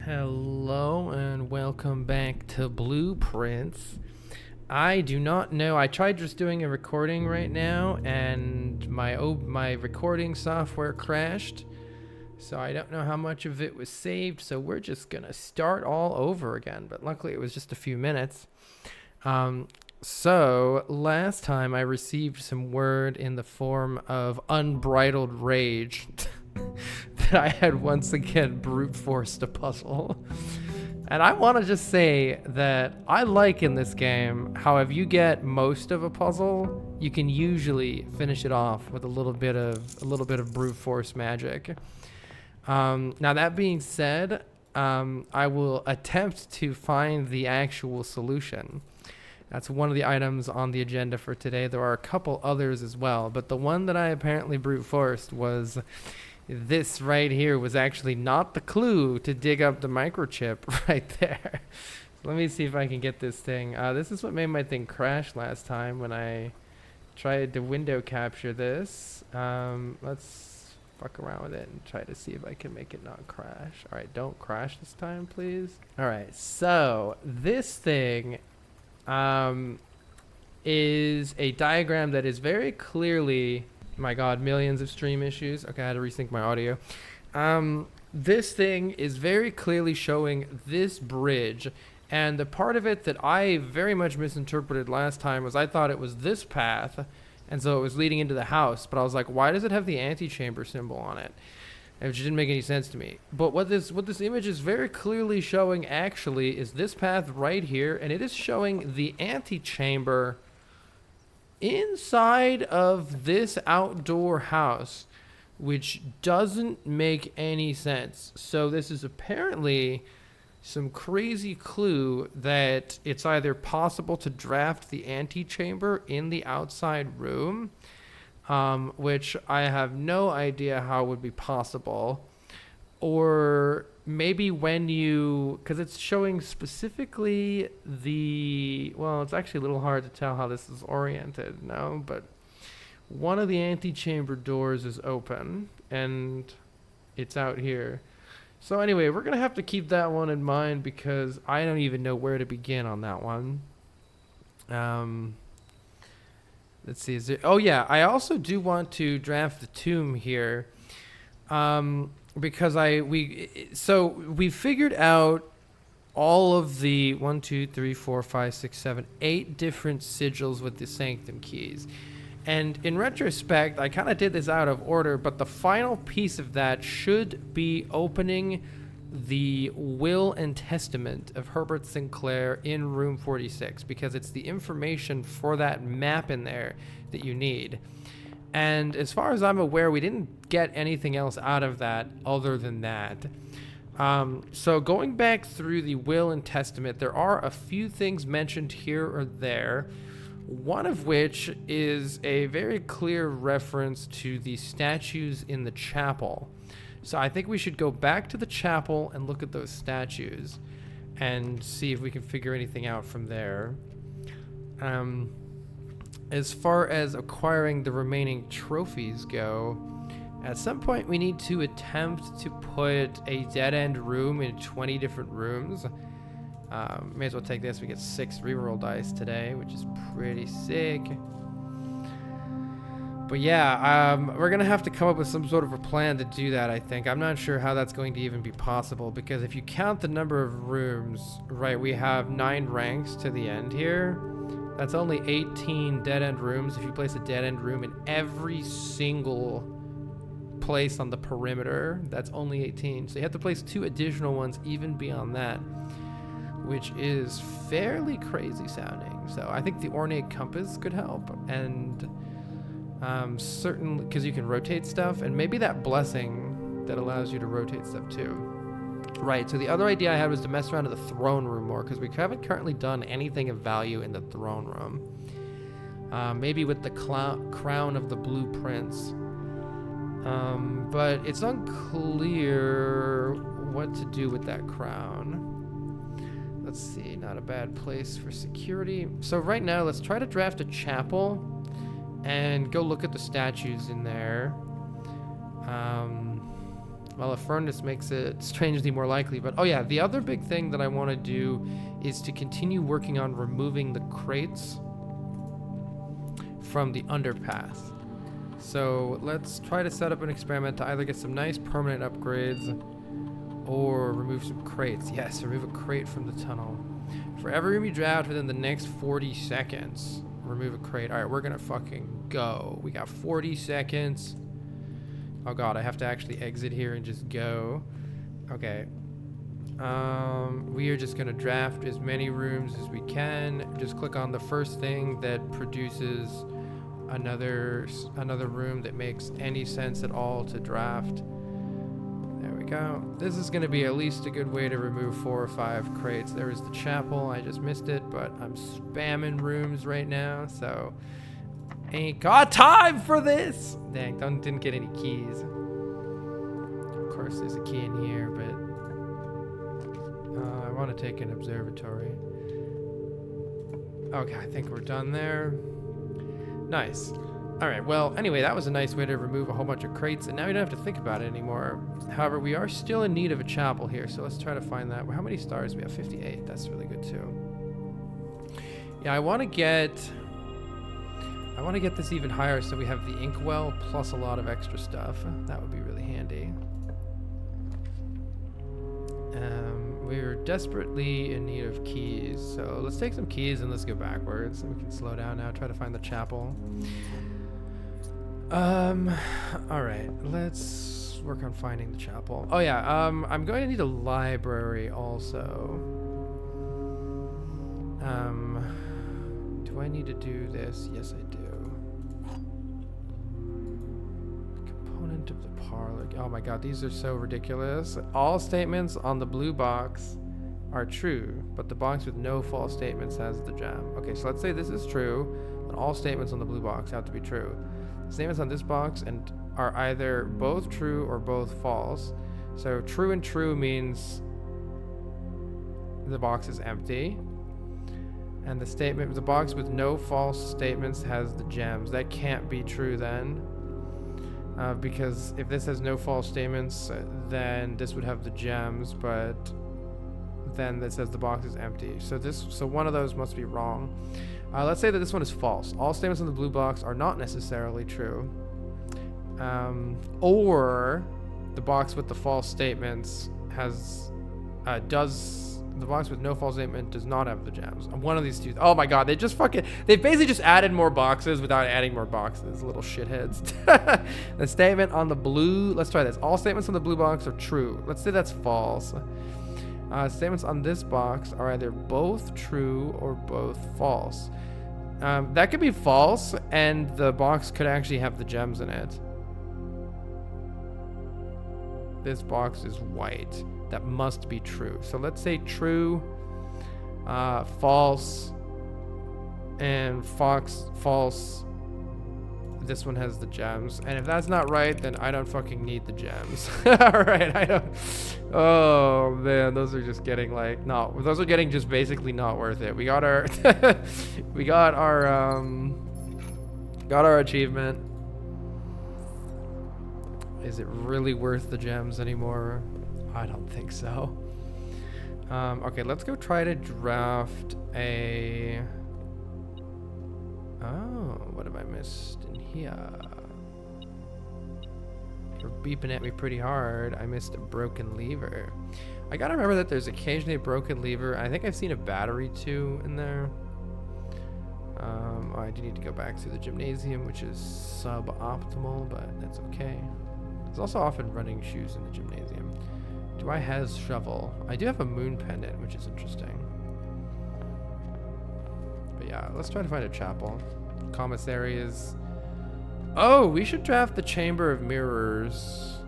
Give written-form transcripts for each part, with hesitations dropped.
Hello and welcome back to Blueprints. I do not know. I tried just doing a recording right now and my recording software crashed. So I don't know how much of it was saved, so we're just going to start all over again. But luckily it was just a few minutes. So last time I received some word in the form of unbridled rage that I had once again brute forced a puzzle. And I want to just say that I like in this game how if you get most of a puzzle, you can usually finish it off with a little bit of brute force magic. Now that being said, I will attempt to find the actual solution. That's one of the items on the agenda for today. There are a couple others as well, but the one that I apparently brute forced was this right here was actually not the clue to dig up the microchip right there. Let me see if I can get this thing. This is what made my thing crash last time when I tried to window capture this. Let's fuck around with it and try to see if I can make it not crash. All right, don't crash this time, please. All right, so this thing is a diagram that is very clearly, my god, millions of stream issues. Okay, I had to resync my audio. This thing is very clearly showing this bridge, and the part of it that I very much misinterpreted last time was I thought it was this path, and so it was leading into the house, but I was like, why does it have the antechamber symbol on it? Which didn't make any sense to me. But what this image is very clearly showing actually is this path right here, and it is showing the antechamber inside of this outdoor house, which doesn't make any sense. So this is apparently some crazy clue that it's either possible to draft the antechamber in the outside room, which I have no idea how would be possible, or maybe when you, because it's showing specifically well, it's actually a little hard to tell how this is oriented, no, but one of the antechamber doors is open and it's out here. So anyway, we're going to have to keep that one in mind because I don't even know where to begin on that one. Let's see, oh yeah, I also do want to draft the tomb here. Because we figured out all of the 1, 2, 3, 4, 5, 6, 7, 8 different sigils with the sanctum keys. And in retrospect, I kind of did this out of order, but the final piece of that should be opening the will and testament of Herbert Sinclair in room 46, because it's the information for that map in there that you need. And as far as I'm aware, we didn't get anything else out of that other than that. So going back through the will and testament, there are a few things mentioned here or there, one of which is a very clear reference to the statues in the chapel. So I think we should go back to the chapel and look at those statues and see if we can figure anything out from there. As far as acquiring the remaining trophies go, at some point we need to attempt to put a dead-end room in 20 different rooms. May as well take this. We get 6 reroll dice today, which is pretty sick. But yeah, we're going to have to come up with some sort of a plan to do that, I think. I'm not sure how that's going to even be possible, because if you count the number of rooms, right, we have 9 ranks to the end here. That's only 18 dead-end rooms. If you place a dead-end room in every single place on the perimeter, that's only 18. So you have to place 2 additional ones even beyond that, which is fairly crazy sounding. So I think the ornate compass could help, and certainly because you can rotate stuff, and maybe that blessing that allows you to rotate stuff too. Right, so the other idea I had was to mess around in the throne room more, because we haven't currently done anything of value in the throne room. Maybe with the crown of the blueprints. But it's unclear what to do with that crown. Let's see, not a bad place for security. So right now, let's try to draft a chapel and go look at the statues in there. Well, a furnace makes it strangely more likely. But, oh yeah, the other big thing that I want to do is to continue working on removing the crates from the Underpath. So let's try to set up an experiment to either get some nice permanent upgrades or remove some crates. Yes, remove a crate from the tunnel. For every room you draft within the next 40 seconds, remove a crate. All right, we're gonna fucking go. We got 40 seconds. Oh god, I have to actually exit here and just go. Okay. We are just gonna draft as many rooms as we can. Just click on the first thing that produces another room that makes any sense at all to draft. There we go. This is gonna be at least a good way to remove 4 or 5 crates. There is the chapel. I just missed it, but I'm spamming rooms right now, so ain't got time for this. Dang, didn't get any keys. Of course, there's a key in here, but I want to take an observatory. Okay, I think we're done there. Nice. All right, well, anyway, that was a nice way to remove a whole bunch of crates, and now we don't have to think about it anymore. However, we are still in need of a chapel here, so let's try to find that. How many stars? We have 58. That's really good, too. Yeah, I want to get this even higher so we have the inkwell plus a lot of extra stuff. That would be really handy. We're desperately in need of keys, so let's take some keys and let's go backwards. We can slow down now, try to find the chapel. Alright, let's work on finding the chapel. Oh yeah, I'm going to need a library also. Do I need to do this? Yes, I do. Component of the parlor. Oh my god, these are so ridiculous. All statements on the blue box are true, but the box with no false statements has the gem. Okay, so let's say this is true, then all statements on the blue box have to be true. The statements on this box are either both true or both false. So true and true means the box is empty. And the box with no false statements has the gems. That can't be true then. Because if this has no false statements, then this would have the gems, but then this says the box is empty. So one of those must be wrong. Let's say that this one is false. All statements on the blue box are not necessarily true. Or the box with the false statements the box with no false statement does not have the gems. One of these two. Oh my god, they basically just added more boxes without adding more boxes. Little shitheads. The statement on the blue, let's try this. All statements on the blue box are true. Let's say that's false. Statements on this box are either both true or both false. That could be false, and the box could actually have the gems in it. This box is white. That must be true. So let's say true, false, and false. This one has the gems. And if that's not right, then I don't fucking need the gems. Alright, I don't. Oh man, those are just getting like, no, those are getting just basically not worth it. We got our, got our achievement. Is it really worth the gems anymore? I don't think so. Okay, let's go try to draft a... Oh, what have I missed in here? You're beeping at me pretty hard. I missed a broken lever. I gotta remember that there's occasionally a broken lever. I think I've seen a battery too in there. I do need to go back to the gymnasium, which is suboptimal, but that's okay. There's also often running shoes in the gymnasium. Do I have shovel? I do have a moon pendant, which is interesting. But yeah, let's try to find a chapel. Commissary is... Oh, we should draft the Chamber of Mirrors.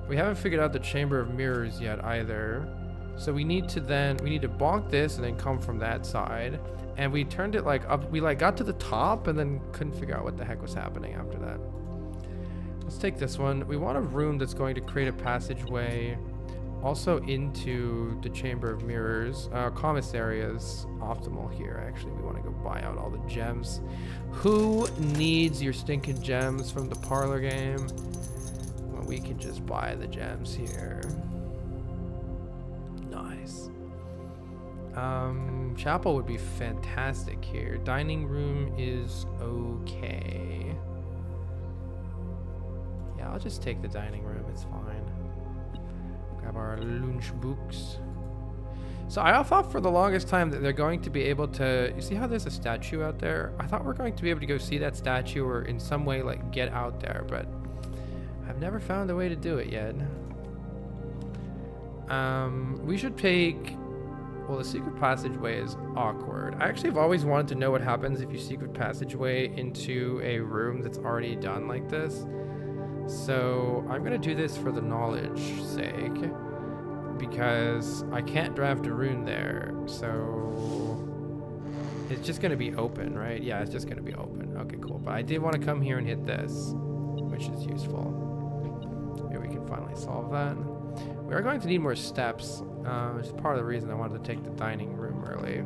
We haven't figured out the Chamber of Mirrors yet either. So we need to bonk this and then come from that side. And we turned it like up, we like got to the top and then couldn't figure out what the heck was happening after that. Let's take this one. We want a room that's going to create a passageway also into the Chamber of Mirrors. Commissary is optimal here. Actually, we want to go buy out all the gems. Who needs your stinking gems from the parlor game? We can just buy the gems here. Nice. Chapel would be fantastic here. Dining room is okay. Yeah, I'll just take the dining room. It's fine. Grab our lunch books. So I thought for the longest time that they're going to be able to... You see how there's a statue out there? I thought we're going to be able to go see that statue or in some way like get out there, but I've never found a way to do it yet. We should take... Well, the secret passageway is awkward. I actually have always wanted to know what happens if you secret passageway into a room that's already done like this. So I'm gonna do this for the knowledge sake, because I can't draft a rune there. So it's just gonna be open, right? Yeah, it's just gonna be open. Okay, cool. But I did want to come here and hit this, which is useful. Maybe we can finally solve that. We are going to need more steps, which is part of the reason I wanted to take the dining room early.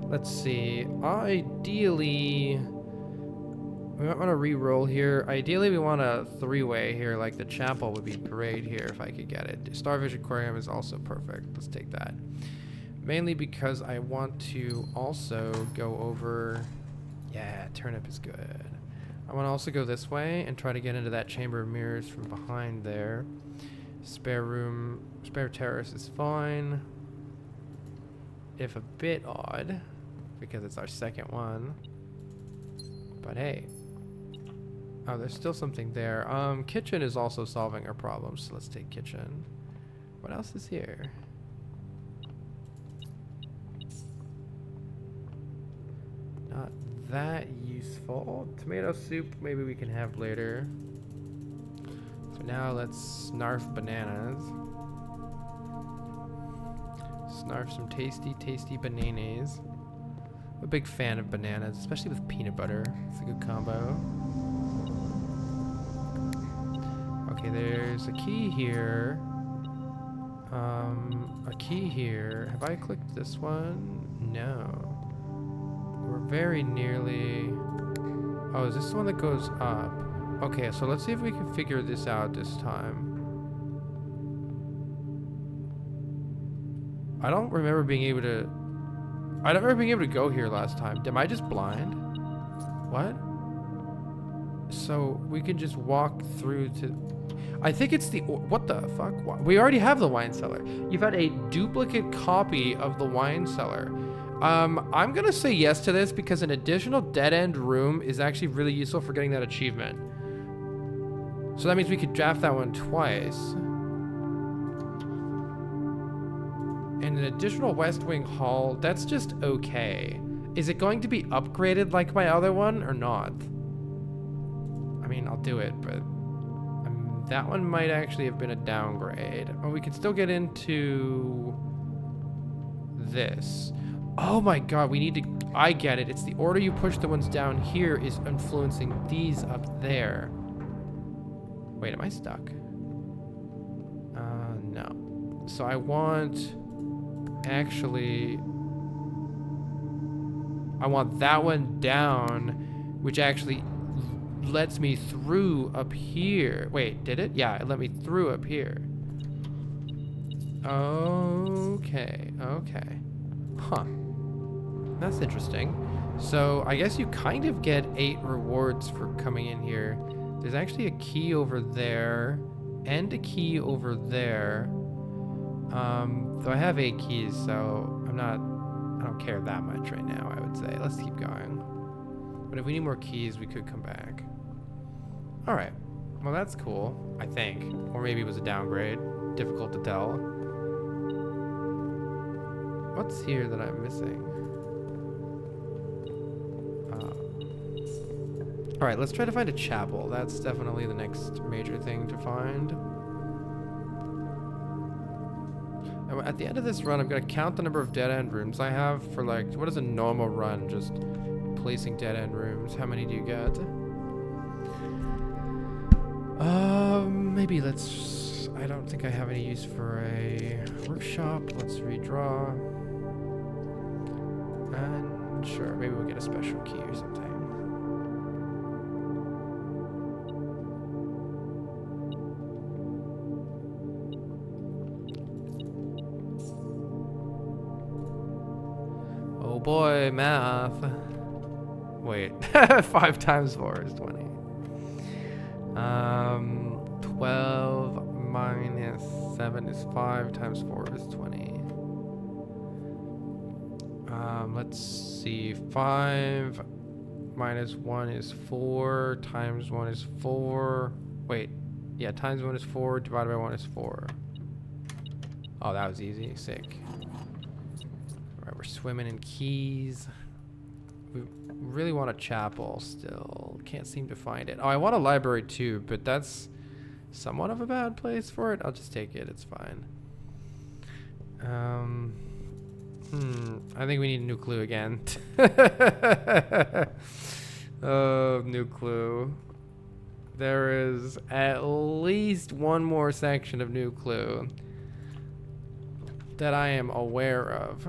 Let's see. Ideally, we might want to re-roll here. Ideally, we want a three-way here, like the chapel would be great here if I could get it. Starfish Aquarium is also perfect. Let's take that. Mainly because I want to also go over... Yeah, turnip is good. I want to also go this way and try to get into that chamber of mirrors from behind there. Spare room, spare terrace is fine. If a bit odd, because it's our second one. But hey. Oh, there's still something there. Kitchen is also solving our problems, so let's take kitchen. What else is here? Not that useful. Tomato soup maybe we can have later. So now let's snarf bananas. Snarf some tasty bananas. I'm a big fan of bananas, especially with peanut butter. It's a good combo. Okay, there's a key here. A key here. Have I clicked this one? No. We're very nearly... Oh, is this the one that goes up? Okay, so let's see if we can figure this out this time. I don't remember being able to... I don't remember being able to go here last time. Am I just blind? What? So we can just walk through to... I think it's the... What the fuck? We already have the wine cellar. You've had a duplicate copy of the wine cellar. I'm gonna say yes to this because an additional dead-end room is actually really useful for getting that achievement. So that means we could draft that one twice. And an additional West Wing hall, that's just okay. Is it going to be upgraded like my other one or not? I mean, I'll do it, but that one might actually have been a downgrade. Oh, we can still get into this. Oh my god, we need to... I get it. It's the order you push the ones down here is influencing these up there. Wait, am I stuck? No. So I want... Actually... I want that one down, which actually lets me through up here. Wait, did it? Yeah, it let me through up here. Okay, okay. Huh. That's interesting. So I guess you kind of get 8 rewards for coming in here. There's actually a key over there and a key over there. So I have 8 keys, so I don't care that much right now, I would say. Let's keep going. But if we need more keys, we could come back. All right. Well, that's cool, I think. Or maybe it was a downgrade. Difficult to tell. What's here that I'm missing? All right, let's try to find a chapel. That's definitely the next major thing to find. And at the end of this run, I'm gonna count the number of dead-end rooms I have for like, what is a normal run? Just placing dead-end rooms. How many do you get? Maybe let's... I don't think I have any use for a workshop. Let's redraw. And sure, maybe we'll get a special key or something. boy, math. Wait, 5 times 4 is 20. 12 minus 7 is 5 times 4 is 20. Let's see. 5 minus 1 is 4 times 1 is 4. Wait, yeah, times 1 is 4, divided by 1 is 4. Oh, that was easy. Sick. Alright, we're swimming in keys. We really want a chapel still. Can't seem to find it. Oh, I want a library too, but that's somewhat of a bad place for it. I'll just take it. It's fine. I think we need a new clue again. Oh, new clue. There is at least one more section of new clue that I am aware of.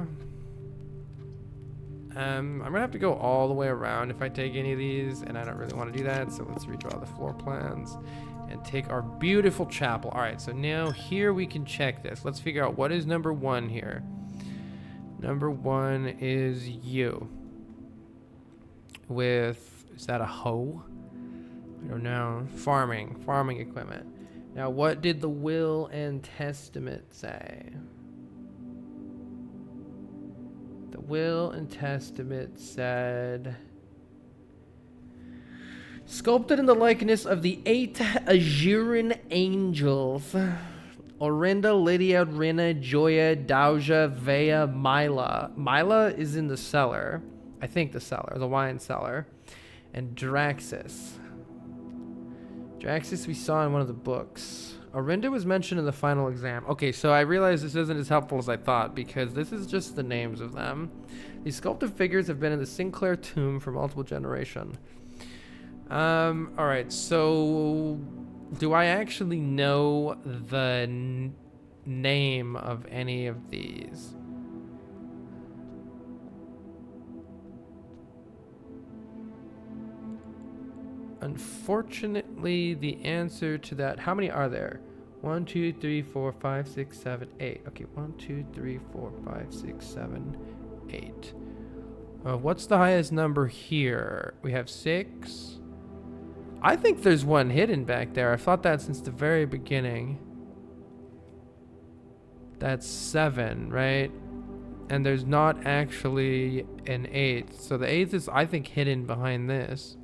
I'm gonna have to go all the way around if I take any of these, and I don't really want to do that, so let's redraw the floor plans and take our beautiful chapel. All right, so now here we can check this. Let's figure out what is number 1 here. Number 1 is you. With, is that a hoe? I don't know. Farming equipment. Now, what did the will and testament say? The will and testament said, sculpted in the likeness of the 8 Azuran angels, Orinda, Lydia, Rynna, Joya, Dauja, Vea, Mila. Mila is in the cellar. I think the cellar, the wine cellar. And Draxus. Draxus we saw in one of the books. Orinda was mentioned in the final exam. Okay, so I realize this isn't as helpful as I thought because this is just the names of them. These sculpted figures have been in the Sinclair tomb for multiple generations. Alright, so do I actually know the name of any of these? Unfortunately, the answer to that, how many are there? 1, 2, 3, 4, 5, 6, 7, 8. Okay, 1, 2, 3, 4, 5, 6, 7, 8. What's the highest number here? We have 6. I think there's one hidden back there. I've thought that since the very beginning. That's 7, right? And there's not actually an 8th. So the 8th is, I think, hidden behind this.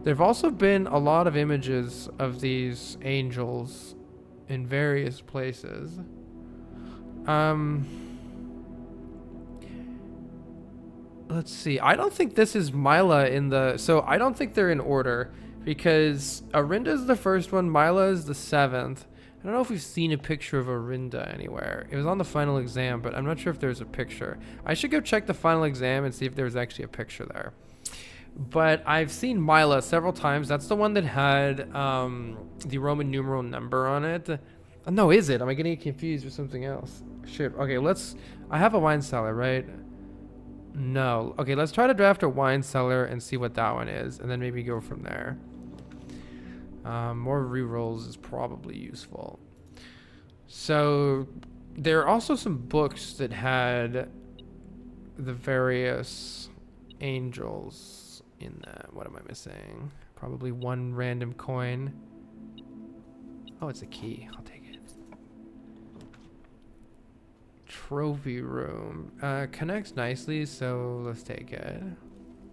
There've also been a lot of images of these angels in various places. Let's see. I don't think this is Mila in the... So I don't think they're in order because Orinda is the first one. Mila is the 7th. I don't know if we've seen a picture of Orinda anywhere. It was on the final exam, but I'm not sure if there's a picture. I should go check the final exam and see if there's actually a picture there. But I've seen Mila several times. That's the one that had the Roman numeral number on it. Oh, no, is it? Am I getting confused with something else? Shit. Okay, let's... I have a wine cellar, right? No. Okay, let's try to draft a wine cellar and see what that one is. And then maybe go from there. More rerolls is probably useful. So there are also some books that had the various angels in that. What am I missing? Probably one random coin. Oh, it's a key. I'll take it. Trophy room. Connects nicely, so let's take it.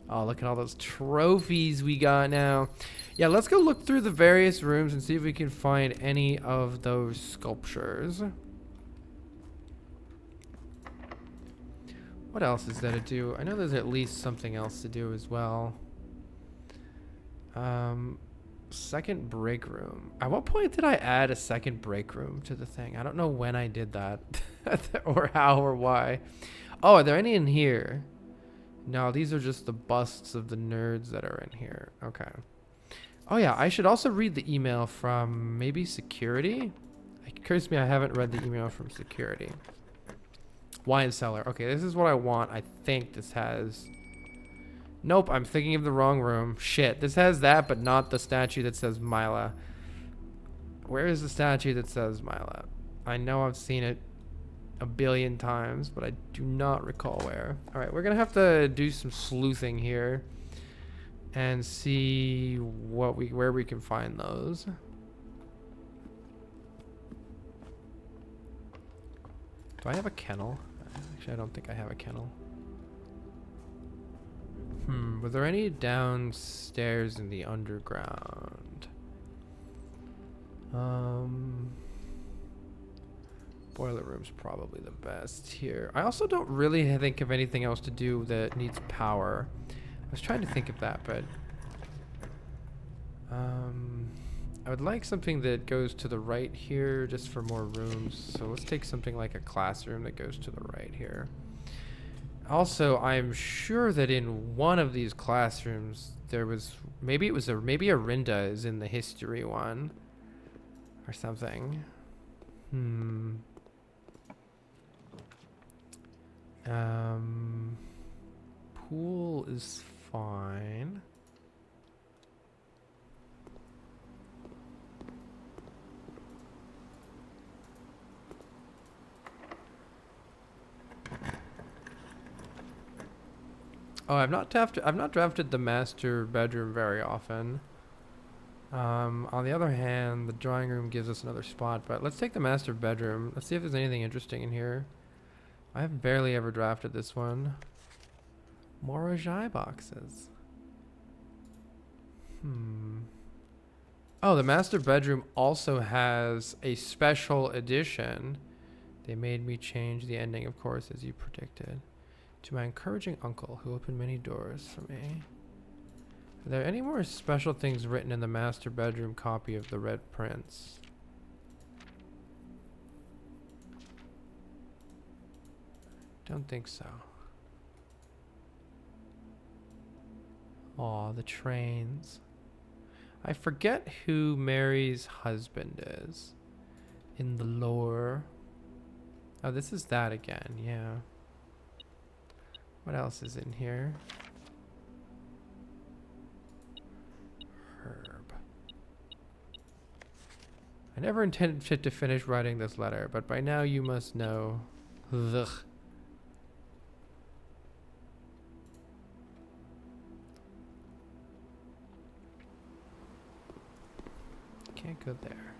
Oh, look at all those trophies we got now. Yeah, let's go look through the various rooms and see if we can find any of those sculptures. What else is there to do? I know there's at least something else to do as well. Second break room. At what point did I add a second break room to the thing? I don't know when I did that or how or why. Oh, are there any in here? No, these are just the busts of the nerds that are in here. Okay. Oh yeah, I should also read the email from maybe security. It occurs to me I haven't read the email from security. Wine cellar. Okay, this is what I want. I think this has... Nope, I'm thinking of the wrong room. Shit, this has that, but not the statue that says Mila. Where is the statue that says Mila? I know I've seen it. a billion times, but I do not recall where. All right, we're gonna have to do some sleuthing here and see where we can find those. Do I have a kennel? Actually, I don't think I have a kennel. Were there any downstairs in the underground? Boiler room's probably the best here. I also don't really think of anything else to do that needs power. I was trying to think of that, but I would like something that goes to the right here just for more rooms. So let's take something like a classroom that goes to the right here. Also, I'm sure that in one of these classrooms there was maybe a Rynna is in the history one or something. Pool is fine. Oh, I've not drafted the master bedroom very often. On the other hand, the drawing room gives us another spot, but let's take the master bedroom. Let's see if there's anything interesting in here. I have barely ever drafted this one. More Rajai boxes. Oh, the master bedroom also has a special edition. They made me change the ending, of course, as you predicted. To my encouraging uncle, who opened many doors for me. Are there any more special things written in the master bedroom copy of The Red Prince? Don't think so. Aw, the trains. I forget who Mary's husband is in the lore. Oh, this is that again, yeah. What else is in here? Herb. I never intended to finish writing this letter, but by now you must know. Ugh. Can't go there.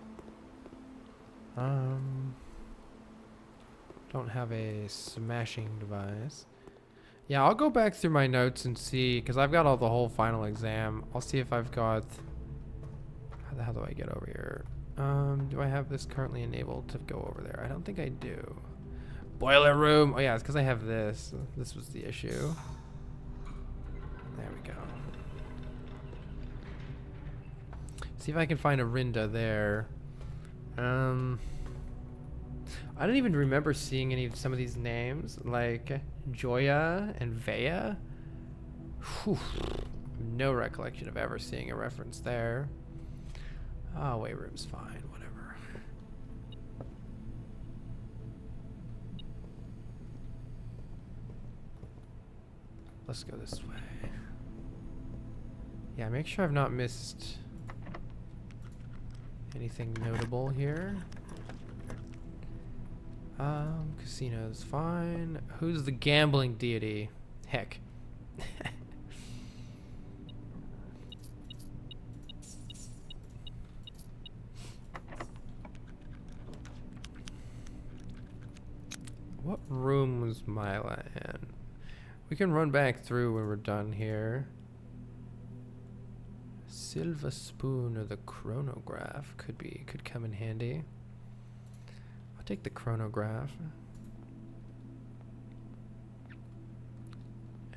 Don't have a smashing device. Yeah, I'll go back through my notes and see, because I've got the whole final exam. I'll see if I've got... How the hell do I get over here? Do I have this currently enabled to go over there? I don't think I do. Boiler room! Oh yeah, it's because I have this. This was the issue. There we go. See if I can find a Rynna there. I don't even remember seeing some of these names, like Joya and Vea. Whew. No recollection of ever seeing a reference there. Oh, weight room's fine, whatever. Let's go this way. Yeah, make sure I've not missed anything notable here. Casino's fine. Who's the gambling deity? Heck. What room was Mila in? We can run back through when we're done here. Silver spoon or the chronograph could come in handy. I'll take the chronograph.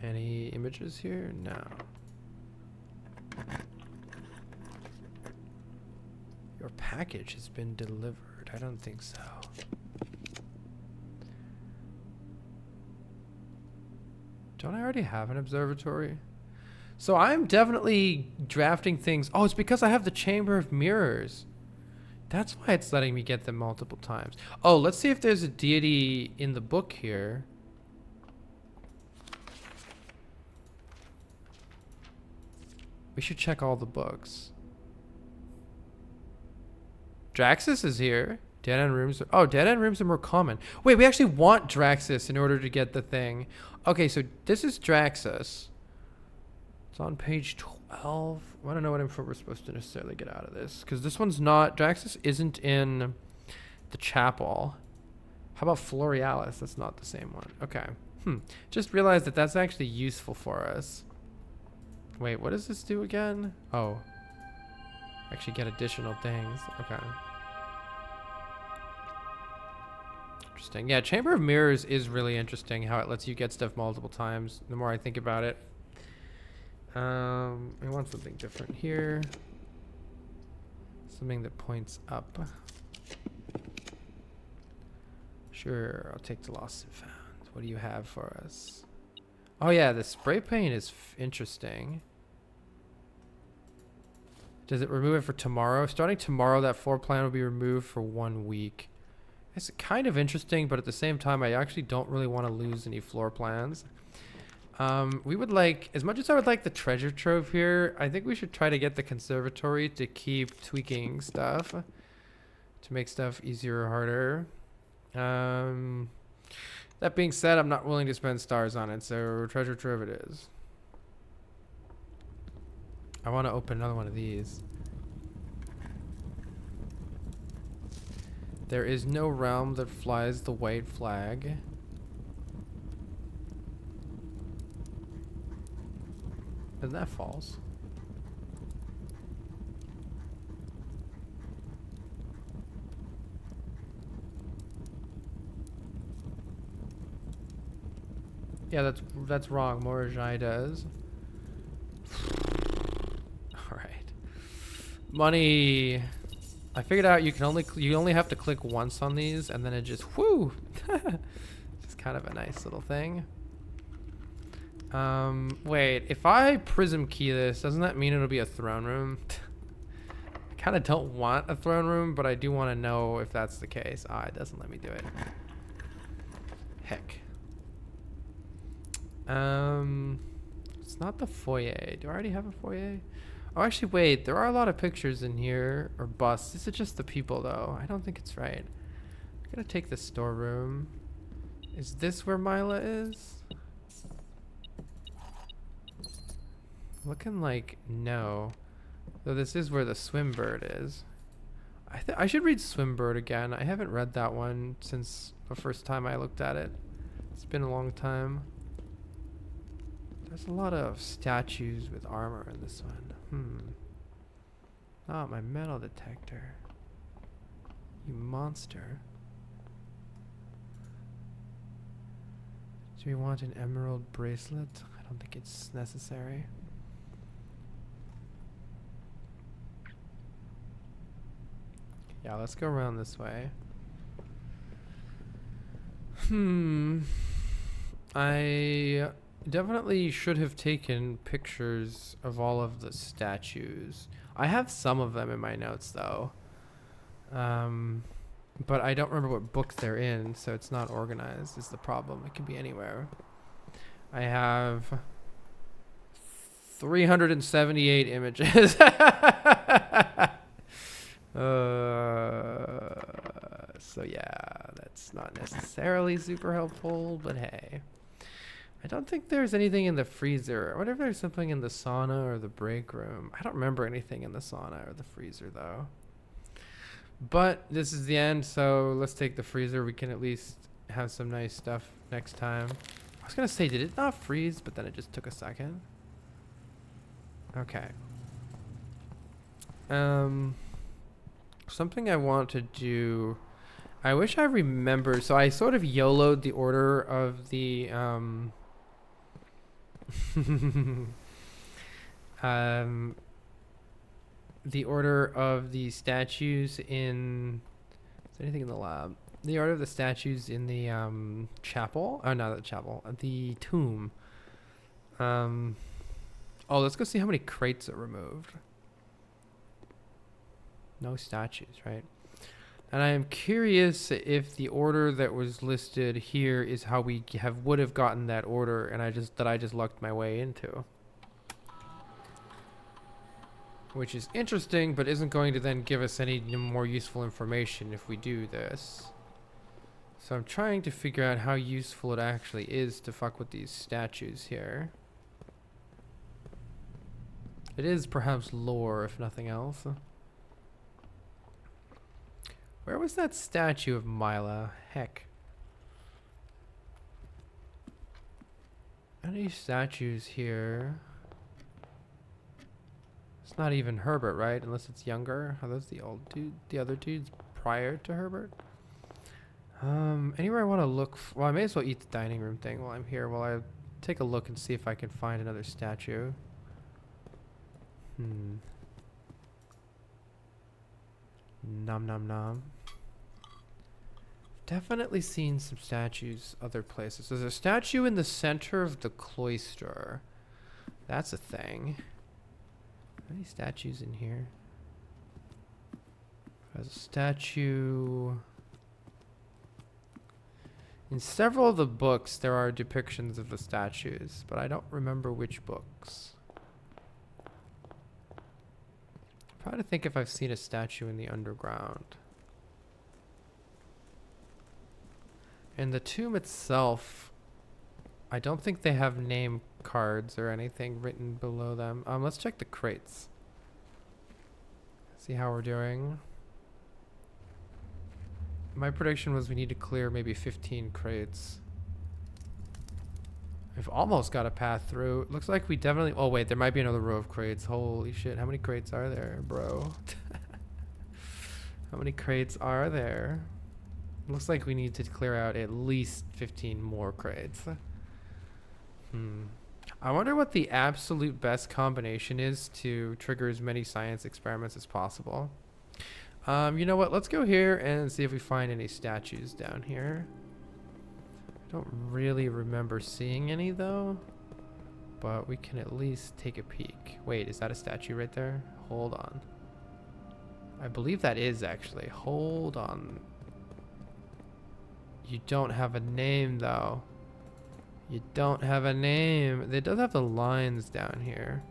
Any images here? No. Your package has been delivered. I don't think so. Don't I already have an observatory? So I'm definitely drafting things. Oh, it's because I have the Chamber of Mirrors. That's why it's letting me get them multiple times. Oh, let's see if there's a deity in the book here. We should check all the books. Draxus is here. Dead end rooms. Oh, dead end rooms are more common. Wait, we actually want Draxus in order to get the thing. Okay, so this is Draxus. It's on page 12. I don't know what info we're supposed to necessarily get out of this, because this one's not. Draxus isn't in the chapel. How about Florealis? That's not the same one. Okay. Just realized that that's actually useful for us. Wait, what does this do again? Oh. Actually get additional things. Okay. Interesting. Yeah, Chamber of Mirrors is really interesting, how it lets you get stuff multiple times, the more I think about it. I want something different here. Something that points up. Sure, I'll take the lost and found. What do you have for us? Oh yeah, the spray paint is interesting. Does it remove it for tomorrow? Starting tomorrow, that floor plan will be removed for 1 week. It's kind of interesting, but at the same time, I actually don't really want to lose any floor plans. We would like, as much as I would like the treasure trove here, I think we should try to get the conservatory to keep tweaking stuff. To make stuff easier or harder. That being said, I'm not willing to spend stars on it, so treasure trove it is. I want to open another one of these. There is no realm that flies the white flag. And that falls. Yeah, that's wrong. Morajai does. All right. Money. I figured out you only have to click once on these, and then it just whoo. It's kind of a nice little thing. Wait, if I prism key this, doesn't that mean it'll be a throne room? I kind of don't want a throne room, but I do want to know if that's the case. Ah, it doesn't let me do it. Heck. It's not the foyer. Do I already have a foyer? Oh, actually, wait. There are a lot of pictures in here, or busts. This is just the people, though. I don't think it's right. I'm gonna take the storeroom. Is this where Mila is? Looking like no. Though this is where the Swimbird is. I should read Swimbird again. I haven't read that one since the first time I looked at it. It's been a long time. There's a lot of statues with armor in this one. Oh, my metal detector. You monster. Do we want an emerald bracelet? I don't think it's necessary. Yeah, let's go around this way. I definitely should have taken pictures of all of the statues. I have some of them in my notes, though. But I don't remember what book they're in, so it's not organized is the problem. It can be anywhere. I have 378 images. So yeah, that's not necessarily super helpful, but hey. I don't think there's anything in the freezer. I wonder if there's something in the sauna or the break room. I don't remember anything in the sauna or the freezer, though. But this is the end, so let's take the freezer. We can at least have some nice stuff next time. I was going to say, did it not freeze? But then it just took a second. Okay. Something I want to do... I wish I remembered. So I sort of YOLO'd the order of the... the order of the statues in... Is there anything in the lab? The order of the statues in the chapel. Oh, not the chapel. The tomb. Oh, let's go see how many crates are removed. No statues, right? And I am curious if the order that was listed here is how we would have gotten that order, and I just lucked my way into. which is interesting, but isn't going to then give us any more useful information if we do this. So I'm trying to figure out how useful it actually is to fuck with these statues here. It is perhaps lore, if nothing else. Where was that statue of Mila? Heck. Any statues here? It's not even Herbert, right? Unless it's younger. Are those the old dude? The other dudes prior to Herbert? Anywhere I want to look. Well, I may as well eat the dining room thing while I'm here. While I take a look and see if I can find another statue. Nom nom nom. Definitely seen some statues other places. There's a statue in the center of the cloister. That's a thing. Any statues in here? There's a statue. In several of the books, there are depictions of the statues, but I don't remember which books. I'm trying to think if I've seen a statue in the underground. In the tomb itself, I don't think they have name cards or anything written below them. Let's check the crates. See how we're doing. My prediction was we need to clear maybe 15 crates. We've almost got a path through. It looks like we definitely... Oh, wait. There might be another row of crates. Holy shit. How many crates are there, bro? How many crates are there? Looks like we need to clear out at least 15 more crates. I wonder what the absolute best combination is to trigger as many science experiments as possible. You know what? Let's go here and see if we find any statues down here. I don't really remember seeing any though, but we can at least take a peek. Wait, is that a statue right there? Hold on. I believe that is actually. Hold on. You don't have a name though. You don't have a name. It does have the lines down here.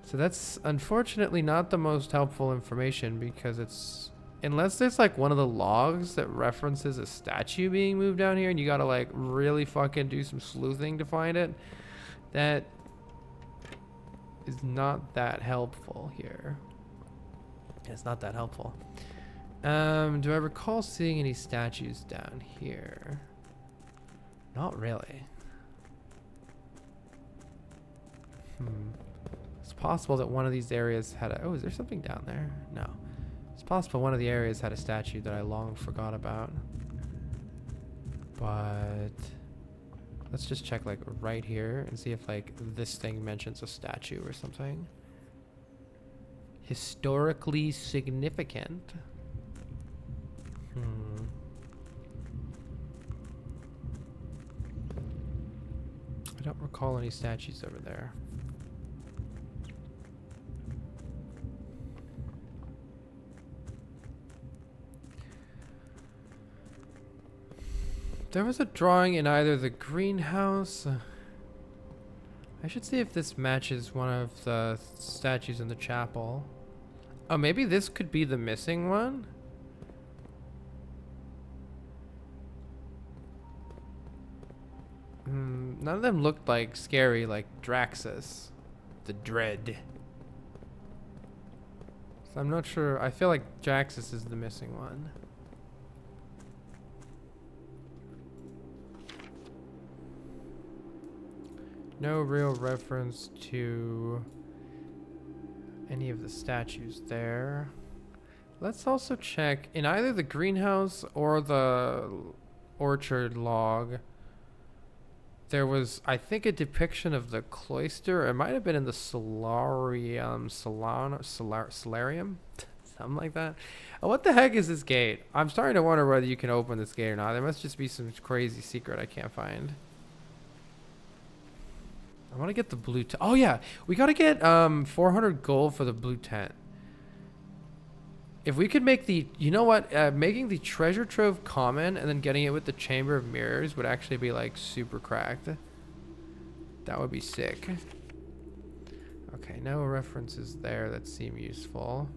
So that's unfortunately not the most helpful information because it's... Unless there's like one of the logs that references a statue being moved down here and you gotta like really fucking do some sleuthing to find it. That is not that helpful here. It's not that helpful. Do I recall seeing any statues down here? Not really. It's possible that one of these areas had a... Oh, is there something down there? No. It's possible one of the areas had a statue that I long forgot about. But... let's just check like right here and see if like this thing mentions a statue or something. Historically significant. I don't recall any statues over there. There was a drawing in either the greenhouse. I should see if this matches one of the statues in the chapel. Oh, maybe this could be the missing one? None of them looked like scary like Draxus. The Dread. So I'm not sure. I feel like Draxus is the missing one. No real reference to any of the statues there. Let's also check in either the greenhouse or the orchard log. There was, I think, a depiction of the cloister. It might have been in the solarium, solarium, something like that. Oh, what the heck is this gate? I'm starting to wonder whether you can open this gate or not. There must just be some crazy secret I can't find. I want to get the blue tent. Oh yeah, we got to get 400 gold for the blue tent. If we could make the, you know what, making the treasure trove common and then getting it with the chamber of mirrors would actually be like super cracked. That would be sick. Okay, no references there that seem useful.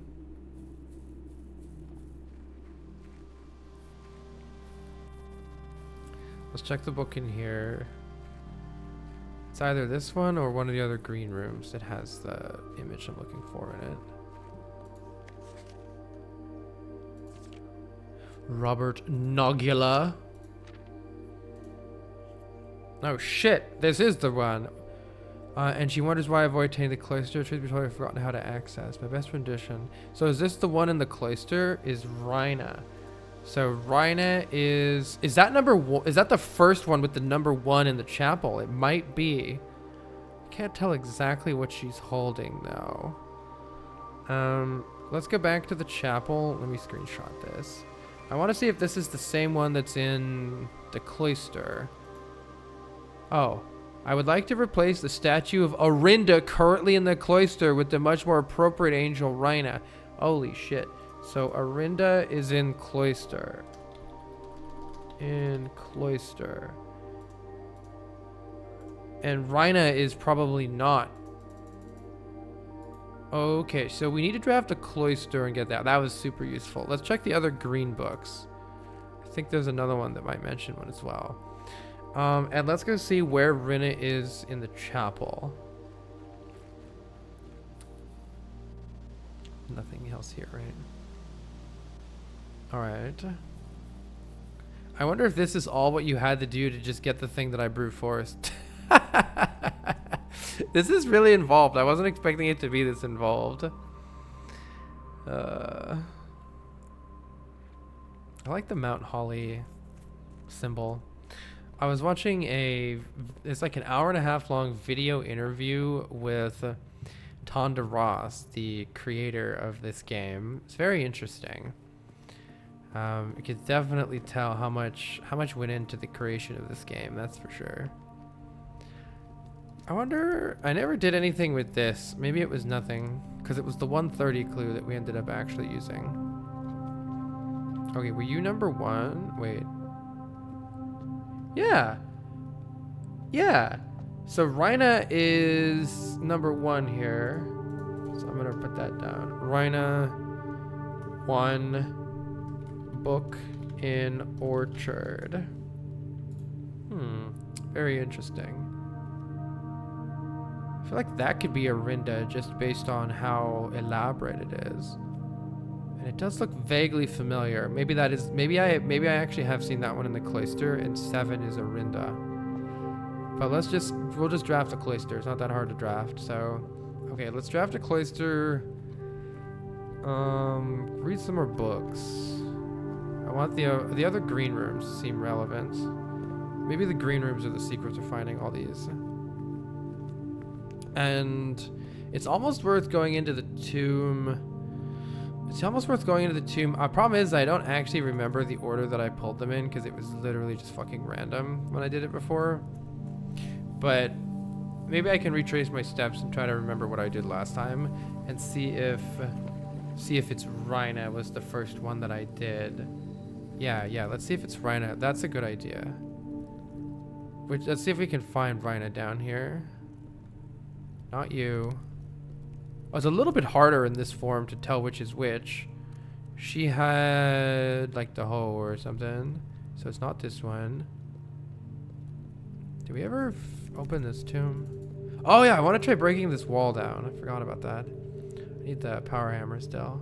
Let's check the book in here. It's either this one or one of the other green rooms that has the image I'm looking for in it. Robert Nogula. Oh shit, this is the one. And she wonders why I avoid taking the cloister. Truth be told, I've forgotten how to access. My best rendition. So is this the one in the cloister? Is Rynna. So Rynna is that number one? Is that the first one with the number 1 in the chapel? It might be. I can't tell exactly what she's holding though. Let's go back to the chapel. Let me screenshot this. I want to see if this is the same one that's in the cloister. Oh, I would like to replace the statue of Rynna currently in the cloister with the much more appropriate angel Rynna. Holy shit. So Rynna is in cloister. In cloister. And Rynna is probably not. Okay, so we need to draft a cloister and get that. That was super useful. Let's check the other green books. I think there's another one that might mention one as well. And let's go see where Rynna is in the chapel. Nothing else here, right? Alright. I wonder if this is all what you had to do to just get the thing that I brute forced. This is really involved. I wasn't expecting it to be this involved. I like the Mount Holly symbol. I was watching it's like an 1.5 hour long video interview with Tonda Ross, the creator of this game. It's very interesting. You could definitely tell how much went into the creation of this game, that's for sure. I wonder, I never did anything with this. Maybe it was nothing, because it was the 130 clue that we ended up actually using. Okay, were you number 1? Wait. Yeah. Yeah. So Rynna is number 1 here. So I'm going to put that down. Rynna 1 book in orchard. Very interesting. I feel like that could be a Rynna just based on how elaborate it is. And it does look vaguely familiar. Maybe that is, maybe I actually have seen that one in the cloister, and 7 is a Rynna. But we'll just draft a cloister. It's not that hard to draft. So, okay, let's draft a cloister. Read some more books. I want the other green rooms to seem relevant. Maybe the green rooms are the secrets of finding all these. And it's almost worth going into the tomb. It's almost worth going into the tomb. Problem is I don't actually remember the order that I pulled them in, because it was literally just fucking random when I did it before. But maybe I can retrace my steps and try to remember what I did last time and see if it's Rynna was the first one that I did. Yeah, let's see if it's Rynna. That's a good idea. Let's see if we can find Rynna down here. Not you. Oh, it's a little bit harder in this form to tell which is which. She had like the hoe or something, so it's not this one. Did we ever open this tomb? Oh yeah, I want to try breaking this wall down. I forgot about that. I need the power hammer still.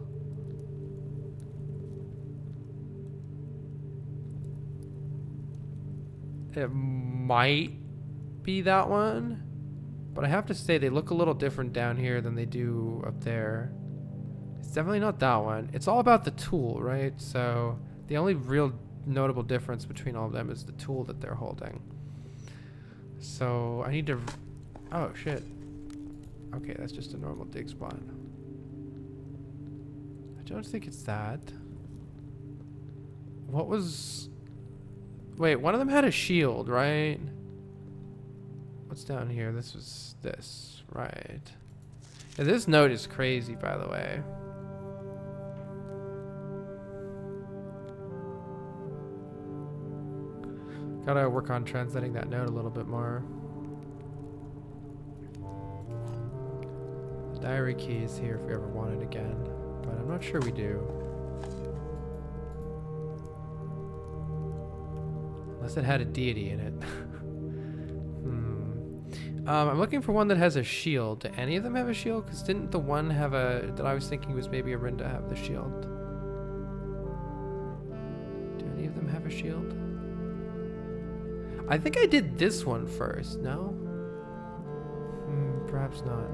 It might be that one, but I have to say they look a little different down here than they do up there. It's definitely not that one. It's all about the tool, right? So the only real notable difference between all of them is the tool that they're holding. So I need to... Oh, shit. Okay, that's just a normal dig spot. I don't think it's that. What was... Wait, one of them had a shield, right? What's down here? This was this, right? Yeah, this note is crazy, by the way. Gotta work on translating that note a little bit more. Diary key is here if we ever want it again, but I'm not sure we do. Unless it had a deity in it. I'm looking for one that has a shield. Do any of them have a shield? Because didn't the one have a... that I was thinking was maybe a Rynna have the shield? Do any of them have a shield? I think I did this one first, no? Perhaps not.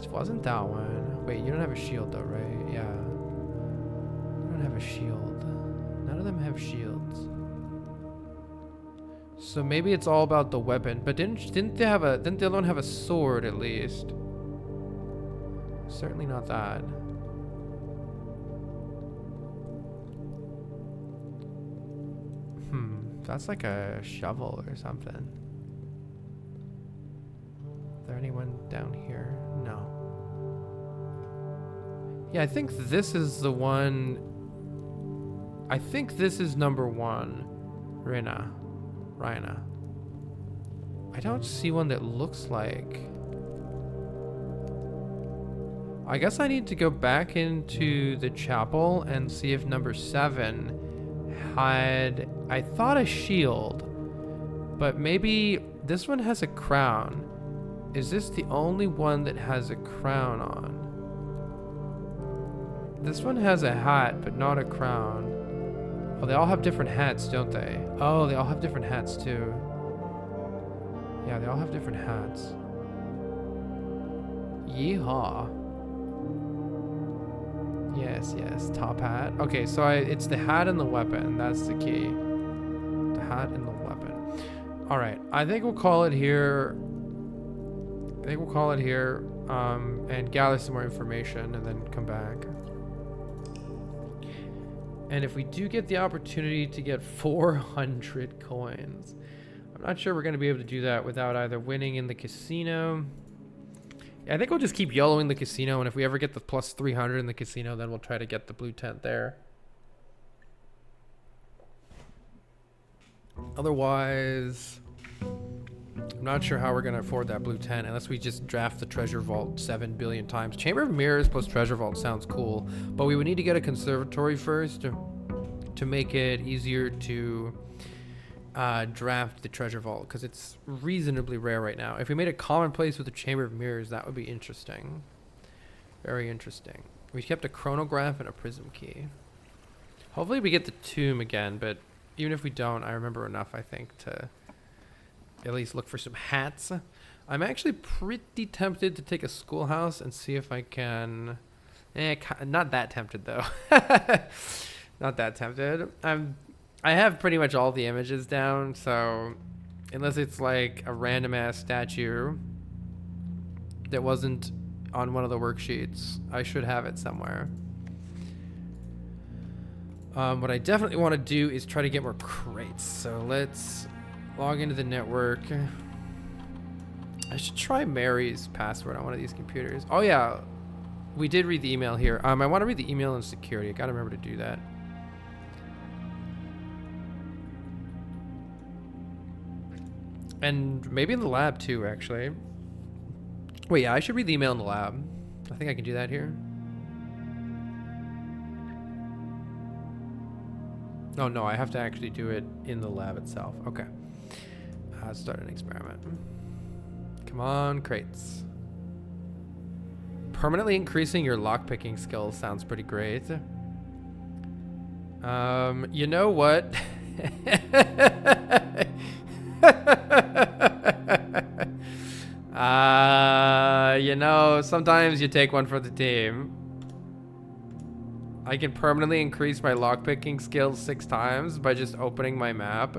It wasn't that one. Wait, you don't have a shield though, right? Yeah. You don't have a shield. None of them have shields. So maybe it's all about the weapon. But didn't the other one have a sword at least? Certainly not that. That's like a shovel or something. Is there anyone down here? No. Yeah, I think this is the one. I think this is number 1. Rynna. I don't see one that looks like. I guess I need to go back into the chapel and see if number 7 had, I thought, a shield, but maybe this one has a crown. Is this the only one that has a crown on? This one has a hat, but not a crown. Oh, they all have different hats, don't they? Oh, they all have different hats too. Yeah, they all have different hats. Yeehaw. Yes, top hat. Okay, so it's the hat and the weapon. That's the key. The hat and the weapon. All right, I think we'll call it here. And gather some more information and then come back. And if we do get the opportunity to get 400 coins, I'm not sure we're going to be able to do that without either winning in the casino. Yeah, I think we'll just keep YOLOing the casino, and if we ever get the plus 300 in the casino, then we'll try to get the blue tent there. Otherwise, I'm not sure how we're going to afford that blue tent unless we just draft the treasure vault 7 billion times. Chamber of Mirrors plus treasure vault sounds cool, but we would need to get a conservatory first to make it easier to draft the treasure vault, because it's reasonably rare right now. If we made it commonplace with the Chamber of Mirrors, that would be interesting. Very interesting. We kept a chronograph and a prism key. Hopefully we get the tomb again, but even if we don't, I remember enough, I think, to at least look for some hats. I'm actually pretty tempted to take a schoolhouse and see if I can... not that tempted, though. Not that tempted. I have pretty much all the images down, so unless it's like a random ass statue that wasn't on one of the worksheets, I should have it somewhere. What I definitely want to do is try to get more crates. So let's log into the network. I should try Mary's password on one of these computers. Oh yeah, we did read the email here. I want to read the email in security. I gotta remember to do that. And maybe in the lab too, actually. Wait, yeah, I should read the email in the lab. I think I can do that here. Oh no, I have to actually do it in the lab itself. Okay. Let's start an experiment. Come on, crates. Permanently increasing your lockpicking skills sounds pretty great. You know what? You know, sometimes you take one for the team. I can permanently increase my lockpicking skills 6 times by just opening my map.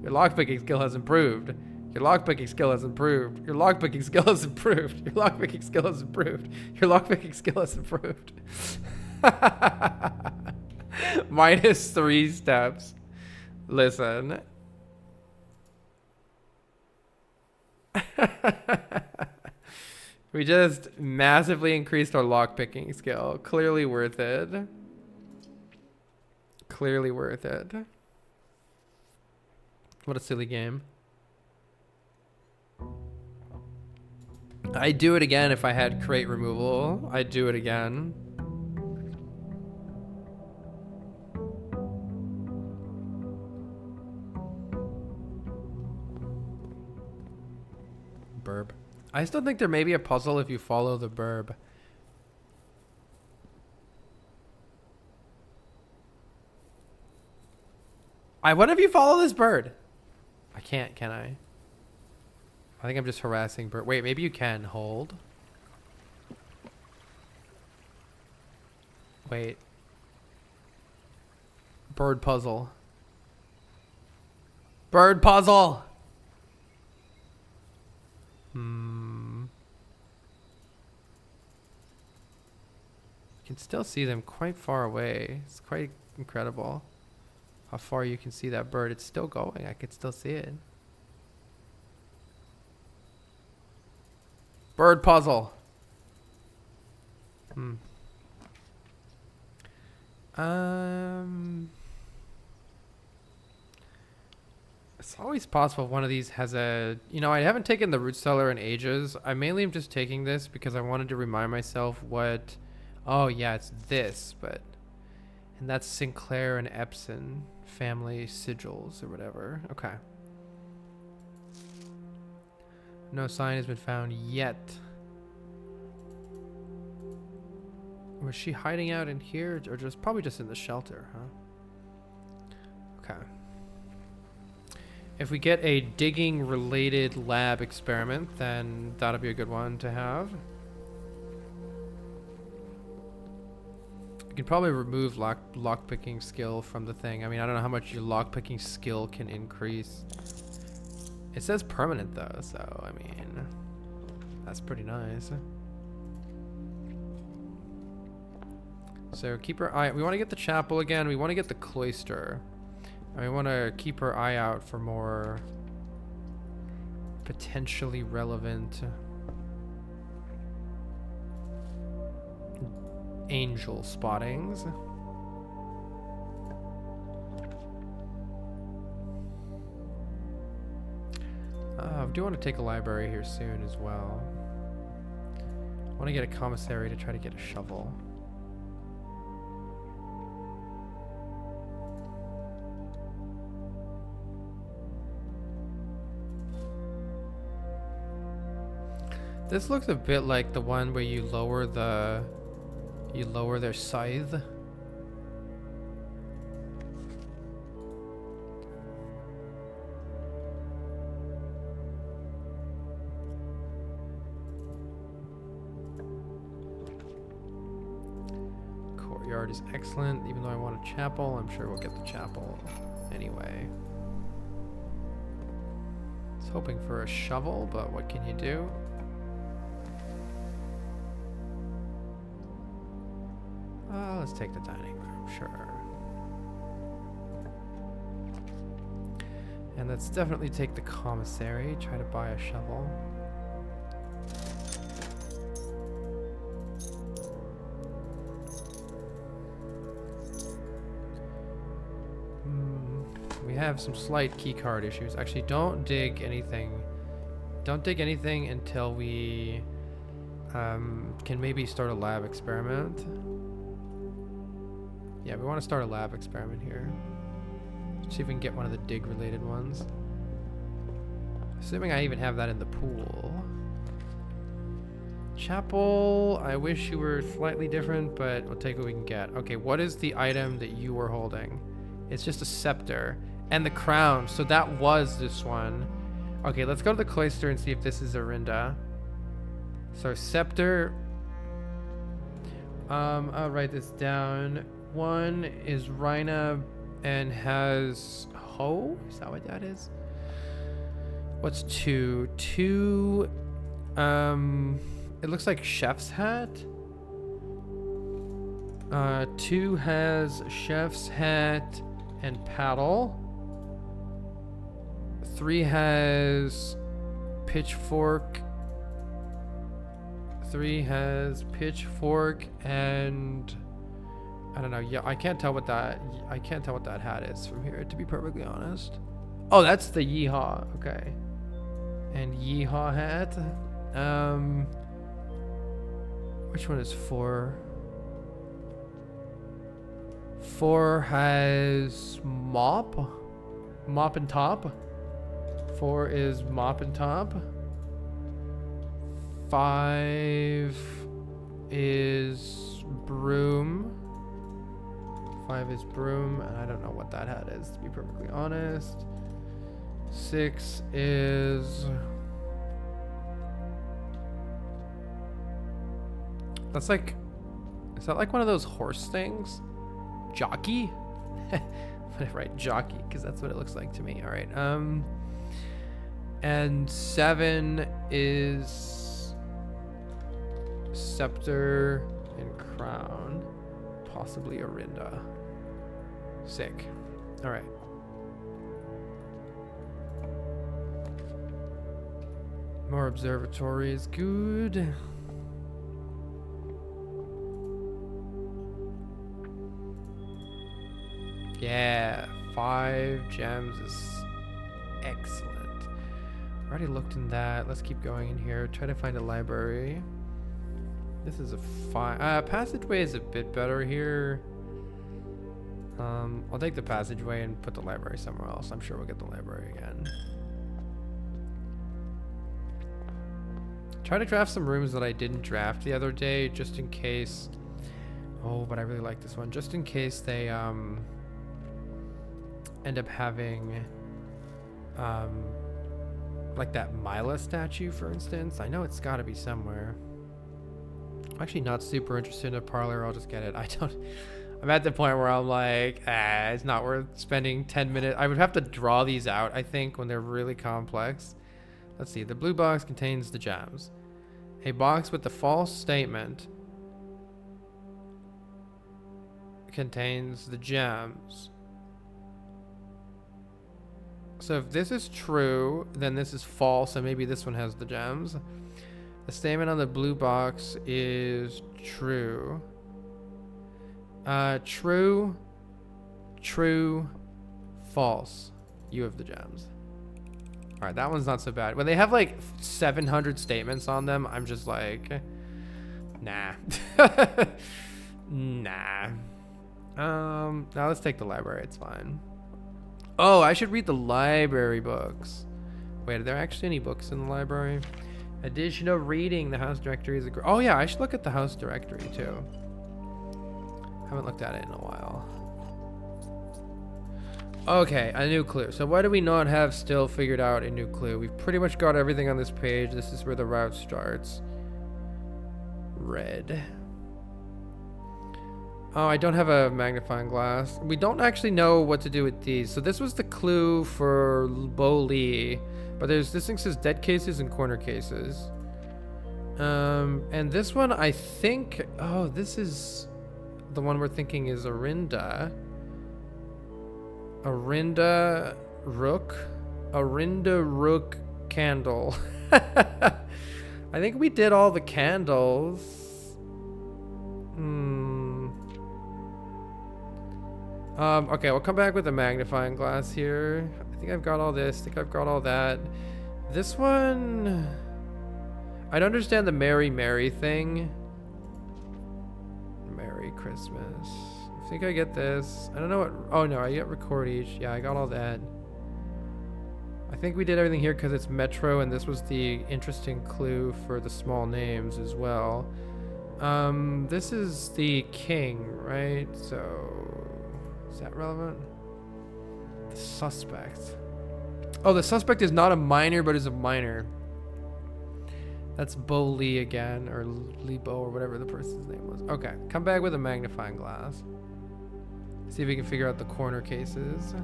Your lockpicking skill has improved. Your lockpicking skill has improved. Your lockpicking skill has improved. Your lockpicking skill has improved. Your lockpicking skill has improved. Minus 3 steps. Listen. We just massively increased our lockpicking skill. Clearly worth it. Clearly worth it. What a silly game. I'd do it again if I had crate removal. I'd do it again. Burb. I still think there may be a puzzle if you follow the burb. What if you follow this bird? I can't, can I? I think I'm just harassing bird. Wait, maybe you can. Hold. Wait. Bird puzzle. Bird puzzle! You can still see them quite far away. It's quite incredible how far you can see that bird. It's still going. I could still see it. Bird puzzle. It's always possible one of these has a... You know, I haven't taken the root cellar in ages. I mainly am just taking this because I wanted to remind myself what... Oh, yeah, it's this, but... And that's Sinclair and Epson family sigils or whatever. Okay. No sign has been found yet. Was she hiding out in here or just probably just in the shelter, huh? Okay. If we get a digging related lab experiment, then that'll be a good one to have. You can probably remove lockpicking skill from the thing. I mean, I don't know how much your lockpicking skill can increase. It says permanent though, so I mean, that's pretty nice. So keep our eye. We want to get the chapel again. We want to get the cloister. And we want to keep our eye out for more potentially relevant angel spottings. I do want to take a library here soon as well. I want to get a commissary to try to get a shovel. This looks a bit like the one where you lower their scythe. Courtyard is excellent. Even though I want a chapel, I'm sure we'll get the chapel anyway. I was hoping for a shovel, but what can you do? Let's take the dining room, sure. And let's definitely take the commissary, try to buy a shovel. We have some slight keycard issues. Actually, don't dig anything. Don't dig anything until we can maybe start a lab experiment. Yeah, we want to start a lab experiment here. See if we can get one of the dig related ones. Assuming I even have that in the pool. Chapel, I wish you were slightly different, but we'll take what we can get. Okay, what is the item that you were holding? It's just a scepter and the crown. So that was this one. Okay, let's go to the cloister and see if this is a Rynna. So scepter. I'll write this down. One is Rynna and has hoe? Is that what that is? What's two? Two, it looks like chef's hat. Two has chef's hat and paddle. Three has pitchfork. Three has pitchfork and I don't know. Yeah, I can't tell what that hat is from here, to be perfectly honest. Oh, that's the yeehaw. Okay. And yeehaw hat. Which one is 4? 4 has mop and top. 4 is mop and top. 5 is broom. 5 is broom, and I don't know what that hat is, to be perfectly honest. 6 is... That's like... Is that like one of those horse things? Jockey? Right, jockey, because that's what it looks like to me. All right. And 7 is scepter and crown, possibly a Rynna. Sick. All right. More observatories, good. Yeah, 5 gems is excellent. Already looked in that. Let's keep going in here. Try to find a library. This is a passageway is a bit better here. I'll take the passageway and put the library somewhere else. I'm sure we'll get the library again. Try to draft some rooms that I didn't draft the other day, just in case. Oh, but I really like this one. Just in case they end up having like that Mila statue, for instance. I know it's got to be somewhere. I'm actually not super interested in a parlor. I'll just get it. I'm at the point where I'm like, it's not worth spending 10 minutes. I would have to draw these out, I think, when they're really complex. Let's see. The blue box contains the gems. A box with the false statement contains the gems. So if this is true, then this is false, and maybe this one has the gems. The statement on the blue box is true. True, false. You have the gems. All right, that one's not so bad. When they have like 700 statements on them, I'm just like, nah. Nah. Now let's take the library. It's fine. Oh, I should read the library books. Wait, are there actually any books in the library? Additional reading. The house directory is a... Oh, yeah, I should look at the house directory, too. Haven't looked at it in a while. Okay, a new clue. So why do we not have still figured out a new clue? We've pretty much got everything on this page. This is where the route starts. Red. Oh, I don't have a magnifying glass. We don't actually know what to do with these. So this was the clue for Bo Lee. But this thing says dead cases and corner cases. And this one, I think... Oh, this is... The one we're thinking is a Rynna. A Rynna Rook. A Rynna Rook candle. I think we did all the candles. Okay, we'll come back with a magnifying glass here. I think I've got all this. I think I've got all that. This one... I don't understand the Merry Mary thing. Merry Christmas. I think I get this. I don't know what... Oh, no, I get record each. Yeah, I got all that. I think we did everything here because it's Metro, and this was the interesting clue for the small names as well. This is the king, right? So... Is that relevant? The suspect. Oh, the suspect is not a minor, but is a minor. That's Bo Lee again, or Lee Bo, or whatever the person's name was. Okay, come back with a magnifying glass. See if we can figure out the corner cases.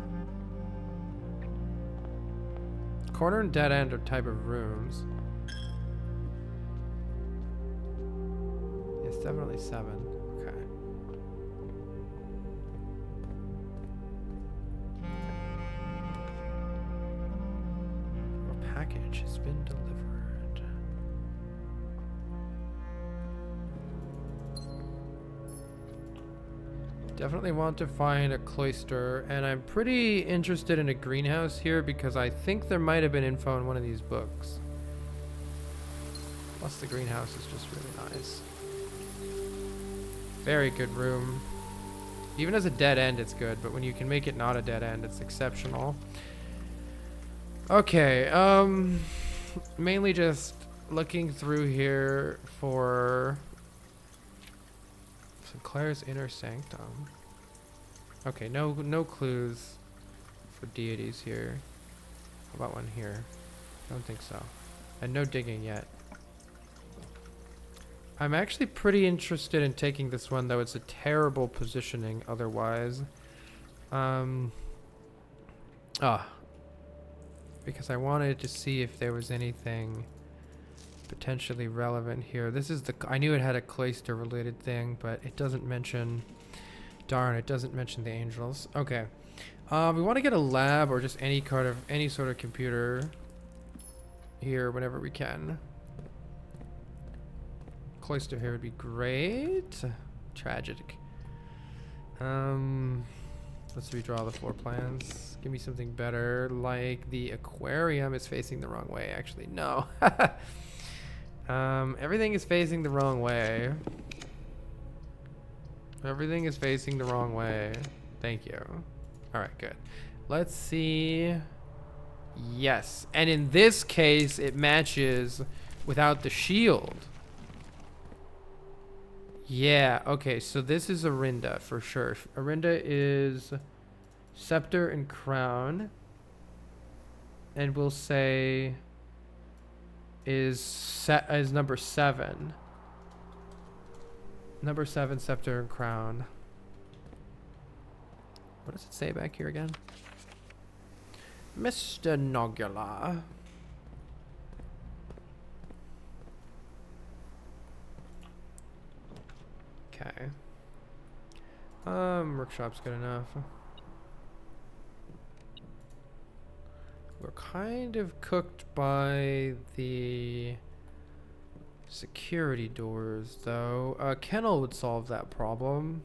Corner and dead end are type of rooms. It's definitely 7. Okay. A package has been delivered. Definitely want to find a cloister, and I'm pretty interested in a greenhouse here because I think there might have been info in one of these books. Plus the greenhouse is just really nice. Very good room. Even as a dead end, it's good, but when you can make it not a dead end, it's exceptional. Okay, mainly just looking through here for Sinclair's Inner Sanctum. Okay, no clues for deities here. How about one here? Don't think so. And no digging yet. I'm actually pretty interested in taking this one, though it's a terrible positioning otherwise. Because I wanted to see if there was anything potentially relevant here. This is the... I knew it had a cloister related thing, but it doesn't mention... Darn, it doesn't mention the angels. Okay. We want to get a lab or just any sort of computer here whenever we can. Cloister here would be great. Tragic. Let's redraw the floor plans. Give me something better, like the aquarium is facing the wrong way. Actually, no. Everything is facing the wrong way. Everything is facing the wrong way. Thank you. All right, good. Let's see. Yes, and in this case, it matches without the shield. Yeah, okay, so this is a Rynna for sure. A Rynna is scepter and crown. And we'll say is number 7. Number 7, scepter and crown. What does it say back here again? Mr. Nogula. Okay. Workshop's good enough. We're kind of cooked by the security doors, though. Kennel would solve that problem.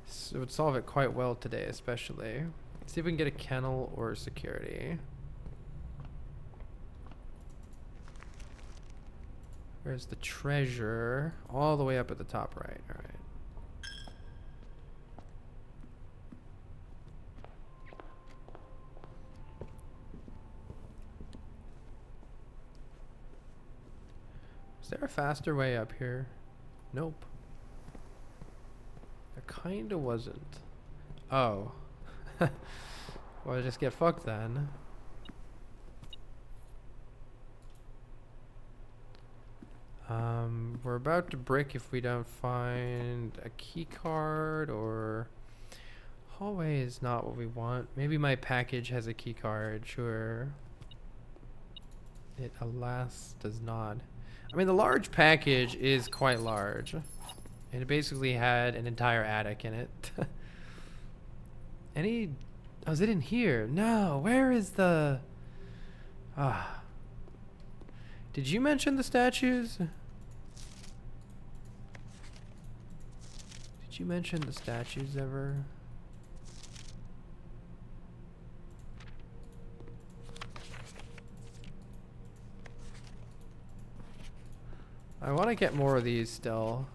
So it would solve it quite well today, especially. Let's see if we can get a kennel or security. Where's the treasure? All the way up at the top right. All right. Is there a faster way up here? Nope. There kinda wasn't. Oh. Well, just get fucked then. We're about to brick if we don't find a key card, or hallway is not what we want. Maybe my package has a key card, sure. It alas does not. I mean, the large package is quite large. And it basically had an entire attic in it. Any... Oh, is it in here? No, where is the... Ah. Did you mention the statues? Did you mention the statues ever? I want to get more of these still.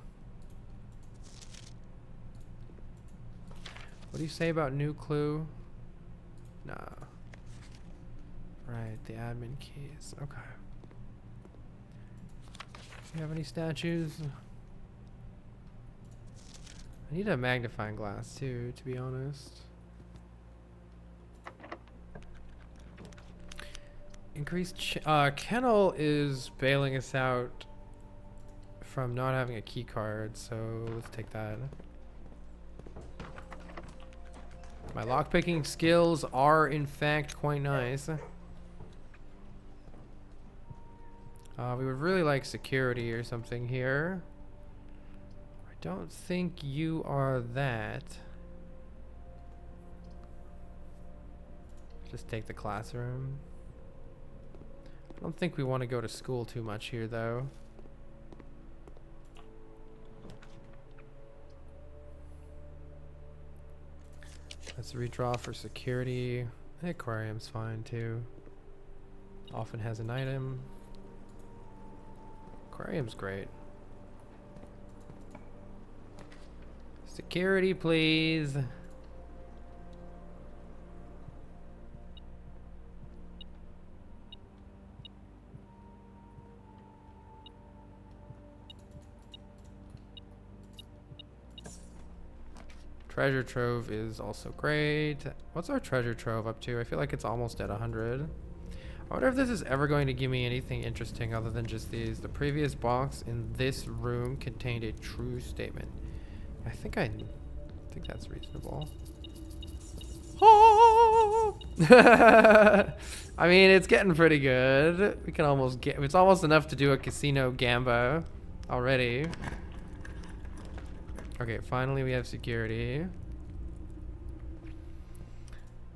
What do you say about new clue? Nah. Right, the admin keys. Okay. Do you have any statues? I need a magnifying glass too, to be honest. Increased Kennel is bailing us out from not having a key card, so let's take that. My lockpicking skills are in fact quite nice. We would really like security or something here. I don't think you are that. Just take the classroom. I don't think we want to go to school too much here, though. Let's redraw for security. The aquarium's fine, too. Often has an item. Aquarium's great. Security, please. Treasure trove is also great. What's our treasure trove up to? I feel like it's almost at 100. I wonder if this is ever going to give me anything interesting other than just these. The previous box in this room contained a true statement. I think that's reasonable. I mean, it's getting pretty good. We can almost get, it's almost enough to do a casino gamba already. Okay, finally we have security.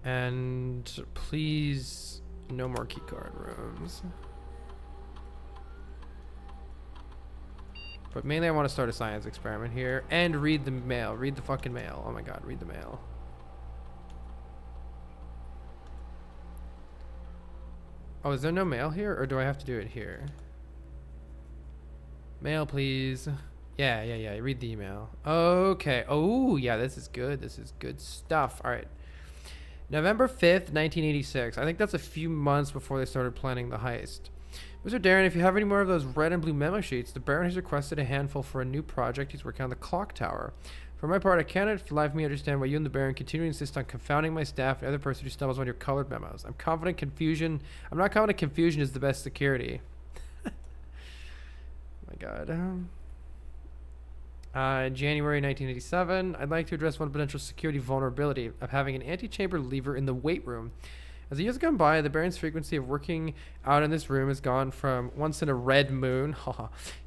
And please, no more keycard rooms. But mainly I want to start a science experiment here and read the mail. Read the fucking mail. Oh my god, read the mail. Oh, is there no mail here, or do I have to do it here? Mail, please. Yeah. Read the email. Okay. Oh, yeah, this is good. This is good stuff. All right. November 5th, 1986. I think that's a few months before they started planning the heist. Mr. Darren, if you have any more of those red and blue memo sheets, the Baron has requested a handful for a new project he's working on the clock tower. For my part, I cannot for the life of me understand why you and the Baron continue to insist on confounding my staff and other person who stumbles on your colored memos. I'm not confident confusion is the best security. Oh my god. January 1987. I'd like to address one potential security vulnerability of having an antechamber lever in the weight room. As the years have gone by, the Baron's frequency of working out in this room has gone from once in a red moon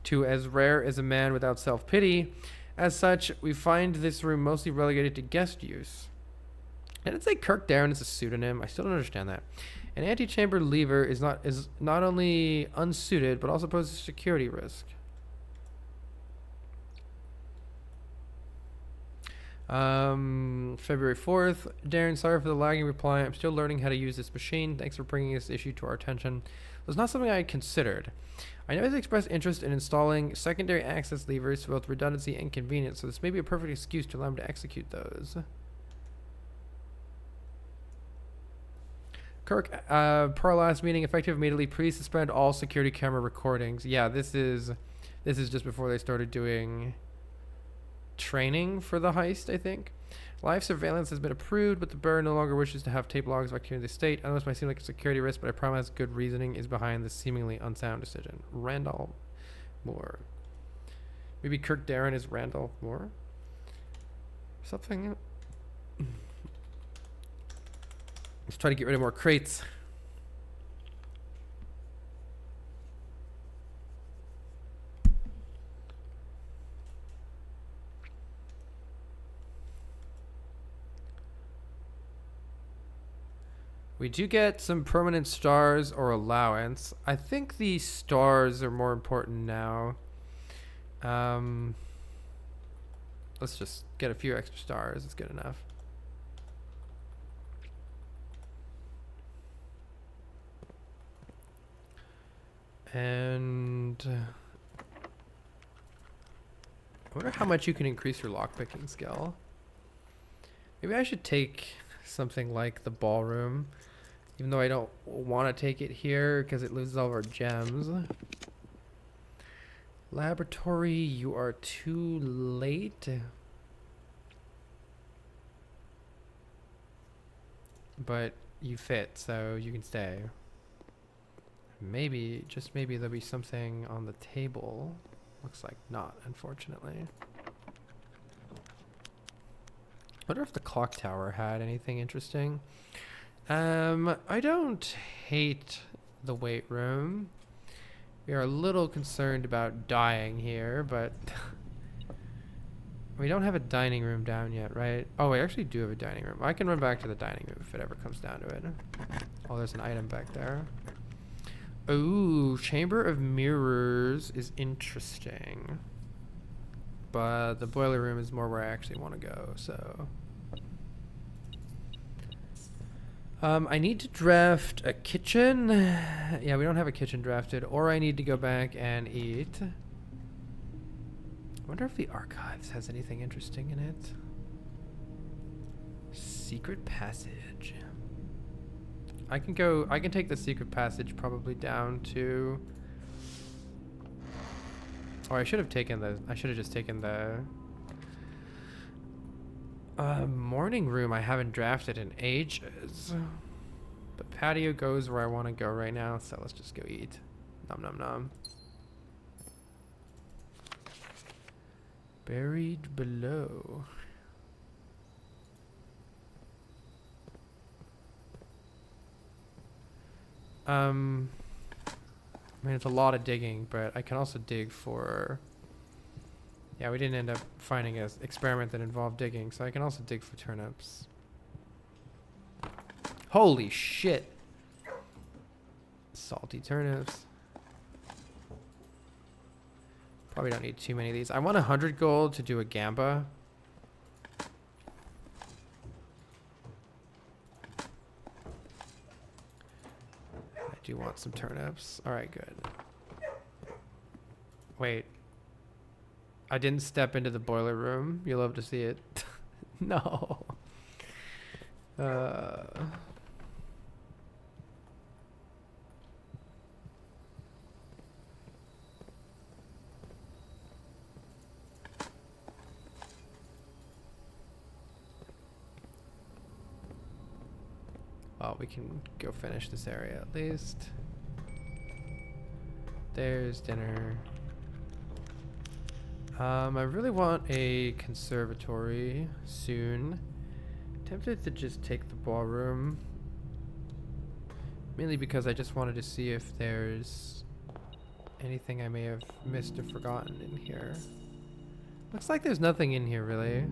to as rare as a man without self-pity. As such, we find this room mostly relegated to guest use. And it's like Kirk Darren is a pseudonym. I still don't understand that. An antechamber lever is not only unsuited, but also poses a security risk. February 4th. Darren, sorry for the lagging reply. I'm still learning how to use this machine. Thanks for bringing this issue to our attention. It was not something I had considered. I know he's expressed interest in installing secondary access levers for both redundancy and convenience, so this may be a perfect excuse to allow him to execute those. Kirk, per our last meeting, effective immediately, please suspend all security camera recordings. Yeah, this is just before they started doing training for the heist, I think. Live surveillance has been approved, but the Baron no longer wishes to have tape logs of activity in the state. I know this might seem like a security risk, but I promise good reasoning is behind this seemingly unsound decision. Randolph Moore. Maybe Kirk Darren is Randolph Moore? Something. Let's try to get rid of more crates. We do get some permanent stars or allowance. I think the stars are more important now. Let's just get a few extra stars. It's good enough. And I wonder how much you can increase your lockpicking skill. Maybe I should take something like the ballroom, even though I don't want to take it here because it loses all of our gems. Laboratory, you are too late. But you fit, so you can stay. Maybe, just maybe there'll be something on the table. Looks like not, unfortunately. I wonder if the clock tower had anything interesting. I don't hate the weight room. We are a little concerned about dying here, but we don't have a dining room down yet, right? Oh, we actually do have a dining room. I can run back to the dining room if it ever comes down to it. Oh, there's an item back there. Ooh, Chamber of Mirrors is interesting. But the boiler room is more where I actually want to go, so. I need to draft a kitchen. Yeah, we don't have a kitchen drafted. Or I need to go back and eat. I wonder if the archives has anything interesting in it. Secret passage. I can take the secret passage probably down to... Or I should have just taken the morning room. I haven't drafted in ages. But patio goes where I want to go right now, so let's just go eat. Nom nom nom. Buried below. I mean, it's a lot of digging, but I can also dig for... Yeah, we didn't end up finding an experiment that involved digging, so I can also dig for turnips. Holy shit! Salty turnips. Probably don't need too many of these. I want 100 gold to do a gamba. I do want some turnips. Alright, good. Wait. I didn't step into the boiler room. You'll love to see it. No. Well, we can go finish this area at least. There's dinner. I really want a conservatory soon. Tempted to just take the ballroom. Mainly because I just wanted to see if there's anything I may have missed or forgotten in here. Looks like there's nothing in here really.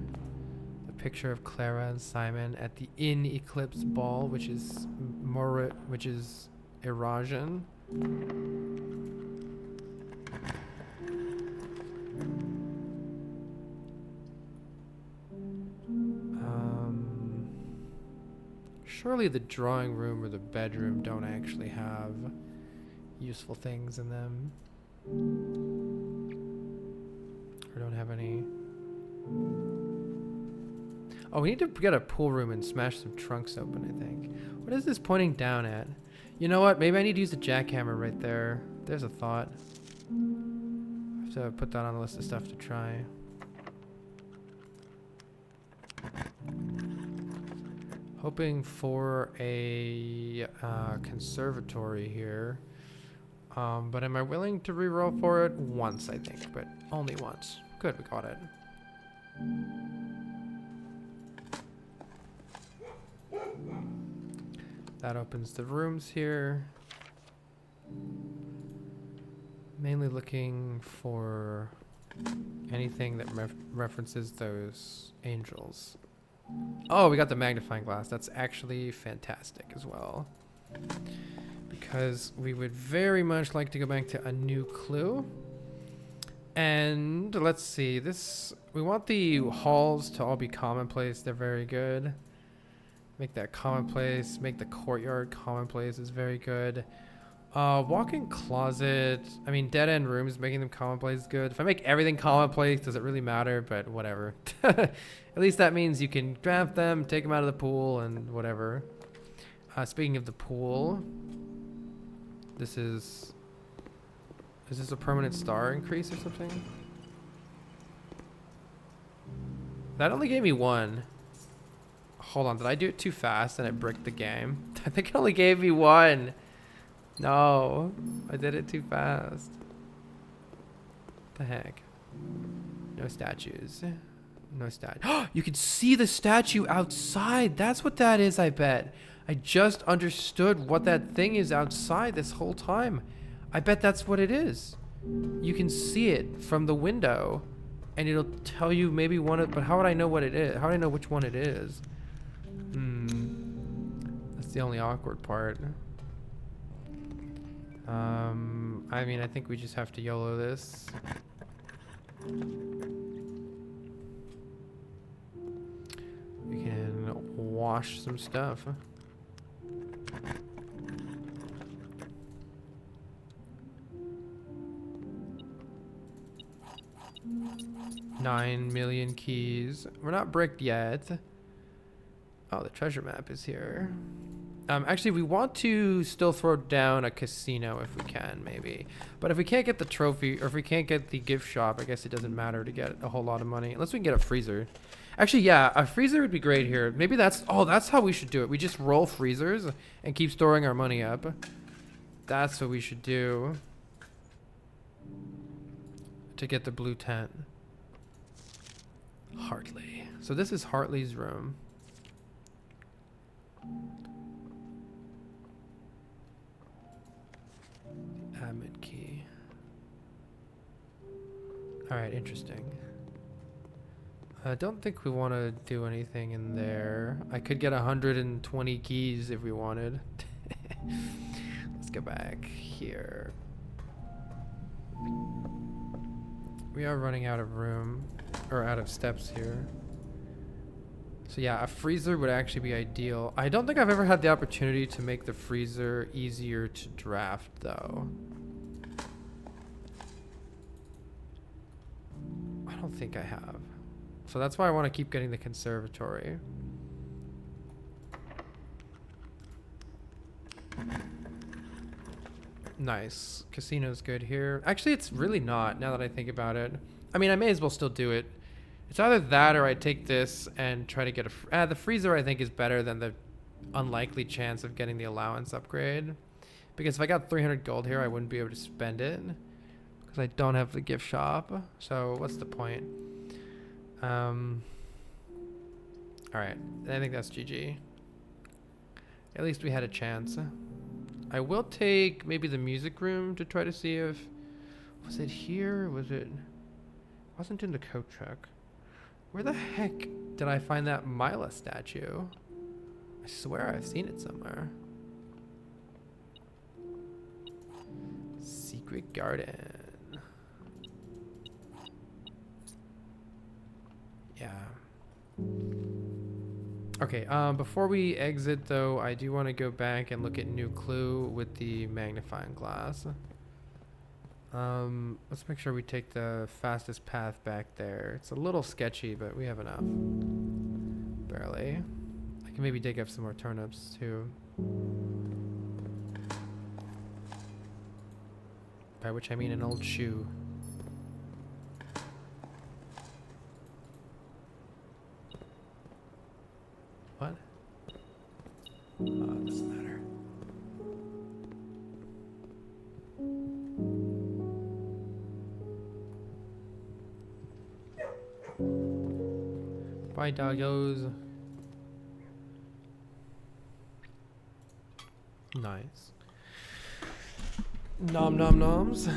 The picture of Clara and Simon at the In Eclipse Ball, which is Erosion. Surely the drawing room or the bedroom don't actually have useful things in them. Or don't have any. Oh, we need to get a pool room and smash some trunks open, I think. What is this pointing down at? You know what? Maybe I need to use a jackhammer right there. There's a thought. I have to put that on the list of stuff to try. Hoping for a conservatory here. But am I willing to reroll for it? Once, I think, but only once. Good, we got it. That opens the rooms here. Mainly looking for anything that references those angels. Oh, we got the magnifying glass. That's actually fantastic as well. Because we would very much like to go back to a new clue. And let's see, we want the halls to all be commonplace. They're very good. Make that commonplace. Make the courtyard commonplace is very good. Walk-in closet. I mean, dead-end rooms, making them commonplace is good. If I make everything commonplace, does it really matter? But whatever. At least that means you can draft them, take them out of the pool, and whatever. Speaking of the pool, is this a permanent star increase or something? That only gave me one. Hold on, did I do it too fast and it bricked the game? I think it only gave me one. No, I did it too fast. What the heck? No statues. No statue. You can see the statue outside. That's what that is, I bet. I just understood what that thing is outside this whole time. I bet that's what it is. You can see it from the window, and it'll tell you maybe one of, but how would I know what it is? How would I know which one it is? That's the only awkward part. I mean, I think we just have to YOLO this. We can wash some stuff. 9 million keys. We're not bricked yet. Oh, the treasure map is here. Actually, we want to still throw down a casino if we can, maybe. But if we can't get the trophy, or if we can't get the gift shop, I guess it doesn't matter to get a whole lot of money. Unless we can get a freezer. Actually, yeah, a freezer would be great here. Maybe that's how we should do it. We just roll freezers and keep storing our money up. That's what we should do. To get the blue tent. Hartley. So this is Hartley's room. Admin key. Alright, interesting. I don't think we want to do anything in there. I could get 120 keys if we wanted. Let's go back here. We are running out of room, or out of steps here. So yeah, a freezer would actually be ideal. I don't think I've ever had the opportunity to make the freezer easier to draft though. I don't think I have. So that's why I want to keep getting the conservatory. Nice. Casino's good here. Actually, it's really not, now that I think about it. I mean, I may as well still do it. It's either that or I take this and try to get a... the freezer, I think, is better than the unlikely chance of getting the allowance upgrade. Because if I got 300 gold here, I wouldn't be able to spend it. Because I don't have the gift shop. So, what's the point? Alright. I think that's GG. At least we had a chance. I will take maybe the music room to try to see if... Was it here? Was it... Wasn't in the coat truck. Where the heck did I find that Mila statue? I swear I've seen it somewhere. Secret garden. Yeah. Okay, before we exit though, I do want to go back and look at new clue with the magnifying glass. Let's make sure we take the fastest path back there. It's a little sketchy, but we have enough. Barely. I can maybe dig up some more turnips too. By which I mean an old shoe. What? Oh, it doesn't matter. Bye, doggos. Nice. Nom nom noms.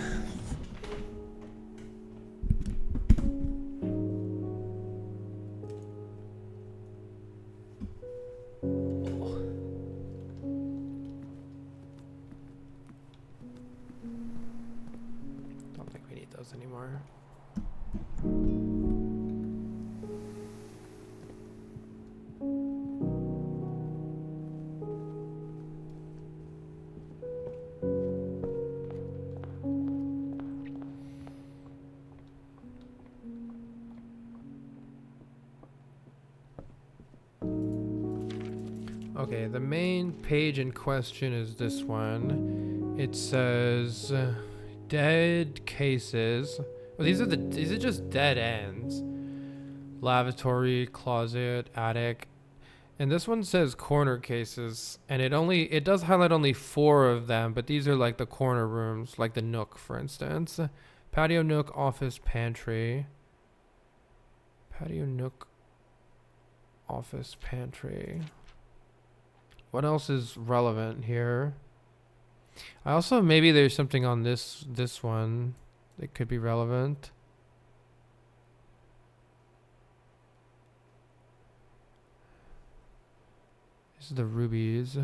Don't think we need those anymore. Okay, the main page in question is this one. It says dead cases. Well, these are just dead ends. Lavatory, closet, attic. And this one says corner cases, and it does highlight only 4 of them, but these are like the corner rooms, like the nook, for instance. Patio, nook, office, pantry. Patio, nook, office, pantry. What else is relevant here? I also, maybe there's something on this one that could be relevant. This is the rubies.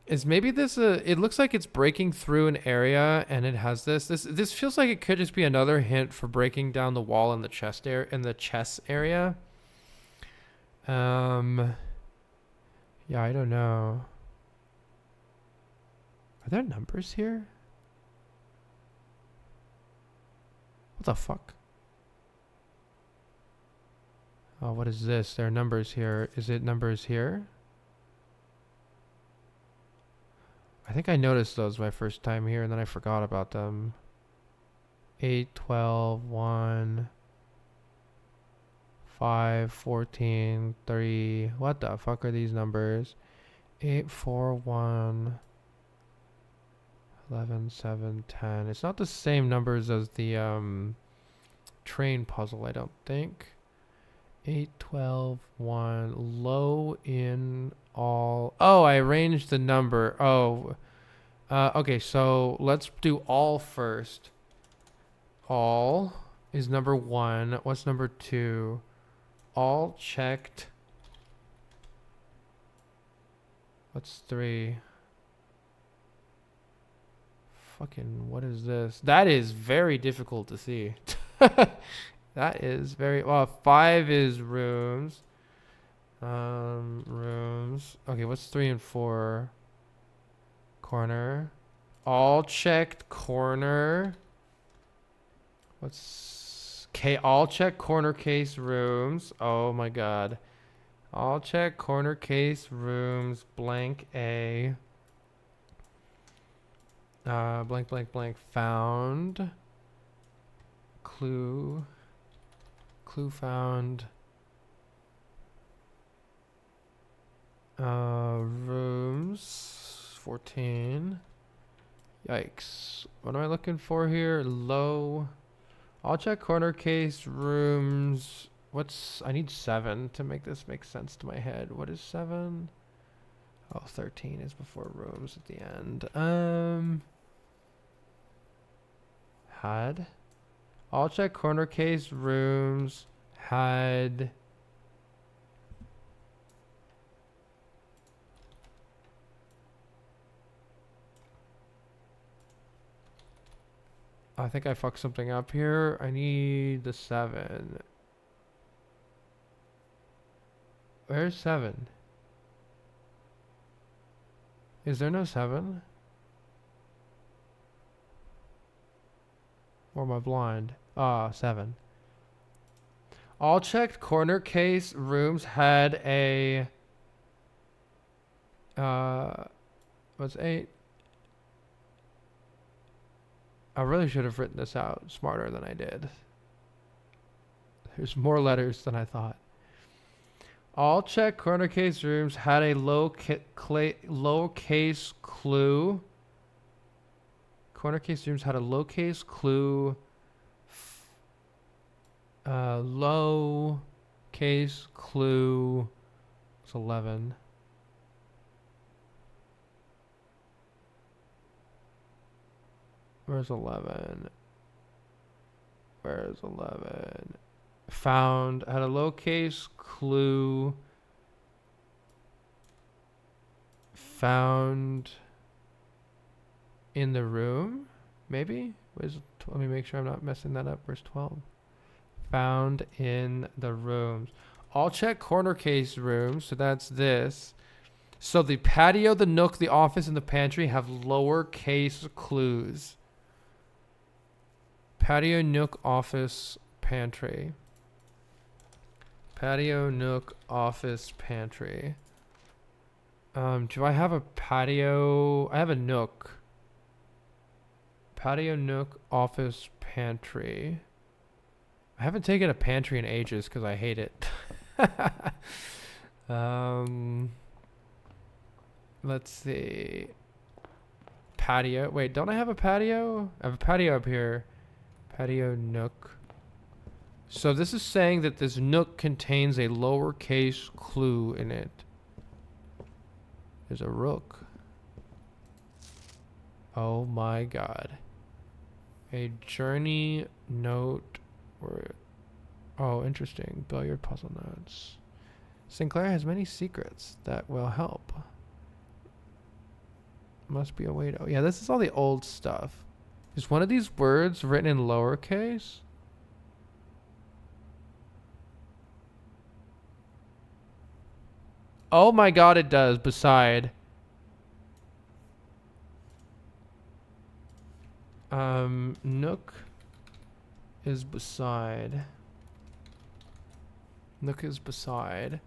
Is maybe this it looks like it's breaking through an area and it has this feels like it could just be another hint for breaking down the wall in the chest area. Yeah, I don't know. Are there numbers here? What the fuck? Oh, what is this? There are numbers here. Is it numbers here? I think I noticed those my first time here and then I forgot about them. 8, 12, 1, 5, 14, 3. What the fuck are these numbers? 8, 4, 1, 11, 7, 10. It's not the same numbers as the train puzzle, I don't think. 8, 12, 1. Low in all. Oh, I arranged the number. Oh. Okay, so let's do all first. All is number 1. What's number 2? All checked. What's 3? Fucking, what is this? That is very difficult to see. That is very, well, 5 is rooms. Rooms. Okay, what's 3 and 4? Corner. All checked corner. What's all check corner case rooms. Oh my god. All check corner case rooms blank A. Blank blank blank found. Clue found. Rooms 14. Yikes. What am I looking for here? Low. I'll check corner case rooms. I need 7 to make this make sense to my head. What is 7? Oh, 13 is before rooms at the end. Had. I'll check corner case rooms. Had. I think I fucked something up here. I need the 7. Where's 7? Is there no 7? Or am I blind? 7. All checked corner case rooms had a what's 8? I really should have written this out smarter than I did. There's more letters than I thought. All check corner case rooms had a lowercase clue. Corner case rooms had a lowercase clue. Low case clue. It's 11. Where's 11? Where's 11? Found. Had a lowercase clue. Found in the room? Maybe? Let me make sure I'm not messing that up. Where's 12? Found in the rooms. I'll check corner case rooms. So that's this. So the patio, the nook, the office, and the pantry have lowercase clues. Patio, nook, office, pantry. Patio, nook, office, pantry. Do I have a patio? I have a nook. Patio, nook, office, pantry. I haven't taken a pantry in ages because I hate it. Let's see. Patio. Wait, don't I have a patio? I have a patio up here. Patio nook. So this is saying that this nook contains a lowercase clue in it. There's a rook. Oh my god. A journey note. Oh, interesting. Billiard puzzle notes. Sinclair has many secrets that will help. Must be a way to... Oh, yeah, this is all the old stuff. Is one of these words written in lowercase? Oh my god, it does. Beside. Nook is beside. Nook is beside.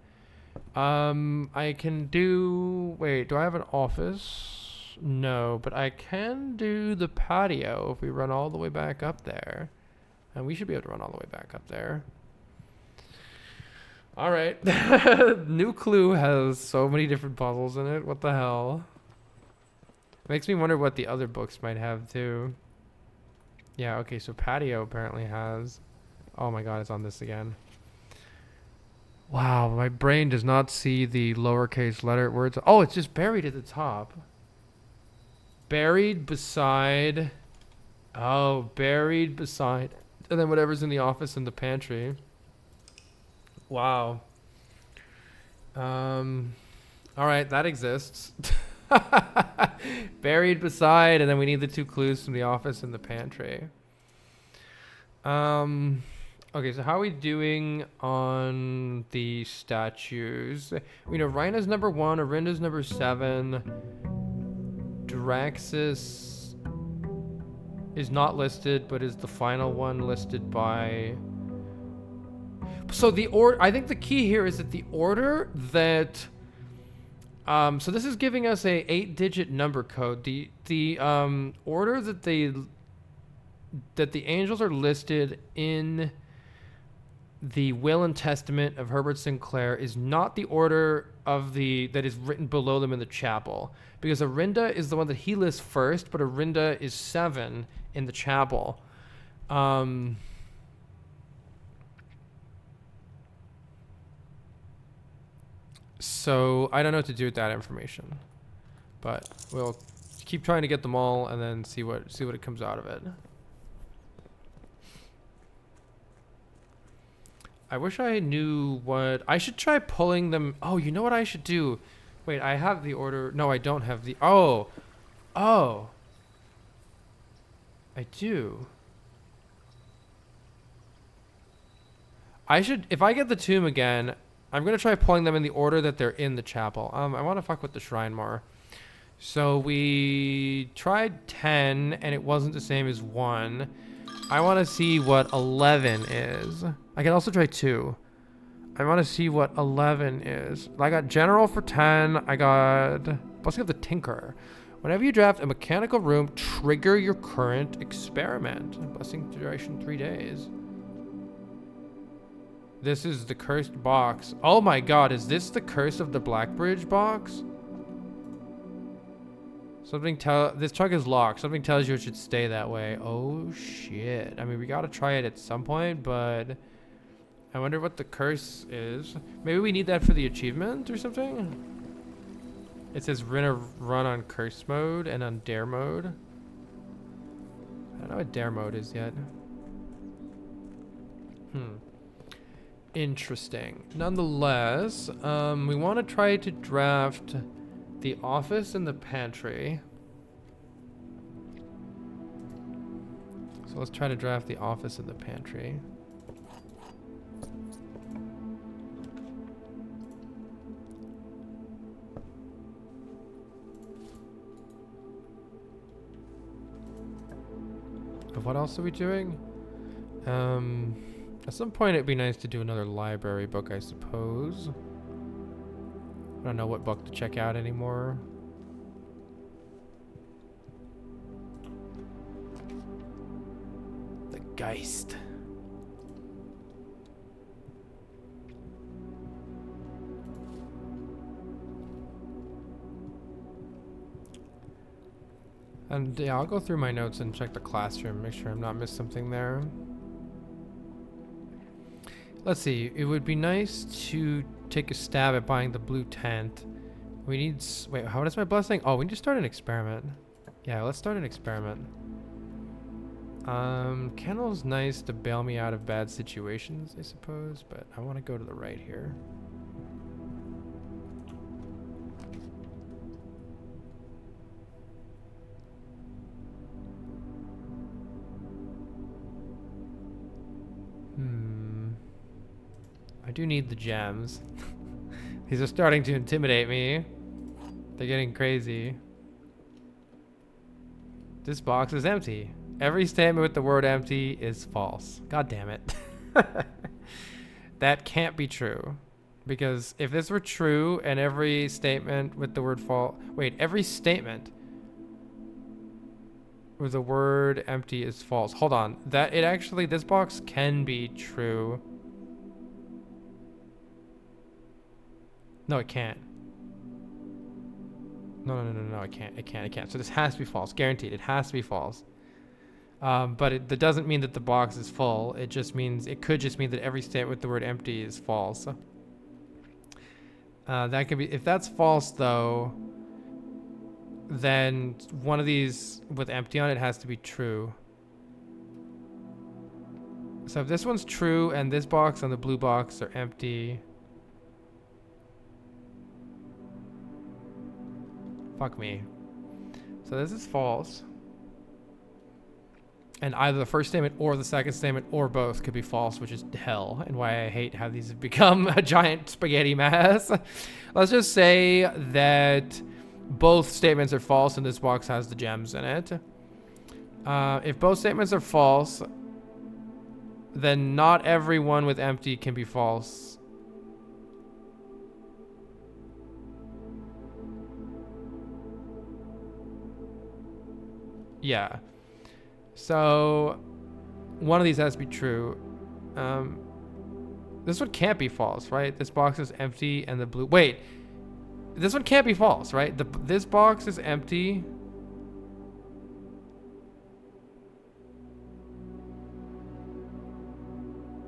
I can do... Wait, do I have an office? No, but I can do the patio if we run all the way back up there. And we should be able to run all the way back up there. Alright. New Clue has so many different puzzles in it. What the hell? Makes me wonder what the other books might have too. Yeah, okay, so patio apparently has... Oh my god, it's on this again. Wow, my brain does not see the lowercase letter words. Oh, it's just buried at the top. Buried beside... Oh, buried beside... And then whatever's in the office and the pantry. Wow. Alright, that exists. Buried beside, and then we need the 2 clues from the office and the pantry. Okay, so how are we doing on the statues? We know Rynna's number 1, Arinda's number 7. Draxus is not listed, but is the final one listed by... So the order, I think the key here is that the order that... so this is giving us a 8-digit number code. The order that the angels are listed in the will and testament of Herbert Sinclair is not the order of that is written below them in the chapel, because Arinda is the one that he lists first, but Arinda is 7 in the chapel. So I don't know what to do with that information, but we'll keep trying to get them all and then see what it comes out of it. I wish I knew what... I should try pulling them... Oh, you know what I should do? Wait, I have the order... No, I don't have the... Oh! Oh! I do. I should... If I get the tomb again, I'm going to try pulling them in the order that they're in the chapel. I want to fuck with the shrine more. So we tried 10, and it wasn't the same as 1. I want to see what 11 is. I can also try 2. I want to see what 11 is. I got general for 10. I got Blessing of the Tinker. Whenever you draft a mechanical room, trigger your current experiment. Blessing duration 3 days. This is the cursed box. Oh my god, is this the curse of the Blackbridge box? This truck is locked. Something tells you it should stay that way. Oh shit. I mean, we gotta try it at some point, but I wonder what the curse is. Maybe we need that for the achievement or something? It says Rynna run on curse mode and on dare mode. I don't know what dare mode is yet. Interesting. Nonetheless, we want to try to draft the office and the pantry. So let's try to draft the office and the pantry. What else are we doing? At some point it'd be nice to do another library book, I suppose. I don't know what book to check out anymore. The Geist. And yeah, I'll go through my notes and check the classroom, make sure I'm not missed something there. Let's see, it would be nice to take a stab at buying the blue tent. We need, wait, how is my blessing? Oh, we need to start an experiment. Yeah, let's start an experiment. Kennel's nice to bail me out of bad situations, I suppose, but I want to go to the right here. I do need the gems. These are starting to intimidate me. They're getting crazy. This box is empty. Every statement with the word empty is false. God damn it. That can't be true. Because if this were true and every statement with the word false... Wait, every statement with the word empty is false. Hold on. That it actually... This box can be true. No, it can't. No, it can't. So this has to be false. Guaranteed. It has to be false. But that doesn't mean that the box is full. It just means... It could just mean that every statement with the word empty is false. That could be... If that's false, though, then one of these with empty on it has to be true. So if this one's true and this box and the blue box are empty... Fuck me. So this is false. And either the first statement or the second statement or both could be false, which is hell, and why I hate how these have become a giant spaghetti mess. Let's just say that both statements are false and this box has the gems in it. If both statements are false, then not every one with empty can be false. Yeah. So one of these has to be true. This one can't be false, right? This box is empty and the blue... Wait. This one can't be false, right? This box is empty.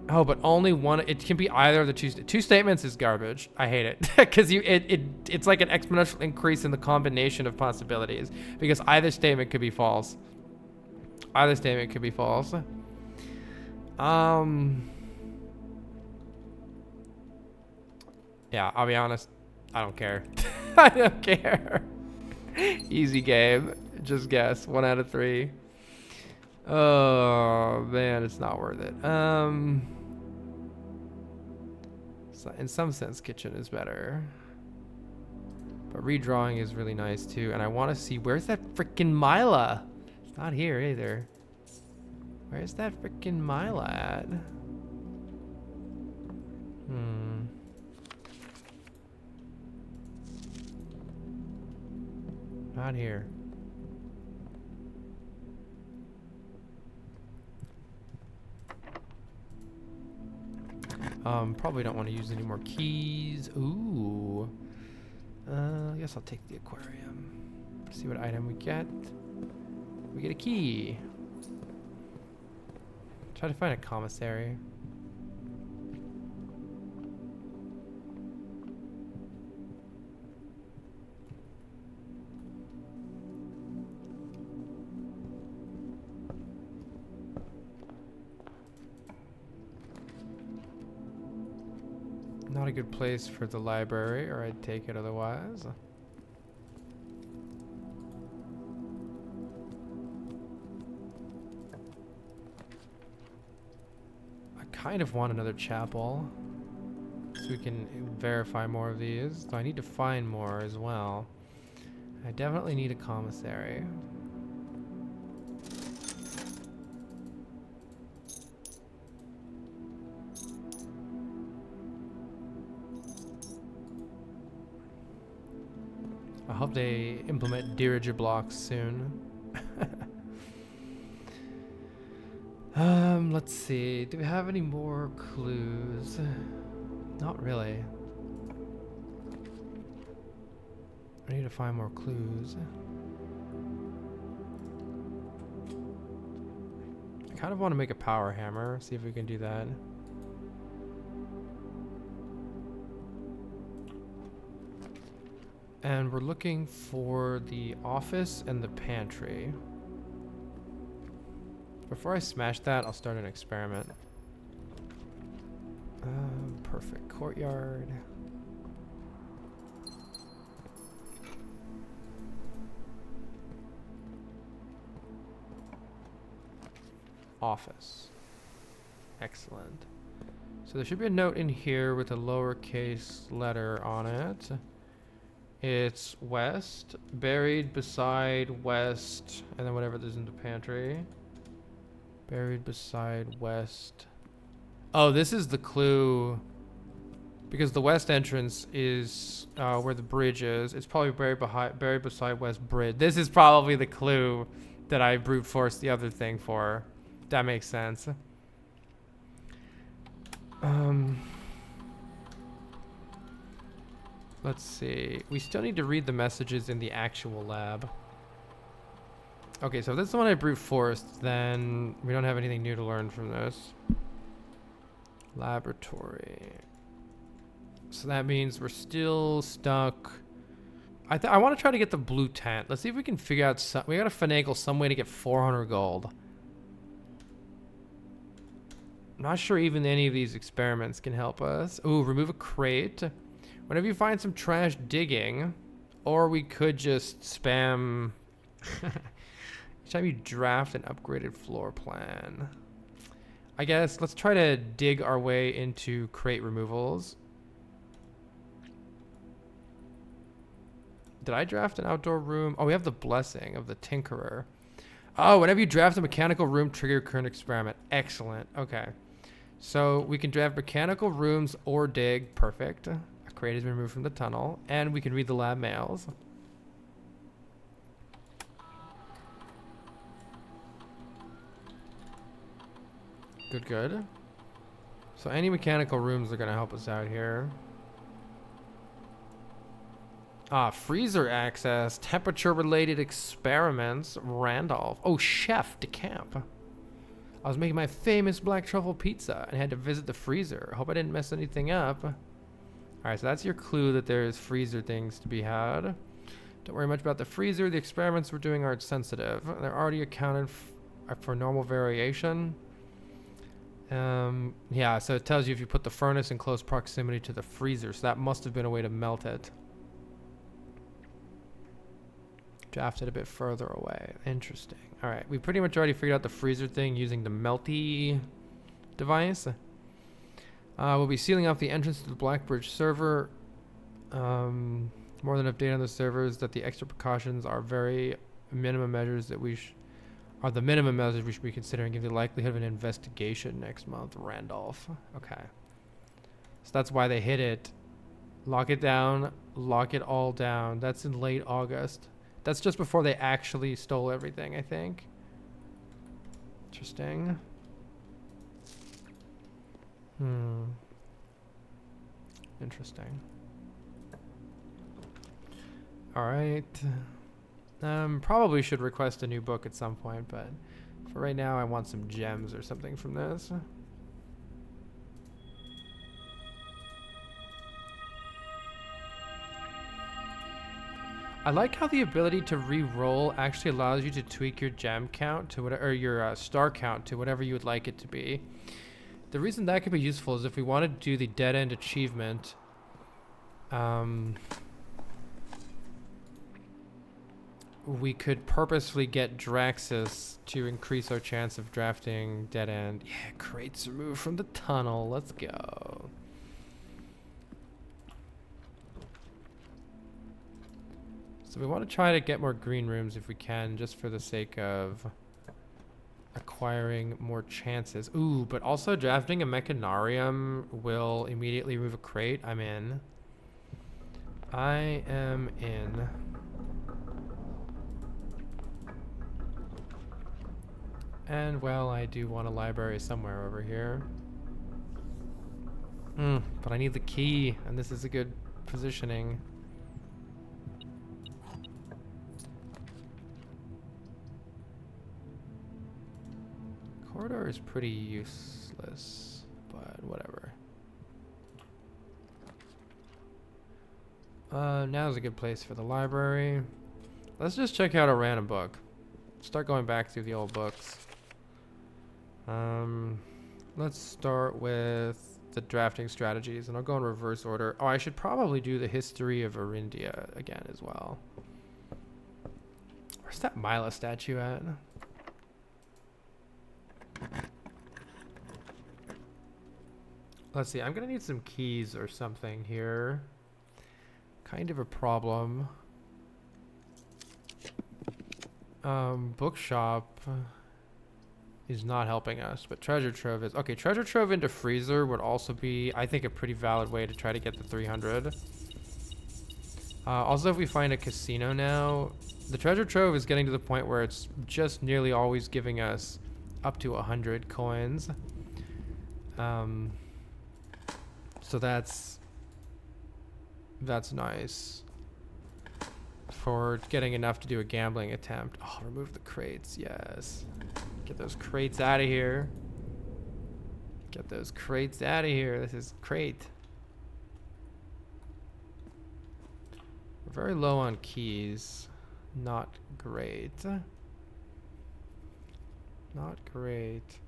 Oh, but only one... It can be either of the two statements is garbage. I hate it. Because it's like an exponential increase in the combination of possibilities. Because either statement could be false. Either statement could be false. Yeah, I'll be honest. I don't care. I don't care. Easy game. Just guess. 1 out of 3. Oh, man, it's not worth it. So in some sense, kitchen is better. But redrawing is really nice, too. And I want to see... Where's that freaking Mila? It's not here, either. Where's that freaking Mila at? Not here. Probably don't want to use any more keys. Ooh. I guess I'll take the aquarium. See what item we get. We get a key. Try to find a commissary. Not a good place for the library, or I'd take it otherwise. I kind of want another chapel, so we can verify more of these. So I need to find more as well. I definitely need a commissary. I hope they implement derager blocks soon. Let's see. Do we have any more clues? Not really. I need to find more clues. I kind of want to make a power hammer. See if we can do that. And we're looking for the office and the pantry. Before I smash that, I'll start an experiment. Perfect. Courtyard. Office. Excellent. So there should be a note in here with a lowercase letter on it. It's west, buried beside west, and then whatever there's in the pantry. Buried beside west. Oh, this is the clue. Because the west entrance is where the bridge is. It's probably buried beside west bridge. This is probably the clue that I brute forced the other thing for. That makes sense. Let's see. We still need to read the messages in the actual lab. Okay, so if this is the one I brute forced, then we don't have anything new to learn from this. Laboratory. So that means we're still stuck. I want to try to get the blue tent. Let's see if we can figure out some. We gotta finagle some way to get 400 gold. I'm not sure even any of these experiments can help us. Ooh, remove a crate. Whenever you find some trash, digging. Or we could just spam. Each time you draft an upgraded floor plan. I guess let's try to dig our way into crate removals. Did I draft an outdoor room? Oh, we have the blessing of the tinkerer. Oh, whenever you draft a mechanical room, trigger current experiment. Excellent. Okay. So we can draft mechanical rooms or dig. Perfect. A crate has been removed from the tunnel. And we can read the lab mails. Good, good. So any mechanical rooms are going to help us out here. Freezer access, temperature-related experiments, Randolph. Oh, chef, decamp. I was making my famous black truffle pizza and had to visit the freezer. I hope I didn't mess anything up. All right, so that's your clue that there's freezer things to be had. Don't worry much about the freezer. The experiments we're doing aren't sensitive. They're already accounted for normal variation. Yeah, so it tells you if you put the furnace in close proximity to the freezer. So that must have been a way to melt it. Drafted a bit further away. Interesting. All right, we pretty much already figured out the freezer thing using the melty device. We'll be sealing off the entrance to the Blackbridge server. More than enough data on the servers that the extra precautions are very minimum measures that are the minimum measures we should be considering given the likelihood of an investigation next month. Randolph. Okay. So that's why they hit it. Lock it down. Lock it all down. That's in late August. That's just before they actually stole everything, I think. Interesting. Interesting. All right. Probably should request a new book at some point, but for right now, I want some gems or something from this. I like how the ability to re-roll actually allows you to tweak your gem count to whatever, or your star count to whatever you would like it to be. The reason that could be useful is if we want to do the dead end achievement, we could purposefully get Draxus to increase our chance of drafting dead end. Yeah, crates removed from the tunnel. Let's go. So we want to try to get more green rooms if we can, just for the sake of acquiring more chances. Ooh, but also drafting a mechanarium will immediately remove a crate. I'm in. I am in. And, well, I do want a library somewhere over here. But I need the key, and this is a good positioning. Corridor is pretty useless, but whatever. Now's a good place for the library. Let's just check out a random book. Start going back through the old books. Let's start with the drafting strategies, and I'll go in reverse order. Oh, I should probably do the history of Arindia again as well. Where's that Mila statue at? Let's see, I'm gonna need some keys or something here. Kind of a problem. Bookshop. is not helping us, but treasure trove is. Okay, treasure trove into freezer would also be, I think, a pretty valid way to try to get the 300. Also, if we find a casino now, the treasure trove is getting to the point where it's just nearly always giving us up to 100 coins. So that's nice for getting enough to do a gambling attempt. Oh, remove the crates. Yes. Get those crates out of here. Get those crates out of here. This is crate. We're very low on keys. Not great. Not great.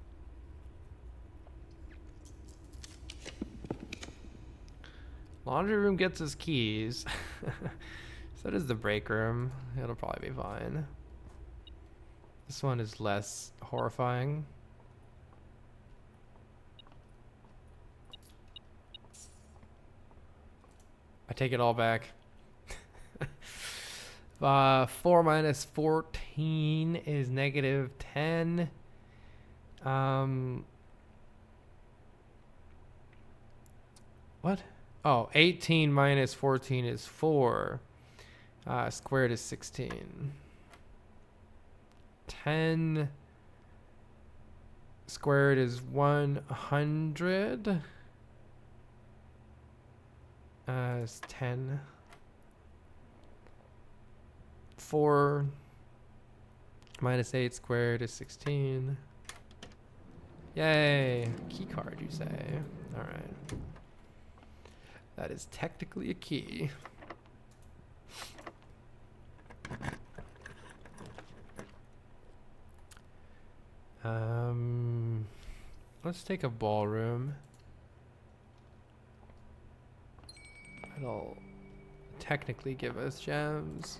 Laundry room gets us keys. So does the break room. It'll probably be fine. This one is less horrifying. I take it all back. 4 minus 14 is negative 10. What? Oh, 18 minus 14 is 4. Squared is 16. 10 squared is 100. Is 10. 4 minus 8 squared is 16. Yay! Key card, you say? All right. That is technically a key. Let's take a ballroom. It'll technically give us gems.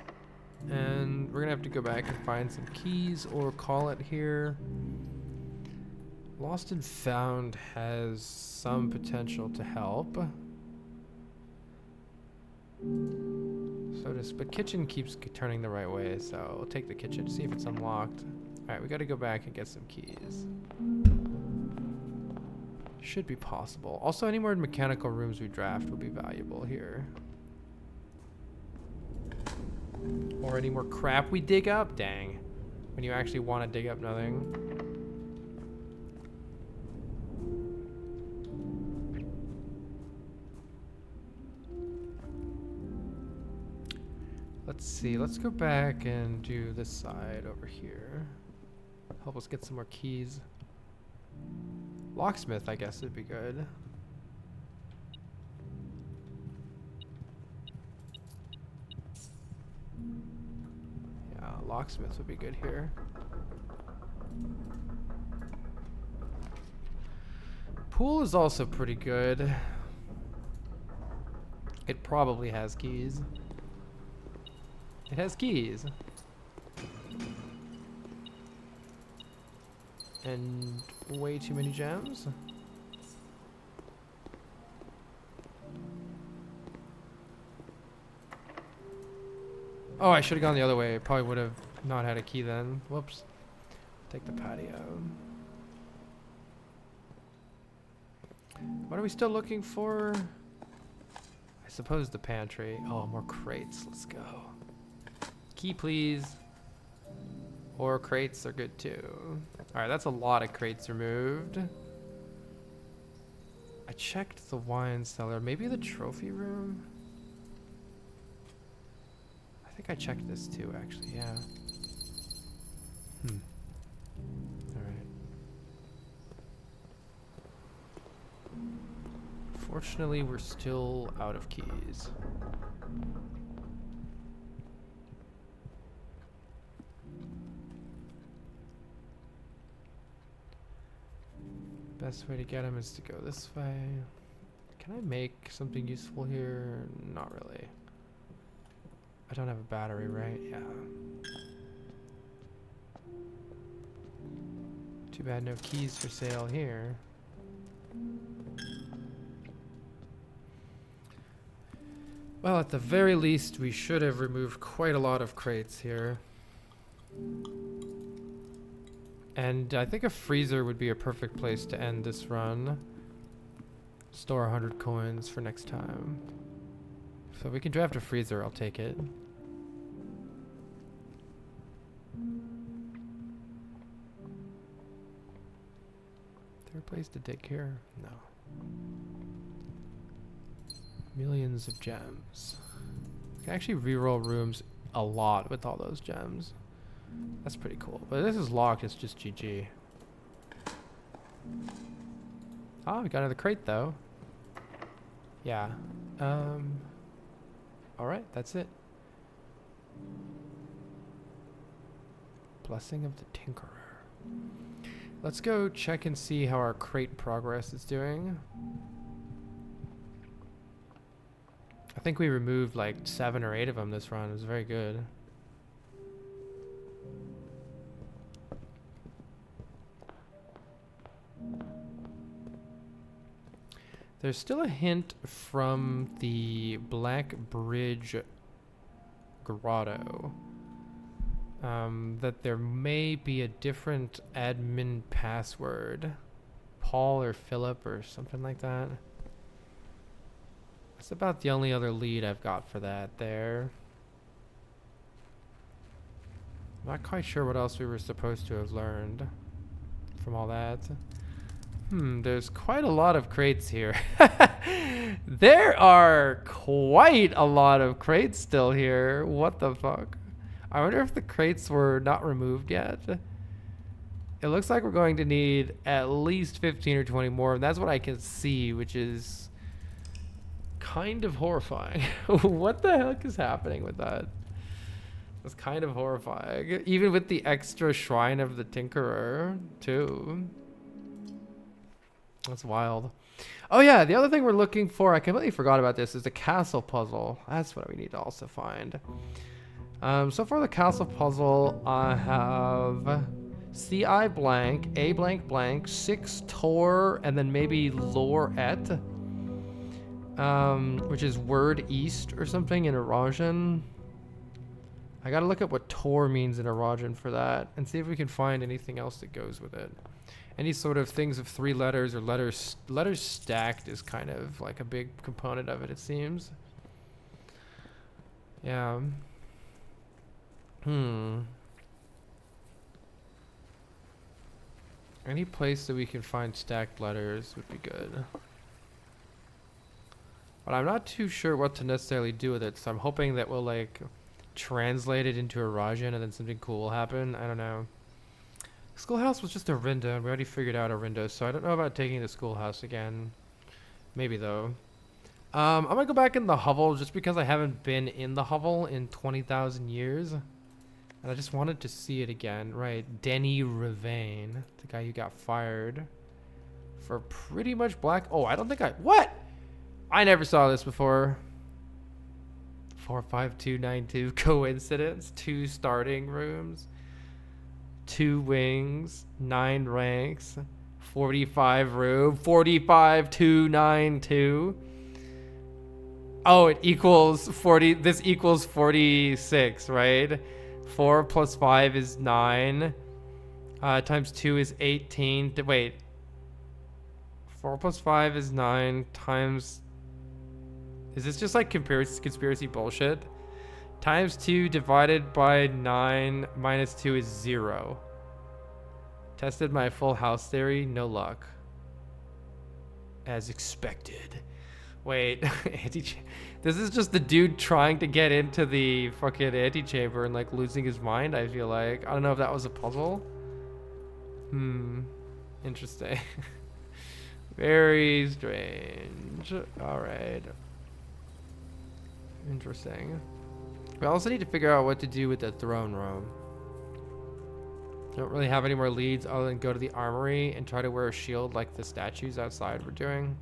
And we're gonna have to go back and find some keys or call it here. Lost and Found has some potential to help. But kitchen keeps turning the right way, so we'll take the kitchen, see if it's unlocked. Alright, we gotta go back and get some keys. Should be possible. Also, any more mechanical rooms we draft will be valuable here. Or any more crap we dig up? Dang. When you actually want to dig up nothing. Let's see. Let's go back and do this side over here. Help us get some more keys. Locksmith, I guess, would be good. Yeah, locksmith would be good here. Pool is also pretty good. It probably has keys. It has keys. And way too many gems. Oh, I should have gone the other way. Probably would have not had a key then. Whoops. Take the patio. What are we still looking for? I suppose the pantry. Oh, more crates. Let's go. Key, please. Or crates are good too. Alright, that's a lot of crates removed. I checked the wine cellar. Maybe the trophy room? I think I checked this too, actually, yeah. Alright. Fortunately, we're still out of keys. Best way to get him is to go this way. Can I make something useful here? Not really. I don't have a battery, right? Yeah. Too bad no keys for sale here. Well, at the very least, we should have removed quite a lot of crates here. And I think a freezer would be a perfect place to end this run. Store 100 coins for next time. So if we can draft a freezer, I'll take it. Is there a place to dig here? No. Millions of gems. You can actually reroll rooms a lot with all those gems. That's pretty cool. But this is locked, it's just GG. Oh, we got another crate though. Yeah. Alright, that's it. Blessing of the Tinkerer. Let's go check and see how our crate progress is doing. I think we removed like 7 or 8 of them this run. It was very good. There's still a hint from the Black Bridge Grotto that there may be a different admin password. Paul or Philip or something like that. That's about the only other lead I've got for that there. Not quite sure what else we were supposed to have learned from all that. There's quite a lot of crates here. There are quite a lot of crates still here. What the fuck? I wonder if the crates were not removed yet. It looks like we're going to need at least 15 or 20 more, and that's what I can see, which is kind of horrifying. What the heck is happening with that? That's kind of horrifying. Even with the extra Shrine of the Tinkerer, too. That's wild. Oh yeah, the other thing we're looking for, I completely forgot about this, is the castle puzzle. That's what we need to also find. So for the castle puzzle, I have CI blank, A blank blank, 6 Tor, and then maybe Lore et, which is word east or something in Arajan. I gotta look at what Tor means in Arajan for that, and see if we can find anything else that goes with it. Any sort of things of 3 letters or letters stacked is kind of like a big component of it, it seems. Yeah. Any place that we can find stacked letters would be good. But I'm not too sure what to necessarily do with it, so I'm hoping that we'll like translate it into Arajan and then something cool will happen. I don't know. Schoolhouse was just a Rynna, and we already figured out a Rynna, so I don't know about taking the schoolhouse again. Maybe though. I'm gonna go back in the hovel just because I haven't been in the hovel in 20,000 years. And I just wanted to see it again. Right, Denny Ravain, the guy who got fired for pretty much black. Oh, I don't think what? I never saw this before. 45292 coincidence. 2 starting rooms. 2 wings, 9 ranks, 45 room, 45292. Oh, it equals 40. This equals 46, right? 4 plus 5 is 9. Times 2 is 18. Wait. 4 plus 5 is 9 times... Is this just like conspiracy bullshit? Times 2 divided by 9 minus 2 is 0. Tested my full house theory, no luck. As expected. Wait, this is just the dude trying to get into the fucking antechamber and like losing his mind, I feel like. I don't know if that was a puzzle. Interesting. Very strange. Alright. Interesting. We also need to figure out what to do with the throne room. Don't really have any more leads other than go to the armory and try to wear a shield like the statues outside were doing.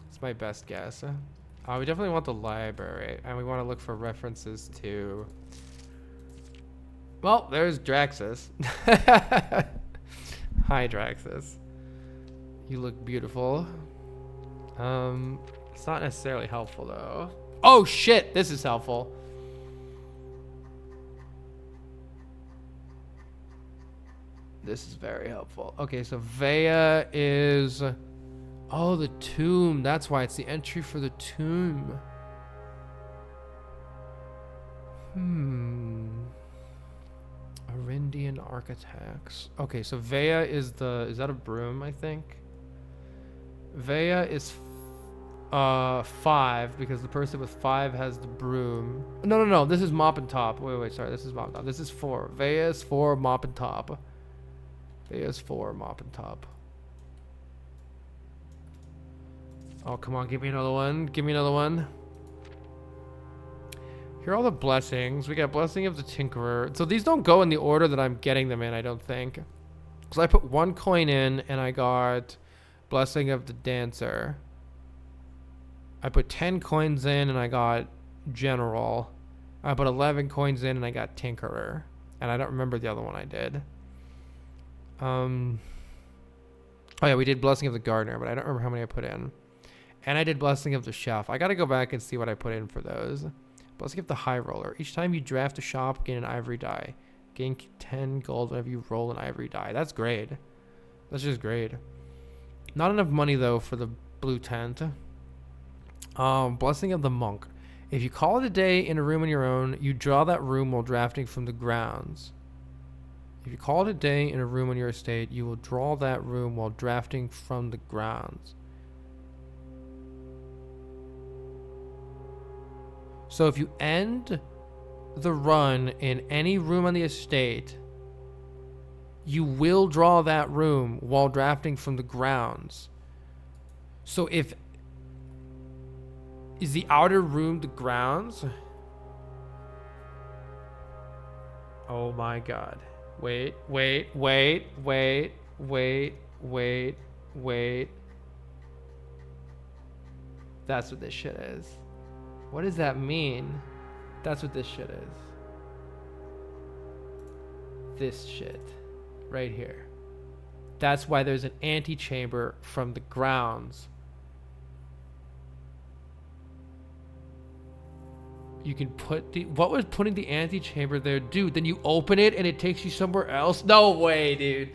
It's my best guess. We definitely want the library, and we want to look for references to... Well, there's Draxus. Hi, Draxus. You look beautiful. It's not necessarily helpful, though. Oh, shit! This is helpful. This is helpful. This is very helpful. Okay, so Vea is... Oh, the tomb. That's why it's the entry for the tomb. Arindian architects. Okay, so Vea is the... Is that a broom, I think? Vea is 5 because the person with 5 has the broom. No. This is mop and top. Wait. Sorry, this is mop and top. This is 4. Vea is 4, mop and top. Vea is 4, mop and top. Oh, come on. Give me another one. Give me another one. Here are all the blessings. We got Blessing of the Tinkerer. So these don't go in the order that I'm getting them in, I don't think. So I put 1 coin in and I got Blessing of the Dancer. I put 10 coins in and I got General. I put 11 coins in and I got Tinkerer. And I don't remember the other one I did. Oh yeah, we did Blessing of the Gardener, but I don't remember how many I put in. And I did Blessing of the Chef. I gotta go back and see what I put in for those. Blessing of the High Roller. Each time you draft a shop, gain an ivory die. Gain 10 gold whenever you roll an ivory die. That's great. That's just great. Not enough money though for the blue tent. Blessing of the Monk. If you call it a day in a room on your own, you draw that room while drafting from the grounds. If you call it a day in a room on your estate, you will draw that room while drafting from the grounds. So if you end the run in any room on the estate, you will draw that room while drafting from the grounds. So if... Is the outer room the grounds? Oh my god. Wait. That's what this shit is. What does that mean? That's what this shit is. This shit. Right here. That's why there's an antechamber from the grounds. You can put the... What was putting the antechamber there do? Then you open it and it takes you somewhere else? No way, dude.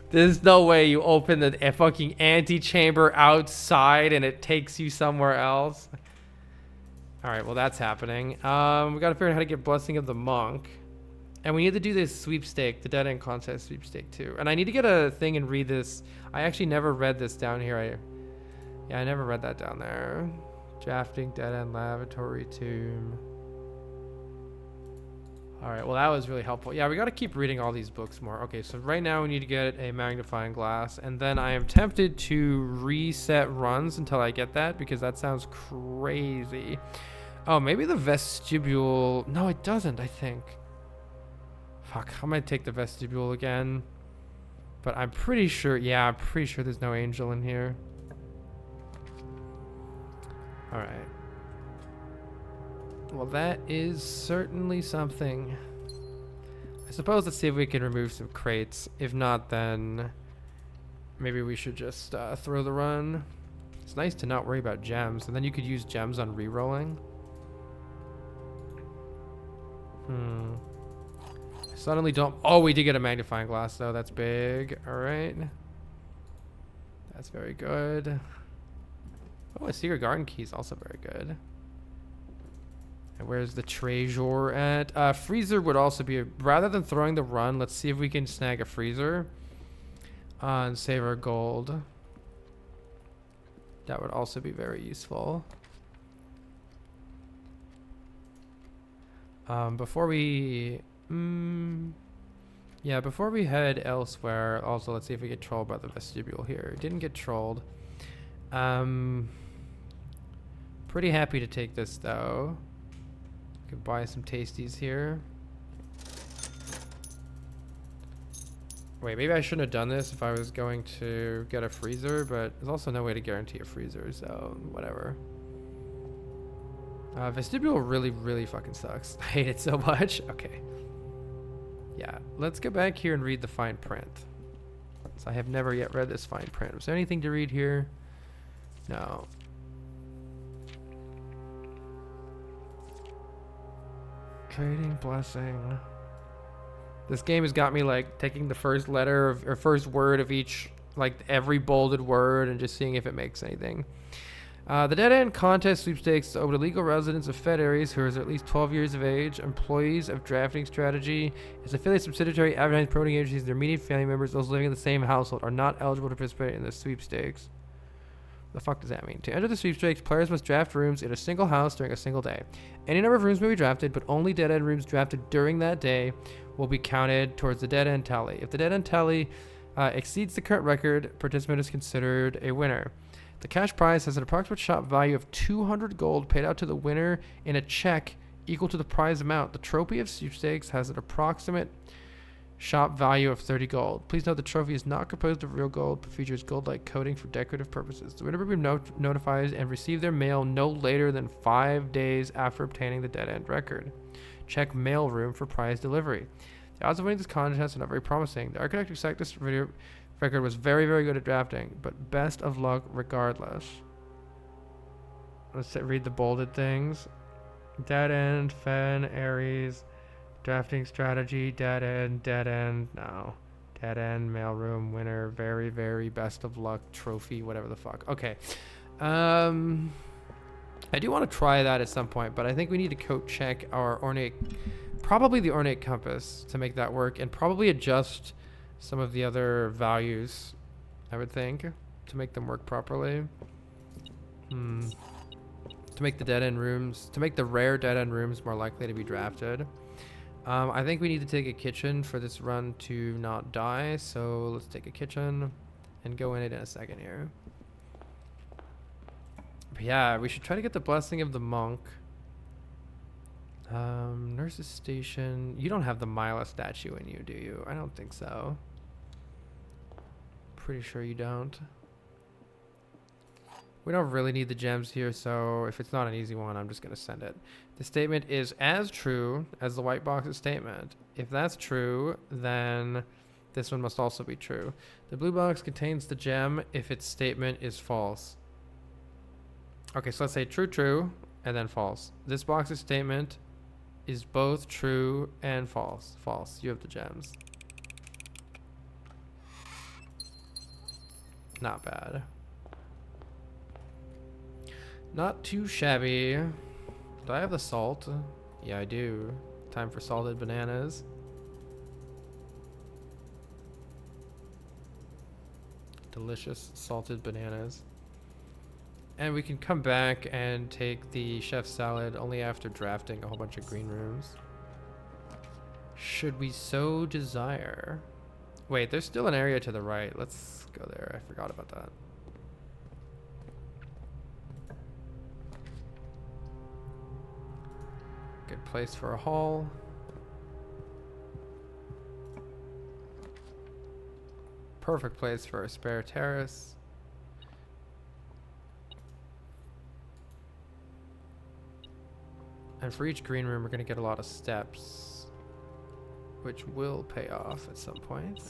There's no way you open the fucking antechamber outside and it takes you somewhere else. Alright, well that's happening. We gotta figure out how to get Blessing of the Monk. And we need to do this sweepstake, the Dead End Contest sweepstake too. And I need to get a thing and read this. I actually never read this down here. I never read that down there. Drafting, Dead End Lavatory Tomb. Alright, well that was really helpful. Yeah, we gotta keep reading all these books more. Okay, so right now we need to get a magnifying glass. And then I am tempted to reset runs until I get that, because that sounds crazy. Oh, maybe the vestibule... No, it doesn't, I think. Fuck, I might take the vestibule again. But I'm pretty sure... Yeah, I'm pretty sure there's no angel in here. Alright. Well, that is certainly something. I suppose let's see if we can remove some crates. If not, then maybe we should just throw the run. It's nice to not worry about gems, and then you could use gems on rerolling. Suddenly don't... Oh, we did get a magnifying glass, though. That's big. All right. That's very good. Oh, a secret garden key is also very good. And where's the treasure at? Freezer would also be... Rather than throwing the run, let's see if we can snag a freezer. And save our gold. That would also be very useful. Before we... yeah, before we head elsewhere, also let's see if we get trolled by the vestibule here. Didn't get trolled. Pretty happy to take this though. Could buy some tasties here. Wait, maybe I shouldn't have done this if I was going to get a freezer, but there's also no way to guarantee a freezer, so whatever. Vestibule really fucking sucks. I hate it so much. Okay. Yeah, let's go back here and read the fine print. So I have never yet read this fine print. Was there anything to read here? No. Trading blessing. This game has got me like taking the first letter of, or first word of each, like every bolded word, and just seeing if it makes anything. The Dead End Contest Sweepstakes is open to legal residents of Fed areas who are at least 12 years of age, employees of Drafting Strategy, its affiliate subsidiary, advertising promoting agencies, and their immediate family members, those living in the same household, are not eligible to participate in the sweepstakes. The fuck does that mean? To enter the sweepstakes, players must draft rooms in a single house during a single day. Any number of rooms may be drafted, but only Dead End rooms drafted during that day will be counted towards the Dead End tally. If the Dead End tally exceeds the current record, participant is considered a winner. The cash prize has an approximate shop value of 200 gold paid out to the winner in a check equal to the prize amount. The trophy of sweepstakes has an approximate shop value of 30 gold. Please note the trophy is not composed of real gold, but features gold-like coating for decorative purposes. The winner will be notified and receive their mail no later than 5 days after obtaining the Dead End record. Check mail room for prize delivery. The odds of winning this contest are not very promising. The architect exact this video record was very, very good at drafting, but best of luck regardless. Let's read the bolded things. Dead End, Fen, Ares, Drafting Strategy, Dead End, no. Dead End, Mailroom, winner, very, very best of luck, trophy, whatever the fuck. Okay. I do want to try that at some point, but I think we need to code check our ornate, probably the ornate compass to make that work, and probably adjust some of the other values, I would think, to make them work properly. To make the Dead End rooms, to make the rare Dead End rooms more likely to be drafted. I think we need to take a kitchen for this run to not die, so let's take a kitchen and go in it in a second here. But yeah, we should try to get the blessing of the monk. Nurse's station. You don't have the Mila statue in you, do you? I don't think so. Pretty sure you don't. We don't really need the gems here, so if it's not an easy one, I'm just going to send it. The statement is as true as the white box's statement. If that's true, then this one must also be true. The blue box contains the gem if its statement is false. Okay, so let's say true, true, and then false. This box's statement is both true and false. False. You have the gems. Not bad. Not too shabby. Do I have the salt? Yeah, I do. Time for salted bananas. Delicious salted bananas. And we can come back and take the chef's salad only after drafting a whole bunch of green rooms. Should we so desire? Wait, there's still an area to the right. Let's go there. I forgot about that. Good place for a hall. Perfect place for a spare terrace. And for each green room, we're going to get a lot of steps, which will pay off at some point.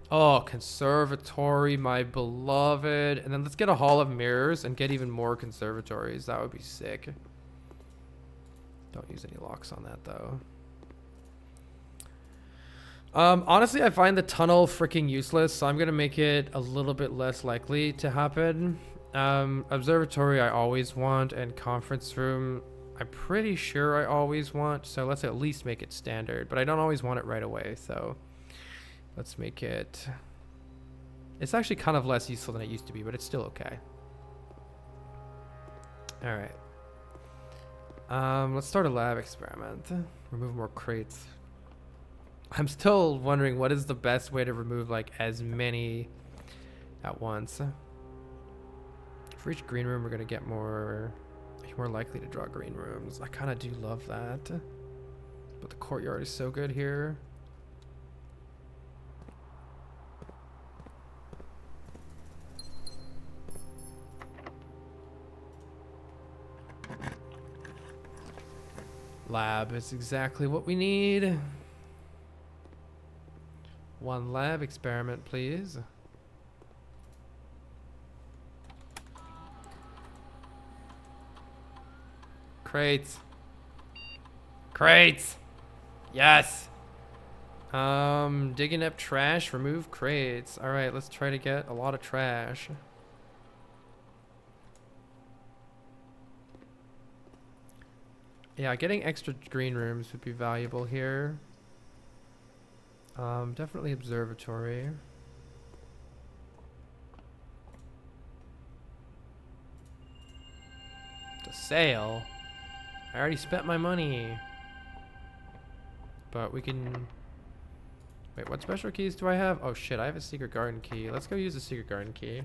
Oh, conservatory, my beloved. And then let's get a hall of mirrors and get even more conservatories. That would be sick. Don't use any locks on that, though. Honestly, I find the tunnel freaking useless, so I'm going to make it a little bit less likely to happen. Observatory I always want, and conference room I'm pretty sure I always want, so let's at least make it standard, but I don't always want it right away, so let's make it... It's actually kind of less useful than it used to be, but it's still okay. Alright. Let's start a lab experiment. Remove more crates. I'm still wondering what is the best way to remove like as many at once. For each green room, we're gonna get more likely to draw green rooms. I kind of do love that, but the courtyard is so good here. Lab is exactly what we need. One lab experiment, please. Crates. Crates! Yes! Digging up trash, remove crates. Alright, let's try to get a lot of trash. Yeah, getting extra green rooms would be valuable here. Definitely observatory. The sale? I already spent my money. But we can... Wait, what special keys do I have? Oh shit, I have a secret garden key. Let's go use the secret garden key.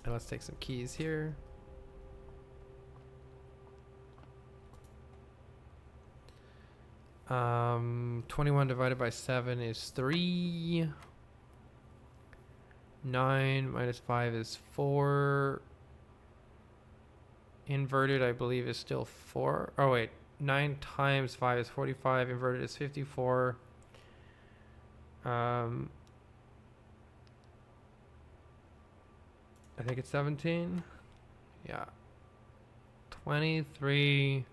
And let's take some keys here. Um, 21 divided by 7 is 3. 9 minus 5 is 4. Inverted, I believe, is still 4. Oh, wait. 9 times 5 is 45. Inverted is 54. I think it's 17. Yeah. 23.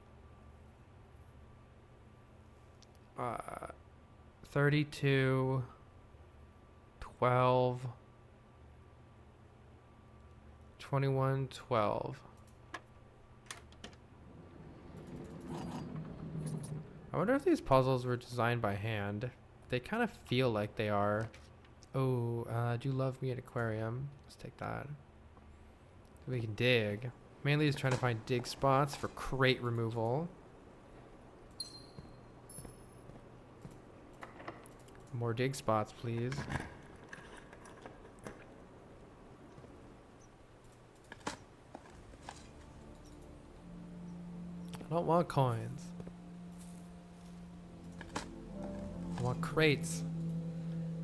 32. 12. 21, 12. I wonder if these puzzles were designed by hand. They kind of feel like they are. Oh, do love me an aquarium. Let's take that. We can dig. Mainly just trying to find dig spots for crate removal. More dig spots, please. I don't want coins. I want crates.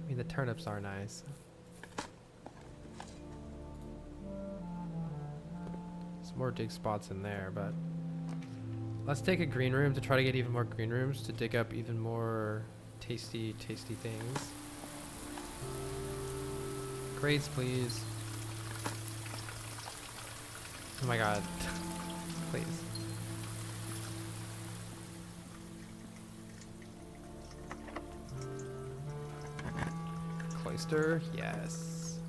I mean, the turnips are nice. Some more dig spots in there, but let's take a green room to try to get even more green rooms to dig up even more tasty, tasty things. Crates, please. Oh my god. Please. Cloister, yes.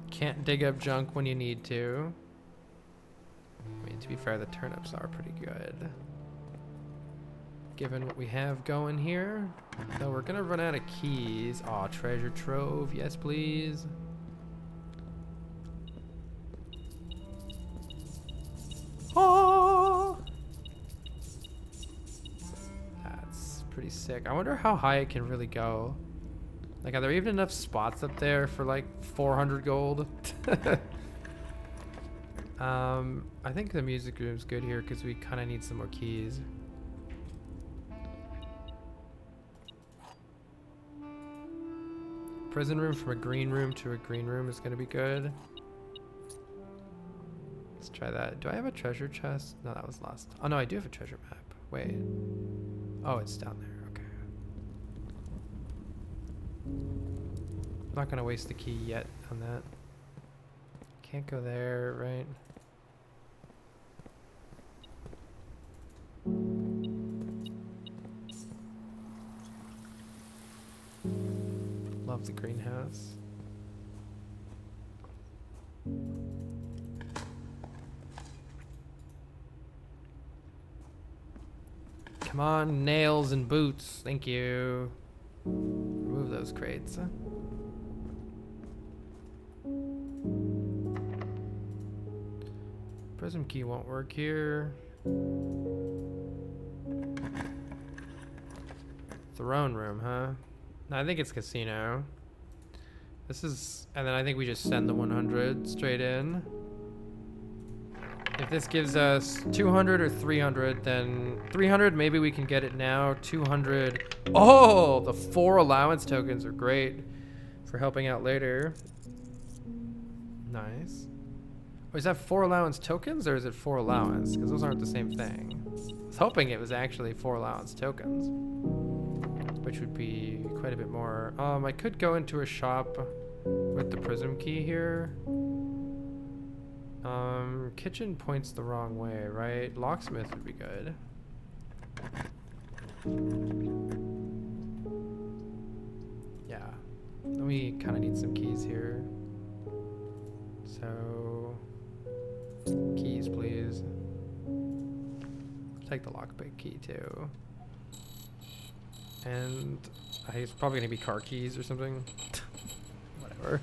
Can't dig up junk when you need to. I mean, to be fair, the turnips are pretty good. Given what we have going here. Though we're gonna run out of keys. Aw, treasure trove, yes please. Oh! That's pretty sick. I wonder how high it can really go. Like, are there even enough spots up there for like 400 gold? I think the music room's good here because we kind of need some more keys. Prison room from a green room to a green room is going to be good. Let's try that. Do I have a treasure chest? No, that was lost. Oh no, I do have a treasure map. Wait. Oh, it's down there. Okay. I'm not gonna waste the key yet on that. Can't go there, right? Love the greenhouse. Come on, nails and boots. Thank you. Remove those crates. Prism key won't work here. Throne room, huh? No, I think it's casino. This is, and then I think we just send the 100 straight in. If this gives us 200 or 300, then 300, maybe we can get it now. 200. Oh, the 4 allowance tokens are great for helping out later. Nice. Oh, is that 4 allowance tokens or is it 4 allowance? Because those aren't the same thing. hoping it was actually 4 allowance tokens, which would be quite a bit more. I could go into a shop with the prism key here. Kitchen points the wrong way, right? Locksmith would be good. Yeah. We kind of need some keys here. So, keys, please. Take the lockpick key too. And it's probably gonna be car keys or something. Whatever.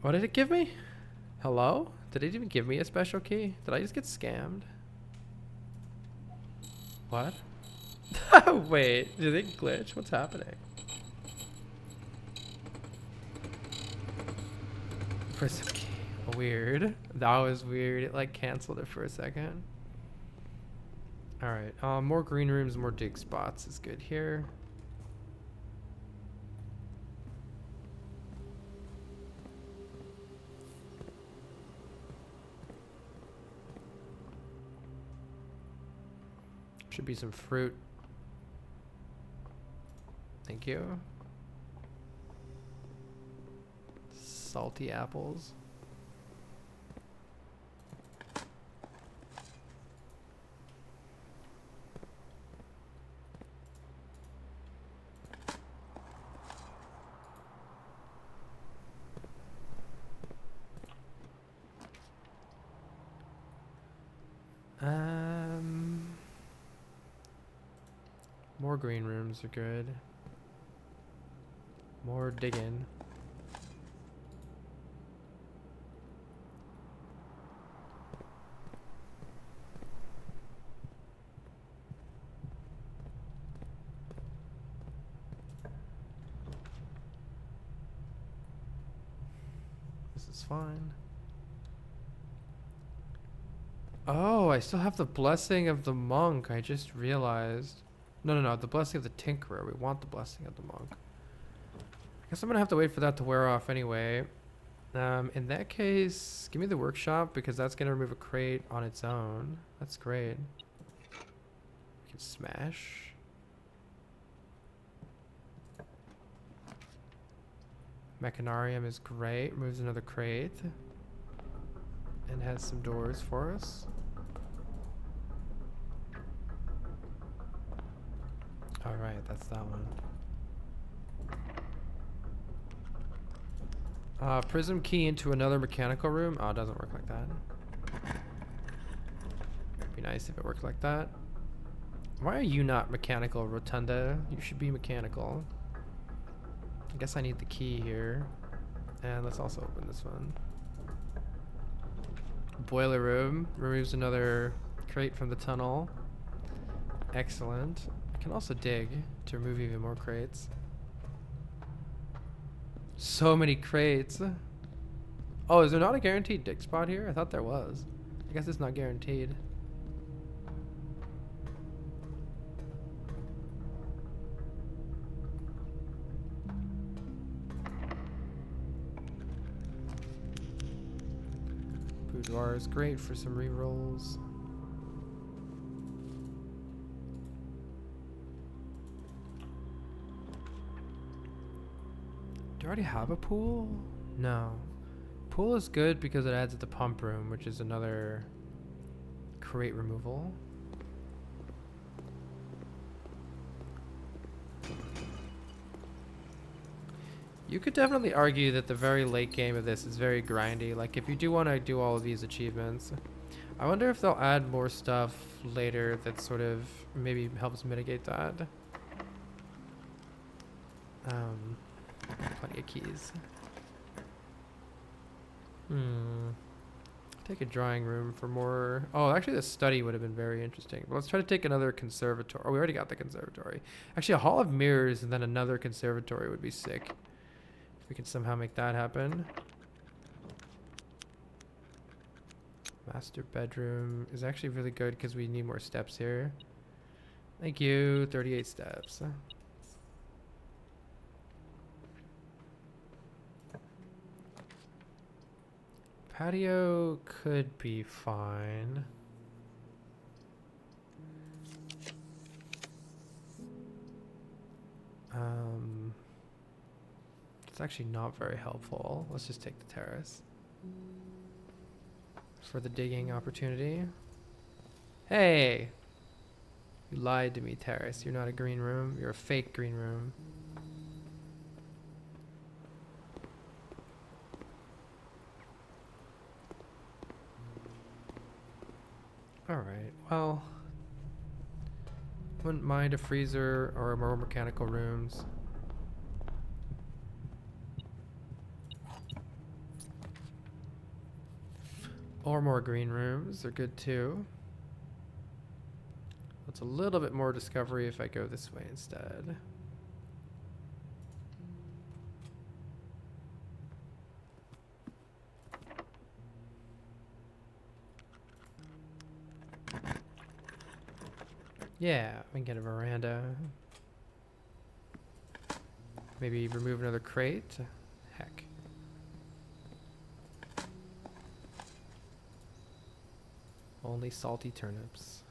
What did it give me? Hello? Did it even give me a special key? Did I just get scammed? What? Wait, did it glitch? What's happening? Prism key. Weird. That was weird. It like canceled it for a second. Alright, more green rooms, more dig spots is good here. Should be some fruit. Thank you. Salty apples. More green rooms are good. More digging. This is fine. Oh, I still have the blessing of the monk. I just realized. No. The blessing of the tinkerer. We want the blessing of the monk. I guess I'm gonna have to wait for that to wear off anyway. In that case, give me the workshop because that's gonna remove a crate on its own. That's great. We can smash. Mechanarium is great. Removes another crate. And has some doors for us. Alright, that's that one. Prism key into another mechanical room. Oh, it doesn't work like that. It'd be nice if it worked like that. Why are you not mechanical, Rotunda? You should be mechanical. I guess I need the key here. And let's also open this one. Boiler room. Removes another crate from the tunnel. Excellent. I can also dig to remove even more crates. So many crates. Oh, is there not a guaranteed dig spot here? I thought there was. I guess it's not guaranteed. Boudoir is great for some rerolls. Do I already have a pool? No. Pool is good because it adds the pump room, which is another crate removal. You could definitely argue that the very late game of this is very grindy. Like if you do want to do all of these achievements, I wonder if they'll add more stuff later that sort of maybe helps mitigate that. Plenty of keys. Take a drawing room for more. Oh, actually the study would have been very interesting. But let's try to take another conservatory. Oh, we already got the conservatory. Actually, a hall of mirrors and then another conservatory would be sick. If we can somehow make that happen. Master bedroom is actually really good because we need more steps here. Thank you. 38 steps. Patio could be fine. It's actually not very helpful. Let's just take the terrace for the digging opportunity. Hey! You lied to me, terrace. You're not a green room. You're a fake green room. Alright, well, wouldn't mind a freezer or more mechanical rooms. Or more green rooms are good too. It's a little bit more discovery if I go this way instead. Yeah, we can get a veranda. Maybe remove another crate. Heck. Only salty turnips.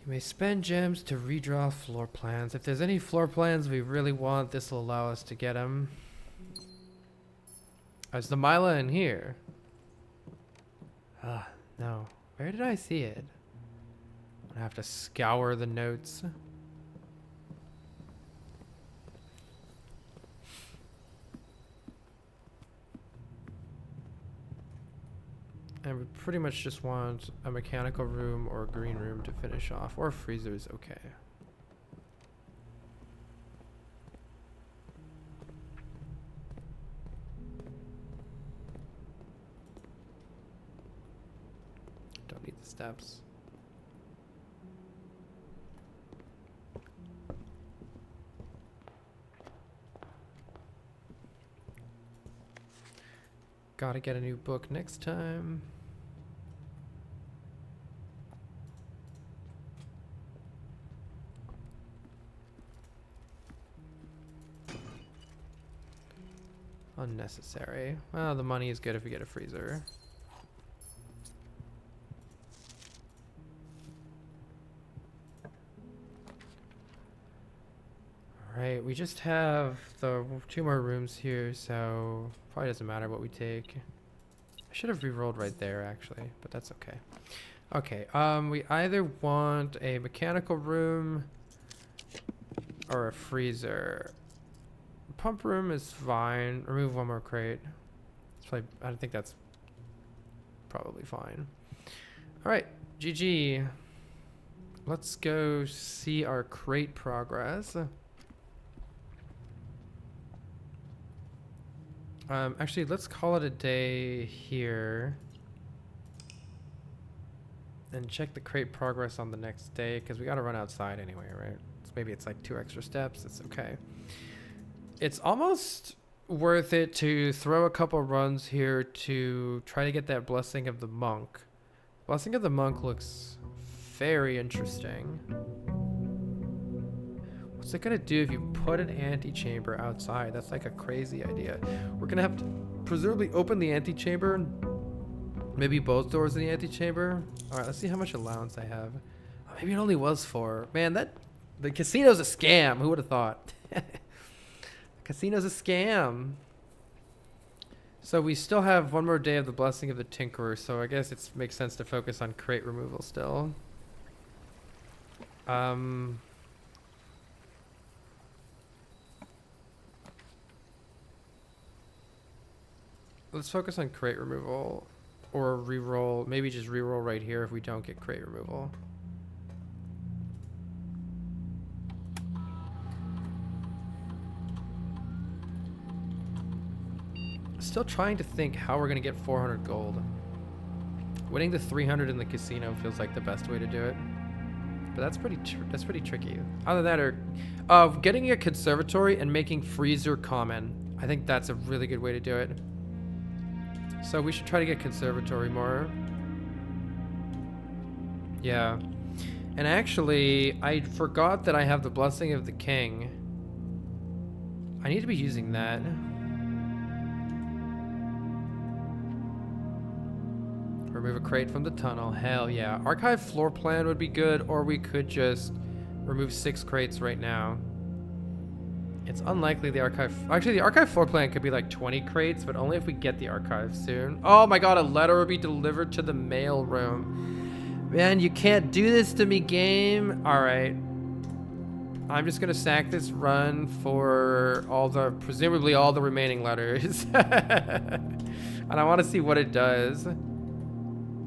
You may spend gems to redraw floor plans. If there's any floor plans we really want, this will allow us to get them. Is the Mila in here? Ah, no. Where did I see it? I have to scour the notes. And we pretty much just want a mechanical room or a green room to finish off, or a freezer is okay. Don't need the steps. Gotta get a new book next time. Unnecessary. Well, the money is good if we get a freezer. Alright, we just have the 2 more rooms here, so probably doesn't matter what we take. I should have re-rolled right there actually, but that's okay. Okay, we either want a mechanical room or a freezer. Pump room is fine. Remove 1 more crate. It's probably, I think that's probably fine. Alright, GG. Let's go see our crate progress. Actually, let's call it a day here. And check the crate progress on the next day, because we gotta run outside anyway, right? So maybe it's like 2 extra steps. It's okay. It's almost worth it to throw a couple runs here to try to get that Blessing of the Monk. Blessing of the Monk looks very interesting. What's it gonna do if you put an antechamber outside? That's like a crazy idea. We're gonna have to presumably open the antechamber and maybe both doors in the antechamber. All right, let's see how much allowance I have. Oh, maybe it only was 4. Man, the casino's a scam. Who would have thought? Casino's a scam. So we still have 1 more day of the Blessing of the Tinkerer, so I guess it makes sense to focus on crate removal still. Let's focus on crate removal, or reroll, maybe just reroll right here if we don't get crate removal. Still trying to think how we're gonna get 400 gold. Winning the 300 in the casino feels like the best way to do it, but that's pretty tricky. Either that or getting a conservatory and making freezer common. I think that's a really good way to do it. So we should try to get conservatory more. Yeah. And actually, I forgot that I have the Blessing of the King. I need to be using that. Remove a crate from the tunnel. Hell yeah. Archive floor plan would be good, or we could just remove 6 crates right now. It's unlikely the archive... Actually, the archive floor plan could be like 20 crates, but only if we get the archive soon. Oh my god, a letter will be delivered to the mail room. Man, you can't do this to me, game. Alright. I'm just gonna sack this run for all the... presumably all the remaining letters. And I want to see what it does.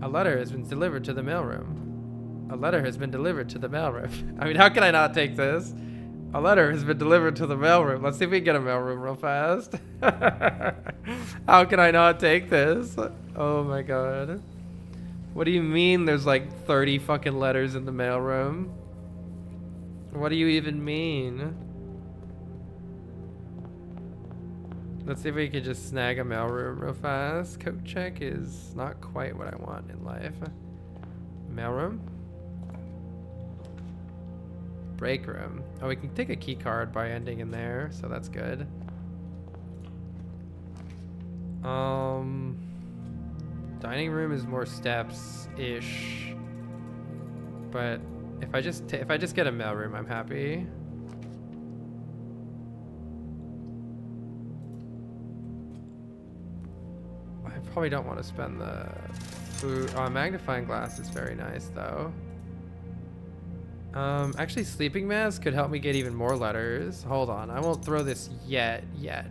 A letter has been delivered to the mailroom. A letter has been delivered to the mailroom. I mean, how can I not take this? A letter has been delivered to the mailroom. Let's see if we can get a mailroom real fast. How can I not take this? Oh my god. What do you mean there's like 30 fucking letters in the mailroom? What do you even mean? Let's see if we can just snag a mailroom real fast. Coat check is not quite what I want in life. Mailroom? Break room. Oh, we can take a key card by ending in there, so that's good. Dining room is more steps-ish. But if I just get a mailroom, I'm happy. I probably don't want to spend the food. Oh, a magnifying glass is very nice though. Actually, sleeping mask could help me get even more letters. Hold on, I won't throw this yet,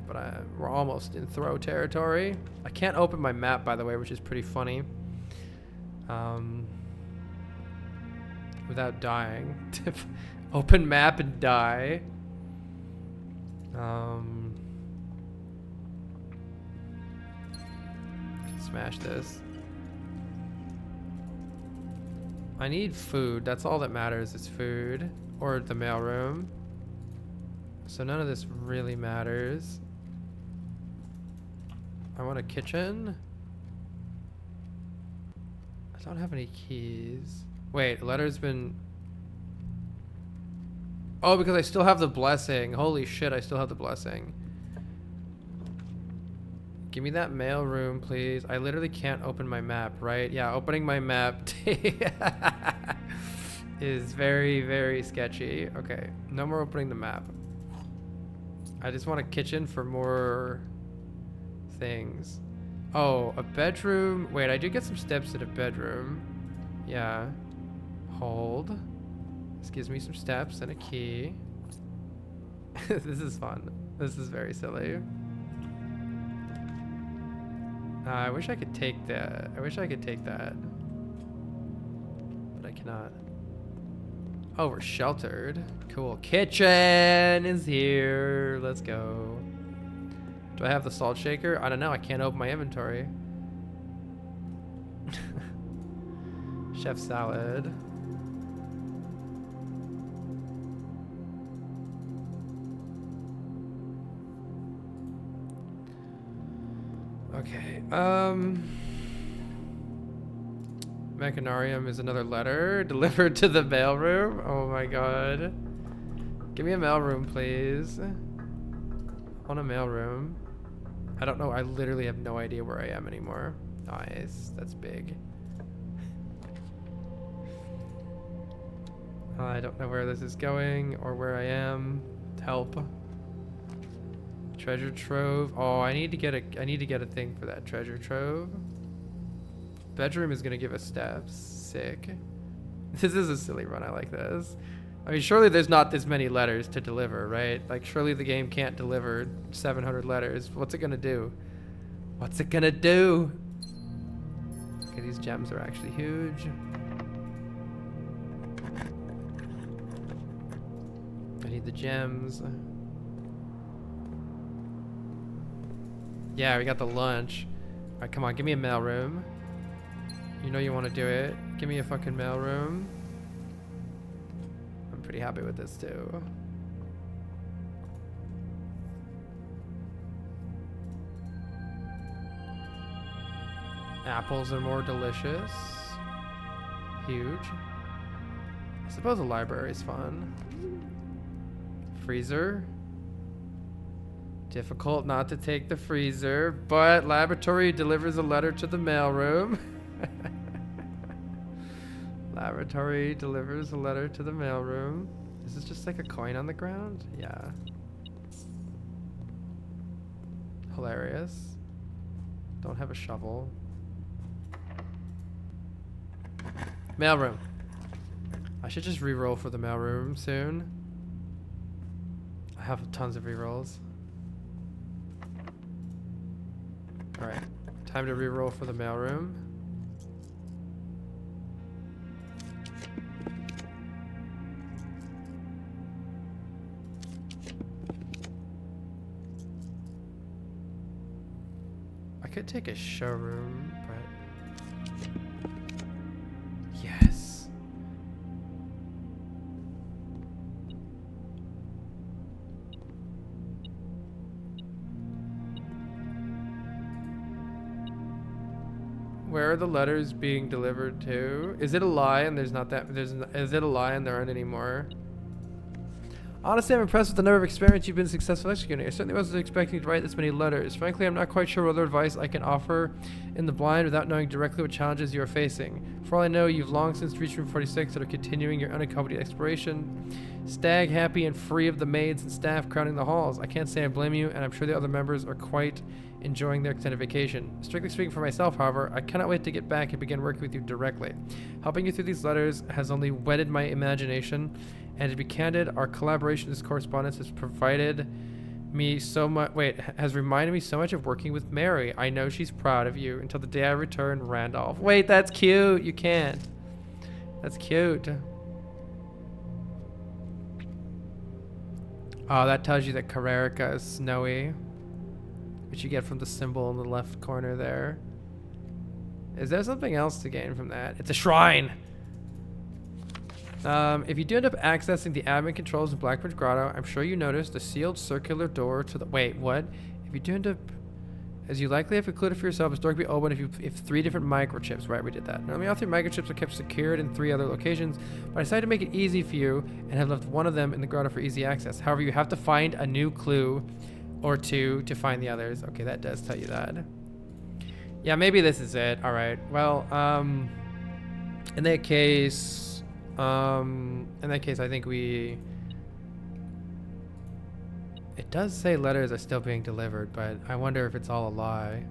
but we're almost in throw territory. I can't open my map, by the way, which is pretty funny. Without dying. Open map and die. Smash this. I need food. That's all that matters is food. Or the mailroom. So none of this really matters. I want a kitchen. I don't have any keys. Wait, letter's been... Oh, because I still have the blessing. Holy shit, I still have the blessing. Give me that mail room, please. I literally can't open my map, right? Yeah, opening my map is very, very sketchy. Okay, no more opening the map. I just want a kitchen for more things. Oh, a bedroom. Wait, I do get some steps at a bedroom. Yeah. Hold. This gives me some steps and a key. This is fun. This is very silly. I wish I could take that. I wish I could take that. But I cannot. Oh, we're sheltered. Cool. Kitchen is here. Let's go. Do I have the salt shaker? I don't know. I can't open my inventory. Chef salad. Okay, Machinarium is another letter delivered to the mailroom. Oh my god. Give me a mailroom, please. I want a mailroom. I don't know, I literally have no idea where I am anymore. Nice, that's big. I don't know where this is going or where I am. Help. Treasure trove. Oh, I need to get a thing for that treasure trove. Bedroom is gonna give us steps. Sick. This is a silly run. I like this. I mean, surely there's not this many letters to deliver, right? Like, surely the game can't deliver 700 letters. What's it gonna do? What's it gonna do? Okay, these gems are actually huge. I need the gems. Yeah, we got the lunch. All right, come on, give me a mailroom. You know you want to do it. Give me a fucking mailroom. I'm pretty happy with this too. Apples are more delicious. Huge. I suppose the library is fun. Freezer. Difficult not to take the freezer, but laboratory delivers a letter to the mailroom. Laboratory delivers a letter to the mailroom. Is this just like a coin on the ground? Yeah. Hilarious. Don't have a shovel. Mailroom. I should just re-roll for the mailroom soon. I have tons of re-rolls. Alright, time to re-roll for the mailroom. I could take a showroom, but... Yes! Where are the letters being delivered to? Is it a lie and there's not that... is it a lie and there aren't any more? Honestly, I'm impressed with the number of experiments you've been successful executing. I certainly wasn't expecting to write this many letters. Frankly, I'm not quite sure what other advice I can offer in the blind without knowing directly what challenges you are facing. For all I know, you've long since reached room 46 and are continuing your unaccompanied exploration. Stag happy and free of the maids and staff crowding the halls. I can't say I blame you, and I'm sure the other members are quite enjoying their extended vacation. Strictly speaking for myself, however, I cannot wait to get back and begin working with you directly. Helping you through these letters has only whetted my imagination, and to be candid, our collaboration as correspondence has provided me so much. Has reminded me so much of working with Mary. I know she's proud of you. Until the day I return, Randolph. Wait, that's cute. You can't. That's cute. Oh, that tells you that Carrerica is snowy, which you get from the symbol in the left corner there. Is there something else to gain from that? It's a shrine. If you do end up accessing the admin controls in Blackbridge Grotto, I'm sure you noticed the sealed circular door to the... Wait, what? If you do end up... As you likely have concluded for yourself, this door can be opened if 3 different microchips. Right, we did that. Normally all 3 microchips are kept secured in 3 other locations, but I decided to make it easy for you and have left one of them in the grotto for easy access. However, you have to find a new clue or 2 to find the others. Okay, that does tell you that. Yeah, maybe this is it. All right. Well, in that case... I think we... It does say letters are still being delivered, but I wonder if it's all a lie.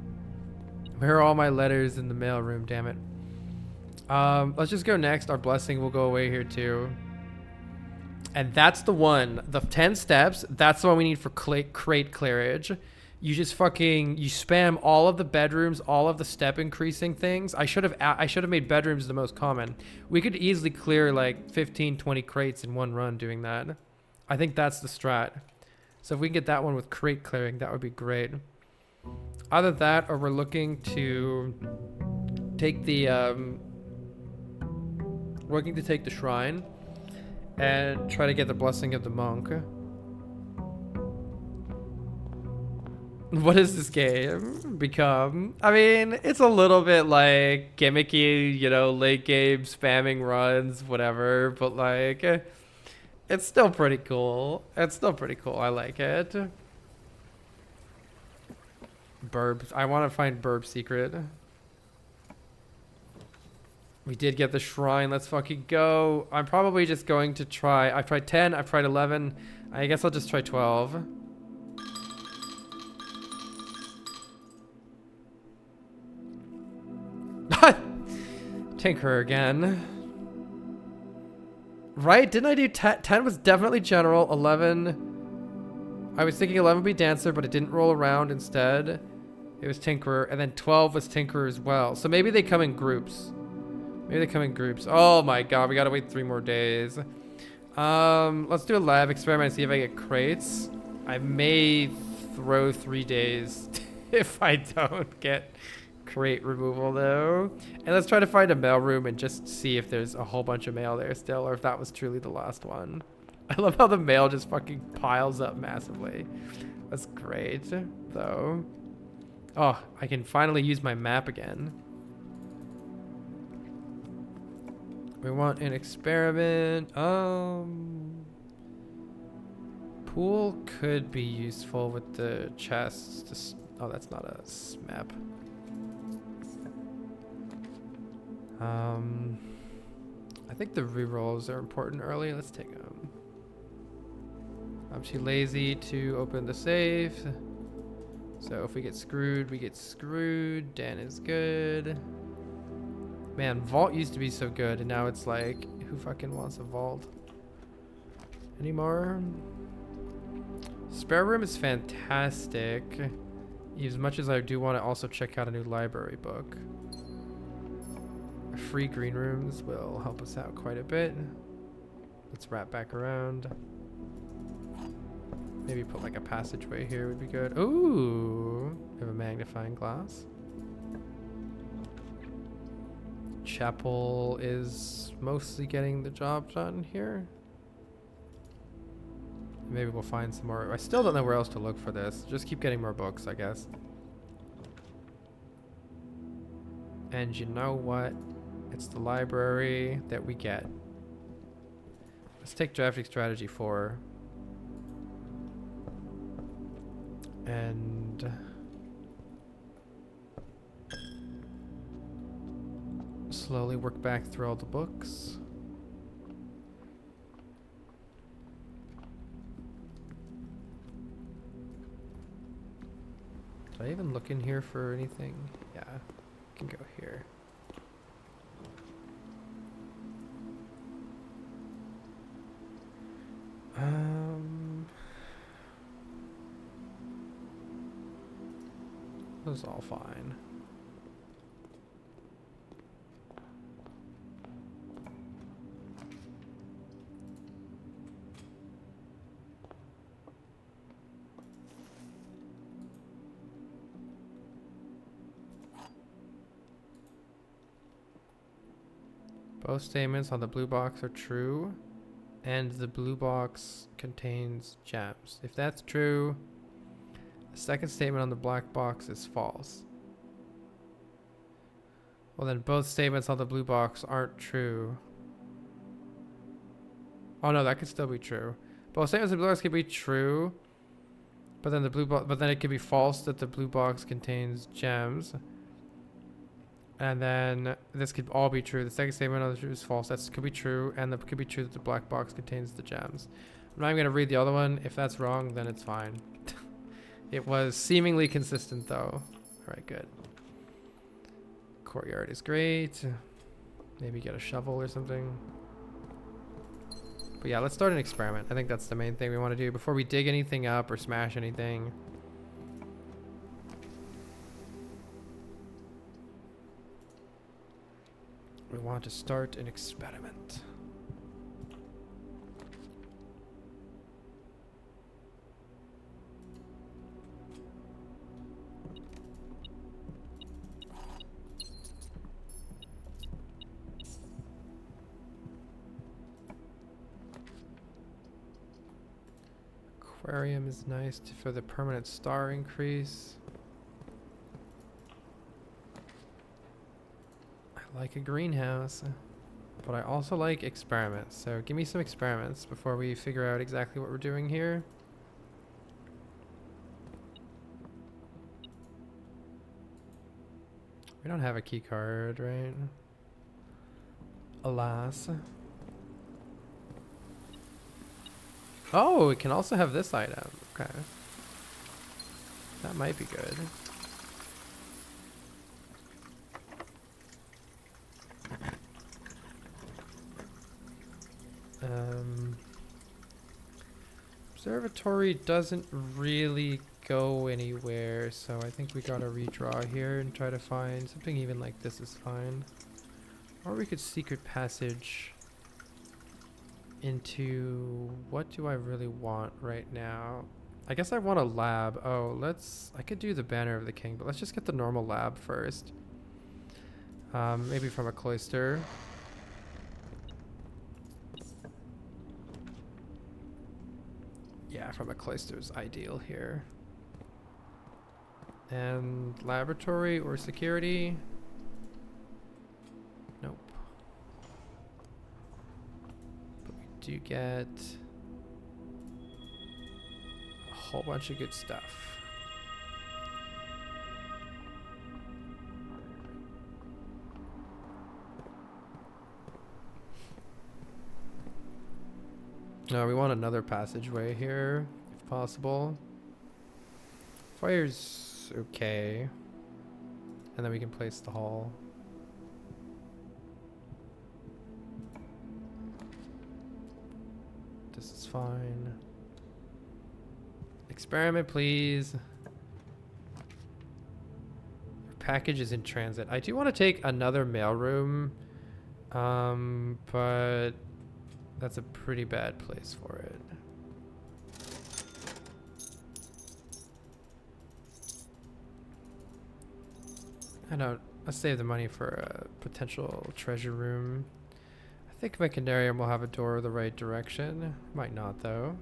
Where are all my letters in the mailroom, damn it? Let's just go next. Our blessing will go away here too. And that's the one. The 10 steps, that's the one we need for crate clearage. You just fucking, you spam all of the bedrooms, all of the step increasing things. I should have made bedrooms the most common. We could easily clear like 15, 20 crates in one run doing that. I think that's the strat. So if we can get that one with crate clearing, that would be great. Either that, or we're looking to take the shrine and try to get the blessing of the monk. What has this game become? I mean, it's a little bit like gimmicky, you know, late game spamming runs, whatever, but like, it's still pretty cool. It's still pretty cool. I like it. Burb. I want to find Burb secret. We did get the shrine. Let's fucking go. I'm probably just going to try. I've tried 10. I've tried 11. I guess I'll just try 12. Tinker again. Right? Didn't I do 10? 10 was definitely general. 11. I was thinking 11 would be dancer, but it didn't roll around instead. It was tinkerer. And then 12 was tinkerer as well. So maybe they come in groups. Maybe they come in groups. Oh my god, we gotta wait 3 more days. Let's do a lab experiment and see if I get crates. I may throw 3 days if I don't get crate removal though. And let's try to find a mailroom and just see if there's a whole bunch of mail there still, or if that was truly the last one. I love how the mail just fucking piles up massively. That's great though. Oh, I can finally use my map again. We want an experiment. pool could be useful with the chests. Just, oh, that's not a map. I think the rerolls are important early. Let's take them. I'm too lazy to open the safe. So if we get screwed, we get screwed. Dan is good. Man, vault used to be so good, and now it's like, who fucking wants a vault anymore? Spare room is fantastic. As much as I do want to also check out a new library book. Free green rooms will help us out quite a bit. Let's wrap back around. Maybe put like a passageway here would be good. Ooh, we have a magnifying glass. Chapel is mostly getting the job done here. Maybe we'll find some more. I still don't know where else to look for this. Just keep getting more books, I guess. And you know what? It's the library that we get. Let's take drafting strategy 4. And slowly work back through all the books. Did I even look in here for anything? Yeah, I can go here. This is all fine. Both statements on the blue box are true, and the blue box contains gems. If that's true, the second statement on the black box is false. Well, then both statements on the blue box aren't true. Oh no, that could still be true. Both statements on the blue box could be true, but then it could be false that the blue box contains gems. And then this could all be true. The second statement on the true is false. That could be true, and it could be true that the black box contains the gems. I'm not even gonna read the other one. If that's wrong, then it's fine. It was seemingly consistent though. Alright, good. Courtyard is great. Maybe get a shovel or something. But yeah, let's start an experiment. I think that's the main thing we want to do before we dig anything up or smash anything. We want to start an experiment. Aquarium is nice for the permanent star increase. I like a greenhouse, but I also like experiments. So give me some experiments before we figure out exactly what we're doing here. We don't have a key card, right? Alas. Oh, we can also have this item. Okay. That might be good. Observatory doesn't really go anywhere, so I think we gotta redraw here and try to find something even like this is fine. Or we could secret passage into, what do I really want right now? I guess I want a lab. Oh, I could do the Banner of the King, but let's just get the normal lab first. Maybe from a cloister. Yeah, from a cloister is ideal here. And laboratory or security? Nope. But we do get whole bunch of good stuff. No, we want another passageway here, if possible. Fire's okay. And then we can place the hall. This is fine. Experiment, please. Your package is in transit. I do want to take another mailroom, but that's a pretty bad place for it. I know. Let's save the money for a potential treasure room. I think Mechanarium will have a door the right direction. Might not, though.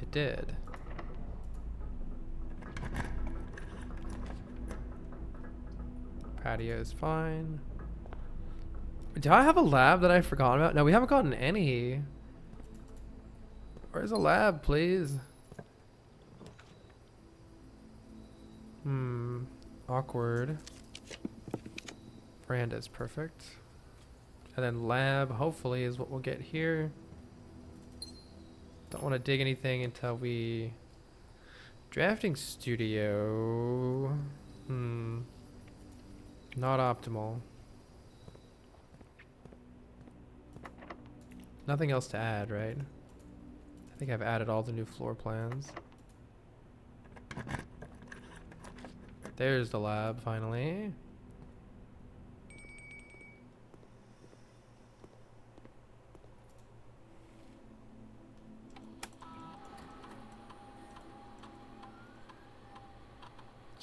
It did. Patio is fine. Do I have a lab that I forgot about? No, we haven't gotten any. Where's a lab, please? Awkward. Veranda's perfect. And then lab, hopefully, is what we'll get here. Don't want to dig anything until we... Drafting studio. Not optimal. Nothing else to add, right? I think I've added all the new floor plans. There's the lab, finally.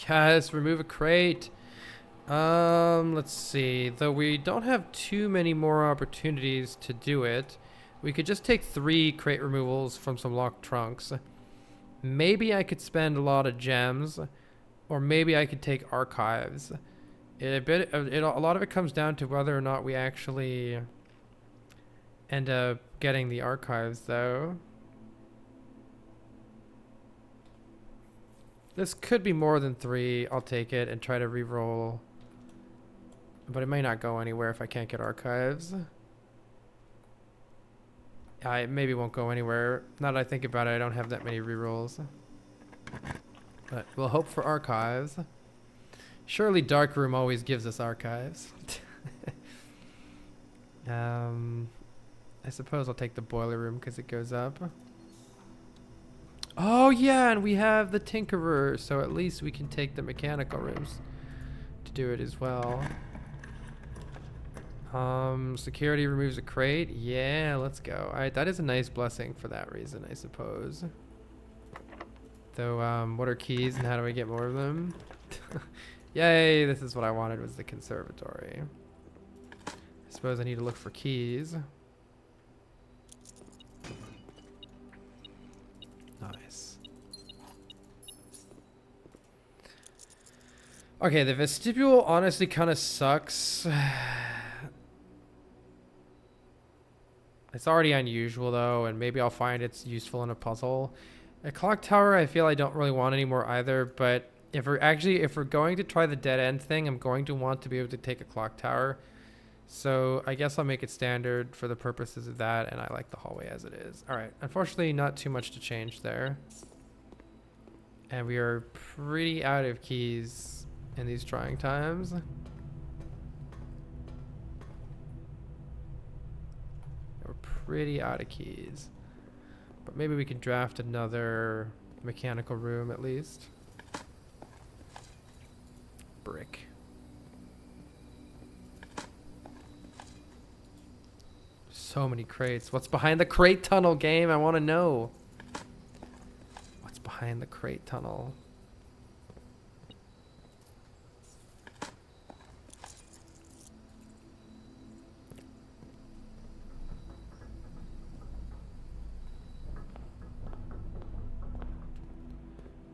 Yes, remove a crate. Let's see. Though we don't have too many more opportunities to do it, we could just take 3 crate removals from some locked trunks. Maybe I could spend a lot of gems, or maybe I could take archives. A lot of it comes down to whether or not we actually end up getting the archives, though. This could be more than 3. I'll take it and try to re-roll. But it may not go anywhere if I can't get archives. It maybe won't go anywhere. Now that I think about it, I don't have that many re-rolls. But we'll hope for archives. Surely Darkroom always gives us archives. I suppose I'll take the boiler room because it goes up. Oh yeah, and we have the Tinkerer, so at least we can take the mechanical rooms to do it as well. Security removes a crate. Yeah, let's go. Alright, that is a nice blessing for that reason, I suppose. Though, what are keys and how do I get more of them? Yay, this is what I wanted, was the conservatory. I suppose I need to look for keys. Nice. Okay, the vestibule honestly kind of sucks. It's already unusual though, and maybe I'll find it's useful in a puzzle. A clock tower, I feel I don't really want anymore either, but if we're going to try the dead end thing, I'm going to want to be able to take a clock tower. So I guess I'll make it standard for the purposes of that, and I like the hallway as it is. All right, unfortunately, not too much to change there. And we are pretty out of keys in these trying times. We're pretty out of keys. But maybe we can draft another mechanical room at least. Brick. So many crates. What's behind the crate tunnel, game? I want to know. What's behind the crate tunnel?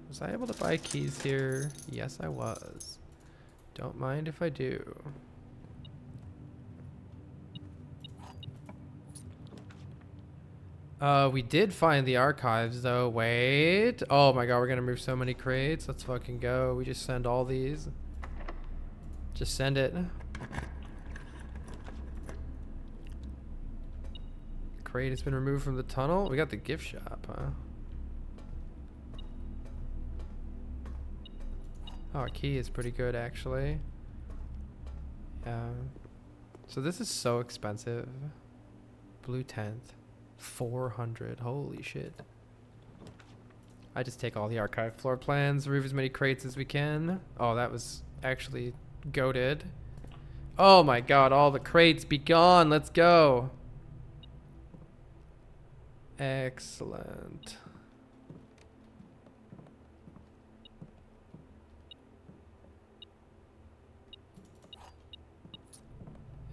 Was I able to buy keys here? Yes, I was. Don't mind if I do. We did find the archives though. Wait. Oh my god, we're gonna move so many crates. Let's fucking go. We just send all these. Just send it. Crate has been removed from the tunnel. We got the gift shop, huh? Oh, a key is pretty good actually. Yeah. So this is so expensive. Blue tent. 400. Holy shit. I just take all the archive floor plans, remove as many crates as we can. Oh, that was actually goated. Oh my god, all the crates be gone. Let's go. Excellent.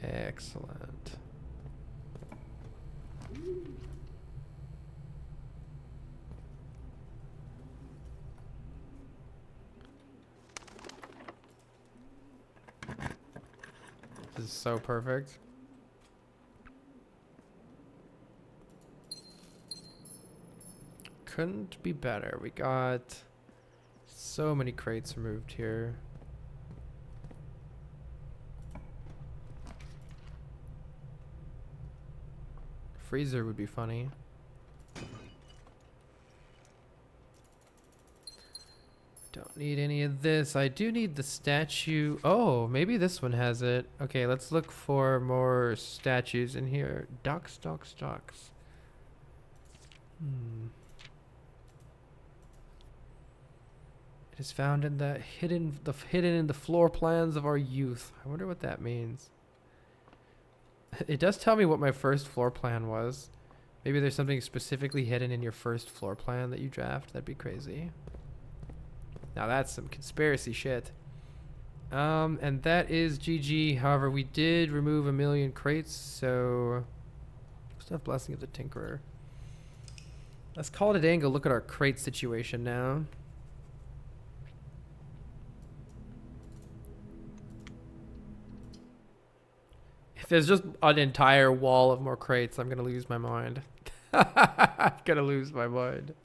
Excellent. This is so perfect. Couldn't be better. We got so many crates removed here. Freezer would be funny. Don't need any of this. I do need the statue. Oh, maybe this one has it. Okay, let's look for more statues in here. Ducks, ducks, ducks. It is found in the hidden in the floor plans of our youth. I wonder what that means. It does tell me what my first floor plan was. Maybe there's something specifically hidden in your first floor plan that you draft. That'd be crazy. Now that's some conspiracy shit. And that is GG. However, we did remove 1,000,000 crates, so still have Blessing of the Tinkerer. Let's call it a day and go look at our crate situation now. If there's just an entire wall of more crates, I'm gonna lose my mind. I'm gonna lose my mind.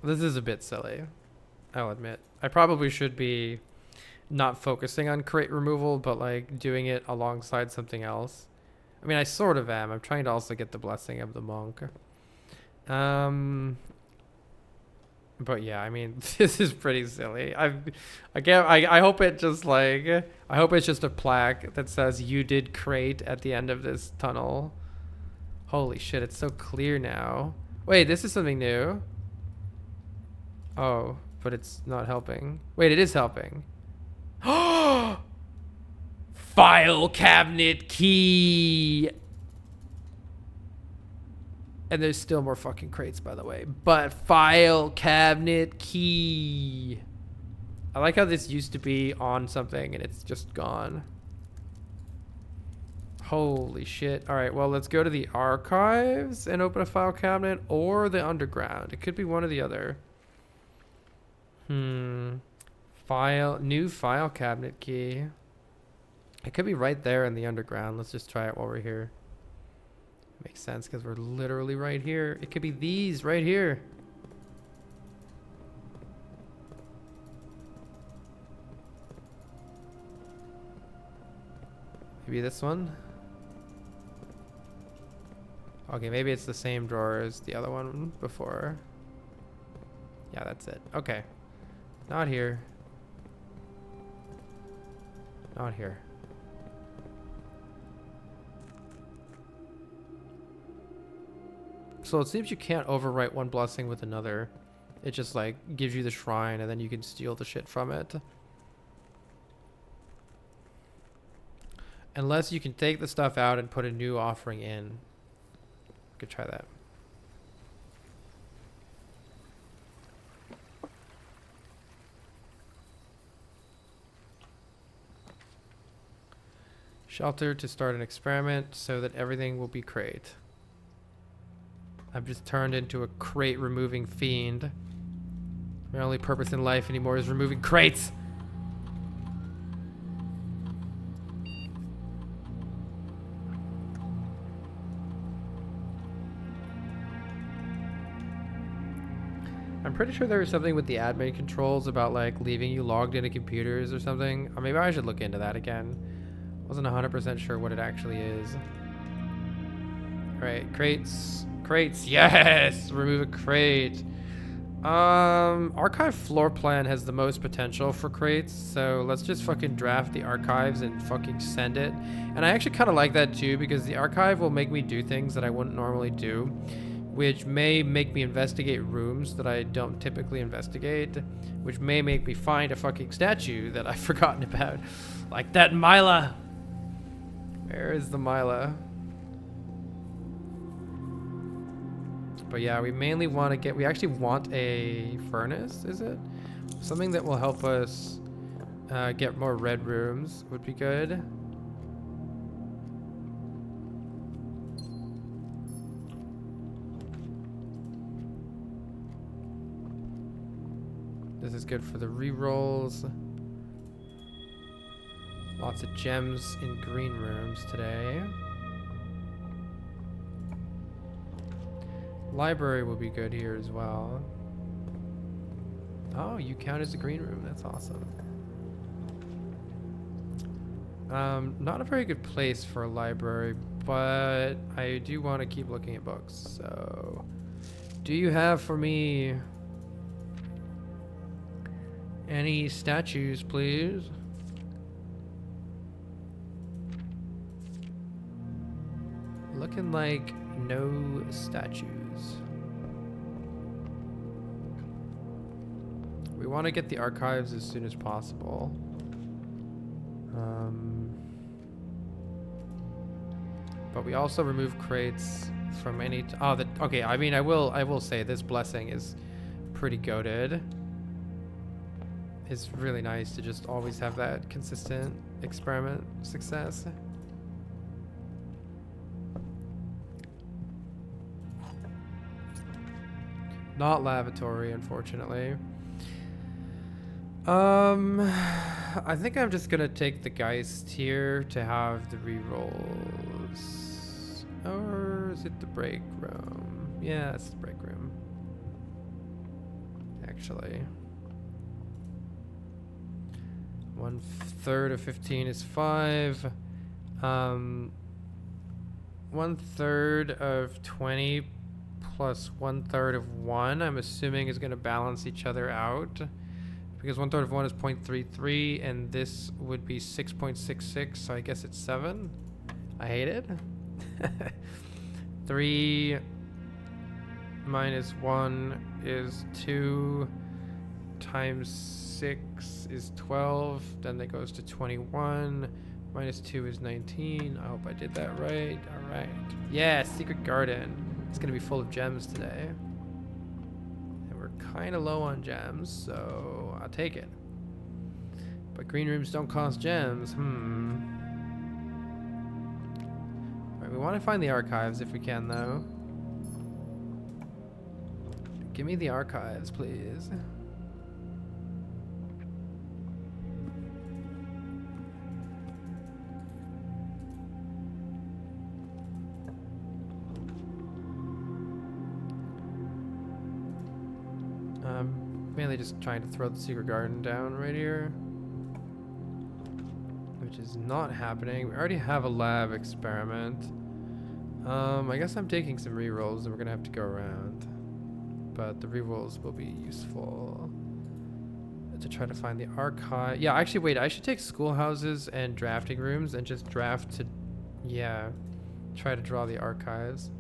This is a bit silly, I'll admit. I probably should be not focusing on crate removal, but like doing it alongside something else. I mean, I sort of am. I'm trying to also get the Blessing of the Monk. But yeah, I mean, this is pretty silly. I hope it just like, I hope it's just a plaque that says you did crate at the end of this tunnel. Holy shit, it's so clear now. Wait, this is something new. Oh, but it's not helping. Wait, it is helping. File cabinet key. And there's still more fucking crates, by the way. But file cabinet key. I like how this used to be on something and it's just gone. Holy shit. All right, well, let's go to the archives and open a file cabinet, or the underground. It could be one or the other. New file cabinet key. It could be right there in the underground. Let's just try it while we're here. Makes sense because we're literally right here. It could be these right here. Maybe this one. Okay, maybe it's the same drawer as the other one before. Yeah, that's it. Okay. Not here. Not here. So it seems you can't overwrite one blessing with another. It just like gives you the shrine and then you can steal the shit from it. Unless you can take the stuff out and put a new offering in. Could try that. Shelter to start an experiment so that everything will be crate. I've just turned into a crate removing fiend. My only purpose in life anymore is removing crates. I'm pretty sure there was something with the admin controls about like leaving you logged into computers or something. Or maybe I should look into that again. Wasn't 100% sure what it actually is. Alright, crates. Crates, yes! Remove a crate. Archive floor plan has the most potential for crates, so let's just fucking draft the archives and fucking send it. And I actually kind of like that too, because the archive will make me do things that I wouldn't normally do, which may make me investigate rooms that I don't typically investigate, which may make me find a fucking statue that I've forgotten about. Like that Mila. Where is the Mila? But yeah, we mainly want to get, we actually want a furnace, is it? Something that will help us get more red rooms would be good. This is good for the rerolls. Lots of gems in green rooms today. Library will be good here as well. Oh, you count as a green room. That's awesome. Not a very good place for a library, but I do want to keep looking at books. So, do you have for me any statues, please? Looking like no statues. We want to get the archives as soon as possible. But we also remove crates from any. Okay. I mean, I will say this blessing is pretty goated. It's really nice to just always have that consistent experiment success. Not lavatory, unfortunately. I think I'm just gonna take the Geist here to have the rerolls. Or is it the break room? Yeah, it's the break room. Actually. 1/3 of 15 is 5. 1/3 of 20 plus 1/3 of 1, I'm assuming is going to balance each other out. Because 1/3 of 1 is 0.33, and this would be 6.66, so I guess it's 7. I hate it. 3 minus 1 is 2 times 6 is 12, then that goes to 21. Minus 2 is 19. I hope I did that right. All right. Yeah, secret garden. It's going to be full of gems today. And we're kind of low on gems, so I'll take it. But green rooms don't cost gems. All right, we want to find the archives if we can, though. Give me the archives, please. Mainly just trying to throw the secret garden down right here, which is not happening. We already have a lab experiment. I guess I'm taking some rerolls and we're gonna have to go around, but the rerolls will be useful to try to find the archive. Yeah, actually, wait, I should take schoolhouses and drafting rooms and just draft to, yeah, try to draw the archives.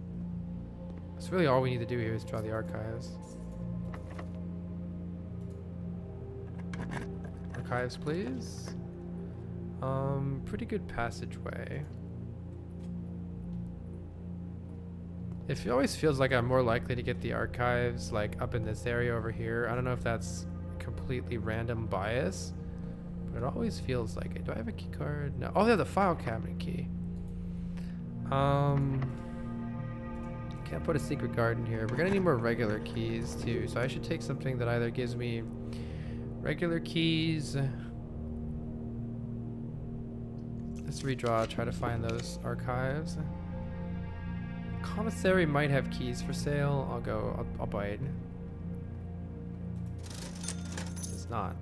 That's really all we need to do here is draw the archives. Archives, please. Pretty good passageway. It always feels like I'm more likely to get the archives like up in this area over here. I don't know if that's completely random bias, but it always feels like it. Do I have a key card? No. Oh, they have the file cabinet key. Can't put a secret garden here. We're gonna need more regular keys too, so I should take something that either gives me regular keys. Let's redraw, try to find those archives. Commissary might have keys for sale. I'll bite. It's not.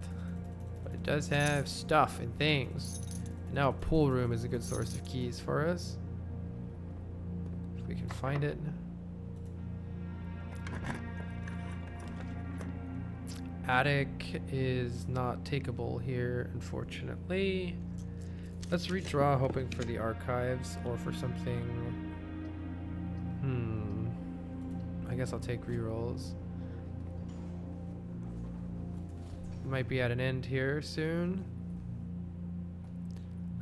But it does have stuff and things. And now a pool room is a good source of keys for us. If we can find it. Attic is not takeable here, unfortunately. Let's redraw, hoping for the archives or for something. I guess I'll take rerolls. Might be at an end here soon.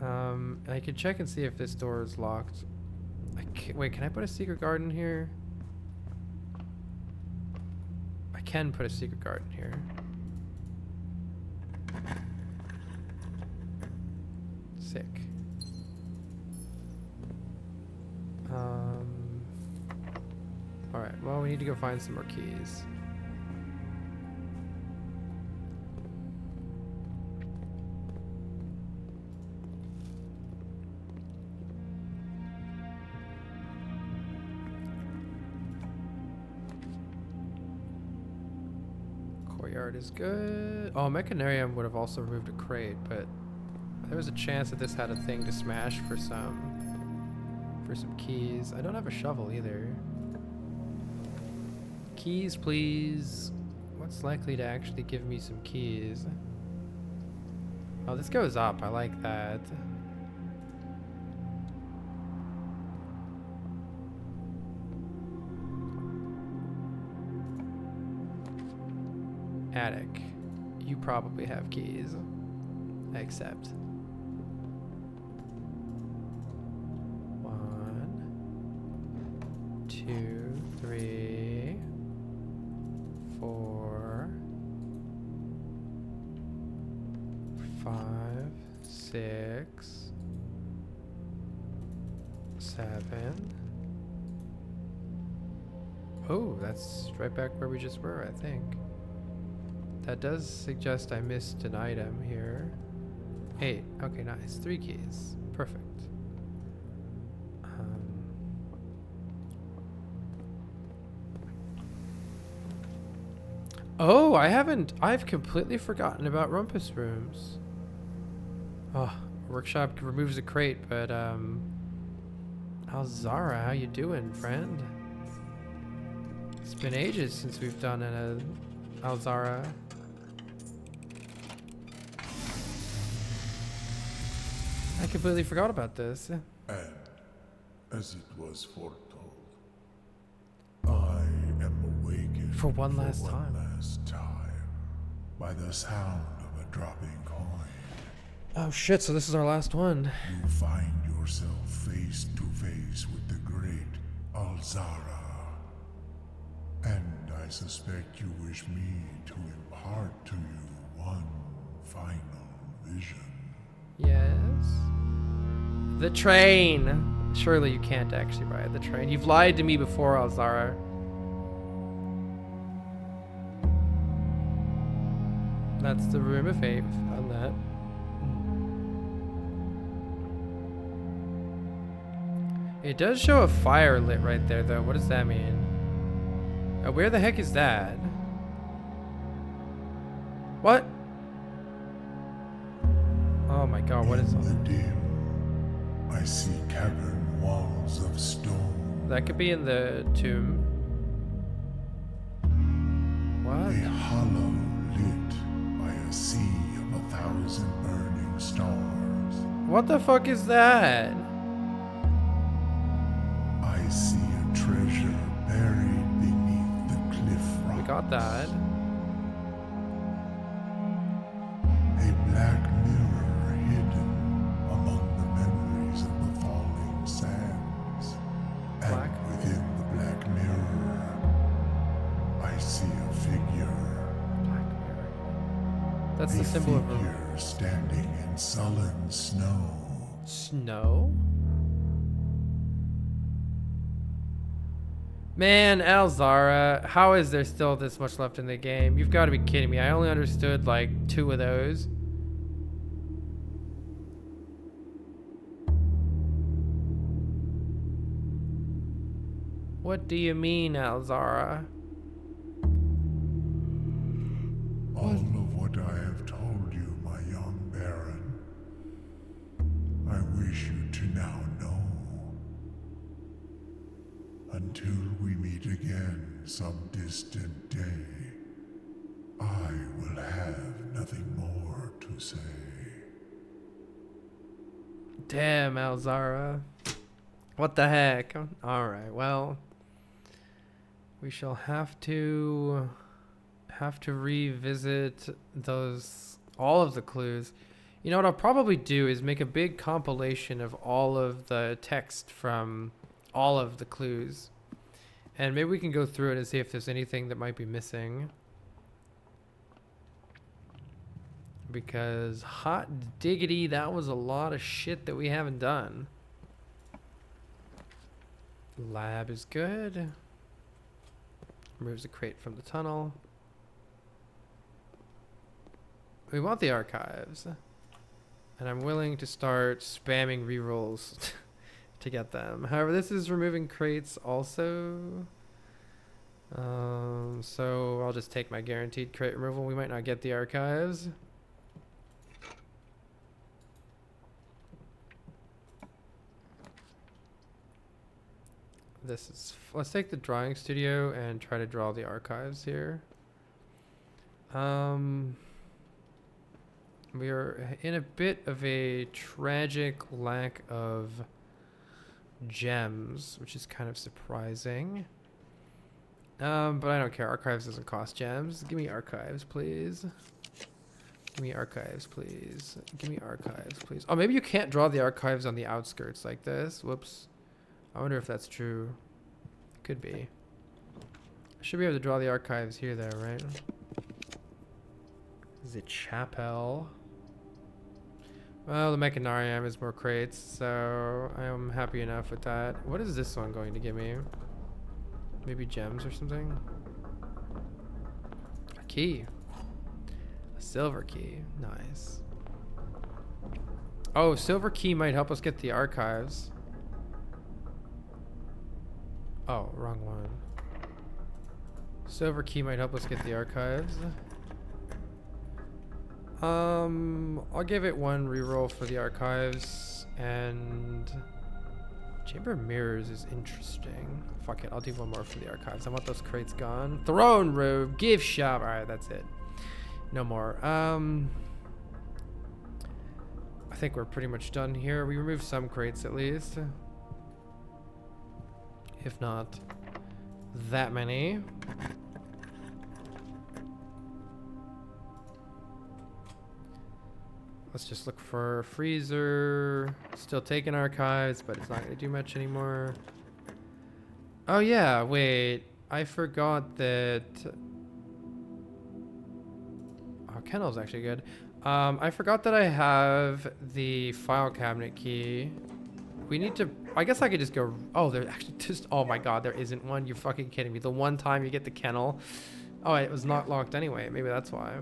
I can check and see if this door is locked. Wait, can I put a secret garden here? I can put a secret garden here. Sick. Alright, well, we need to go find some more keys. Courtyard is good. Oh, Mechanarium would have also removed a crate, but there was a chance that this had a thing to smash for some keys. I don't have a shovel either. Keys, please. What's likely to actually give me some keys? Oh, this goes up. I like that. Attic. You probably have keys. I accept. 1, 2, 3, 4, 5, 6, 7. Oh, that's right back where we just were, I think. That does suggest I missed an item here. 8. Okay, nice. 3 keys. Perfect. Oh, I've completely forgotten about rumpus rooms. Oh, workshop removes a crate, but Alzara, how you doing, friend? It's been ages since we've done an Alzara. I completely forgot about this. And, as it was foretold, I am awakened For one last time by the sound of a dropping coin. Oh shit, so this is our last one. You find yourself face to face with the great Alzara. And I suspect you wish me to impart to you one final vision. Yes. The train. Surely you can't actually ride the train. You've lied to me before, Alzara. That's the room of faith on that. It does show a fire lit right there, though. What does that mean? Where the heck is that? What? Oh my god, what is all In the dim, I see cavern walls of stone. that? Could be in the tomb. What? A hollow lit by a sea of 1,000 burning stars. What the fuck is that? I see a treasure buried beneath the cliff rocks. We got that. A black mirror hidden among the memories of the falling sands. Black? And within the black mirror, I see a figure. Black mirror. That's the symbol of a figure standing in sullen snow. snow? Man, Alzara, how is there still this much left in the game? You've got to be kidding me. I only understood like 2 of those. What do you mean, Alzara? All of what I have told you, my young Baron, I wish you to now know. Until we meet again some distant day, I will have nothing more to say. Damn, Alzara. What the heck? Alright, well. We shall have to revisit all of the clues. You know what I'll probably do is make a big compilation of all of the text from all of the clues. And maybe we can go through it and see if there's anything that might be missing. Because hot diggity, that was a lot of shit that we haven't done. Lab is good. Removes the crate from the tunnel. We want the archives. And I'm willing to start spamming rerolls to get them. However, this is removing crates also. So I'll just take my guaranteed crate removal. We might not get the archives. Let's take the drawing studio and try to draw the archives here. We are in a bit of a tragic lack of gems, which is kind of surprising. But I don't care. Archives doesn't cost gems. Give me archives, please. Give me archives, please. Give me archives, please. Oh, maybe you can't draw the archives on the outskirts like this. Whoops. I wonder if that's true. Could be. I should be able to draw the archives here, though, right? The chapel. Well, the Mechanarium is more crates, so I am happy enough with that. What is this one going to give me? Maybe gems or something? A key. A silver key. Nice. Oh, silver key might help us get the archives. Oh, wrong one. Silver key might help us get the archives. I'll give it 1 reroll for the archives, and Chamber of Mirrors is interesting. Fuck it, I'll do 1 more for the archives. I want those crates gone. Throne room, gift shop. All right, that's it. No more. I think we're pretty much done here. We removed some crates at least. If not that many. Let's just look for a freezer. Still taking archives, but it's not going to do much anymore. Oh yeah, wait. I forgot that... Oh, kennel's actually good. I forgot that I have the file cabinet key. We need to... I guess I could just go... Oh, there's actually just... Oh my god, there isn't one. You're fucking kidding me. The one time you get the kennel. Oh, it was not locked anyway. Maybe that's why.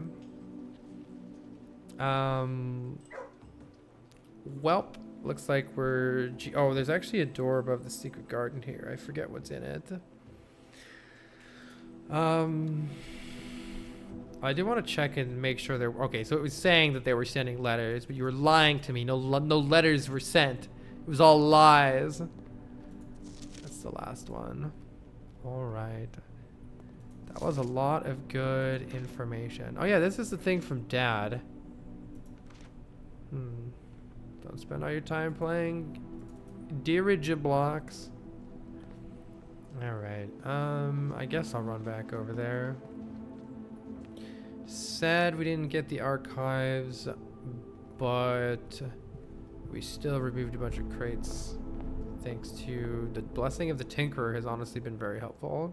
Welp. Looks like we're... Oh, there's actually a door above the secret garden here. I forget what's in it. I do want to check and make sure they're... Okay, so it was saying that they were sending letters, but you were lying to me. No letters were sent. It was all lies. That's the last one. All right. That was a lot of good information. Oh yeah, this is the thing from Dad. Don't spend all your time playing dirigiblocks. All right. I guess I'll run back over there. Sad we didn't get the archives, but we still removed a bunch of crates. Thanks to the blessing of the Tinkerer has honestly been very helpful.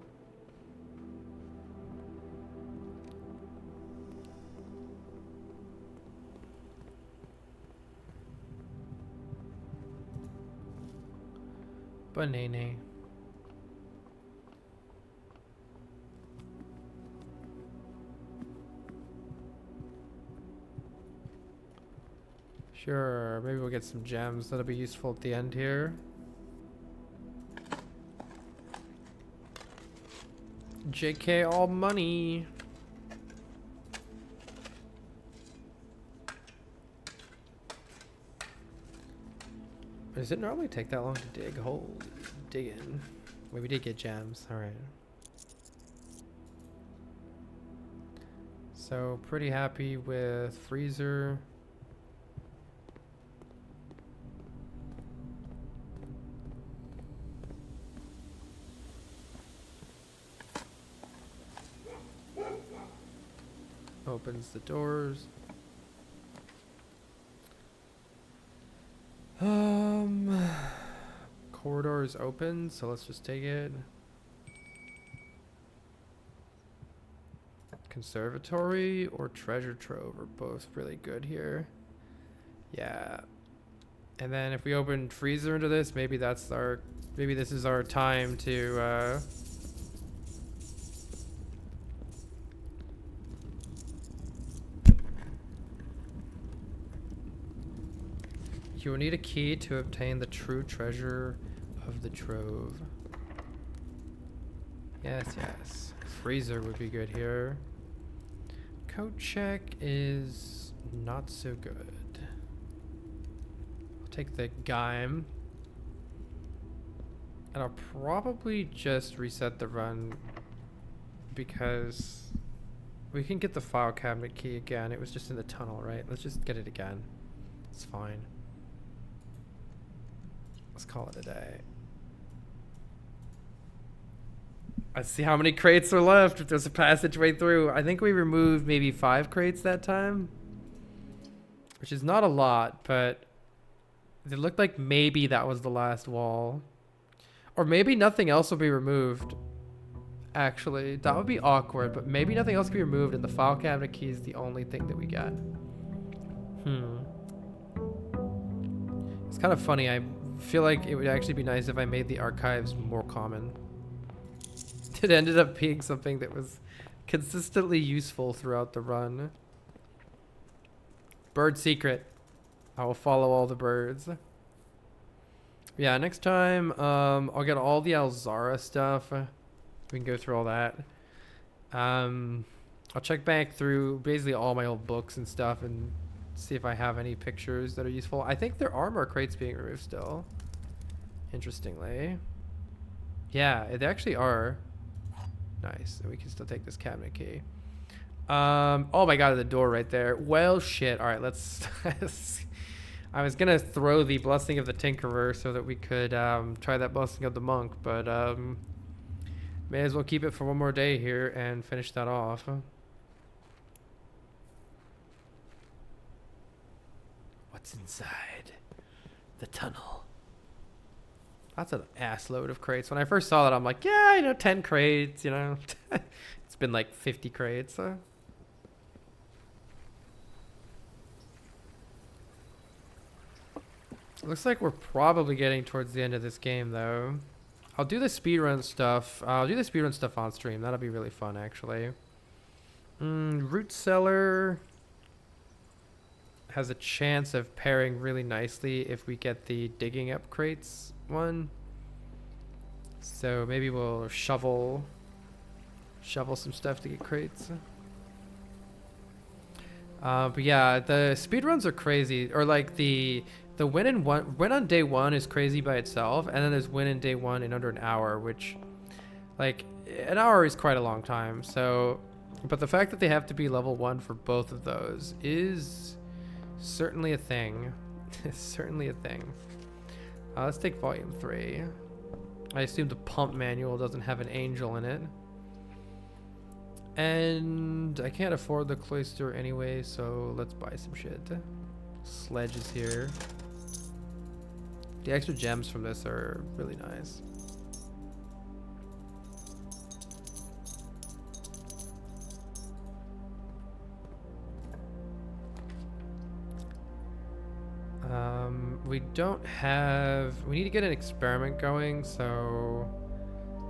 Banana. Sure, maybe we'll get some gems. That'll be useful at the end here. JK all money. Does it normally take that long to dig? Holy digging. Wait, we did get gems. Alright. So, pretty happy with freezer. Opens the doors. Corridor is open, so let's just take it. Conservatory or treasure trove are both really good here. Yeah. And then if we open freezer into this, maybe this is our time to you will need a key to obtain the true treasure of the trove. Yes, yes. Freezer would be good here. Code check is not so good. I'll take the Gaim. And I'll probably just reset the run because we can get the file cabinet key again. It was just in the tunnel, right? Let's just get it again. It's fine. Let's call it a day. Let's see how many crates are left. If there's a passageway through. I think we removed maybe 5 crates that time, which is not a lot, but it looked like maybe that was the last wall. Or maybe nothing else will be removed. Actually, that would be awkward, but maybe nothing else can be removed and the file cabinet key is the only thing that we got. It's kind of funny. I feel like it would actually be nice if I made the archives more common. It ended up being something that was consistently useful throughout the run. Bird secret. I will follow all the birds. Yeah, next time I'll get all the Alzara stuff. We can go through all that. I'll check back through basically all my old books and stuff and see if I have any pictures that are useful. I think there are more crates being removed still. Interestingly. Yeah, they actually are. Nice. And we can still take this cabinet key. Oh my god, the door right there. Well, shit. All right, let's... I was going to throw the Blessing of the Tinkerer so that we could try that Blessing of the Monk, but may as well keep it for one more day here and finish that off. What's inside the tunnel? That's an ass load of crates. When I first saw that, I'm like, yeah, 10 crates, It's been like 50 crates. It looks like we're probably getting towards the end of this game, though. I'll do the speedrun stuff. I'll do the speedrun stuff on stream. That'll be really fun, actually. Root Cellar has a chance of pairing really nicely if we get the digging up crates one. So maybe we'll shovel some stuff to get crates. But yeah, the speedruns are crazy. Or like the win on day 1 is crazy by itself, and then there's win in day 1 in under an hour, which like an hour is quite a long time. So, but the fact that they have to be level 1 for both of those is certainly a thing. It's certainly a thing. Let's take volume 3. I assume the pump manual doesn't have an angel in it. And I can't afford the cloister anyway, so let's buy some shit. Sledge is here. The extra gems from this are really nice. We need to get an experiment going, so...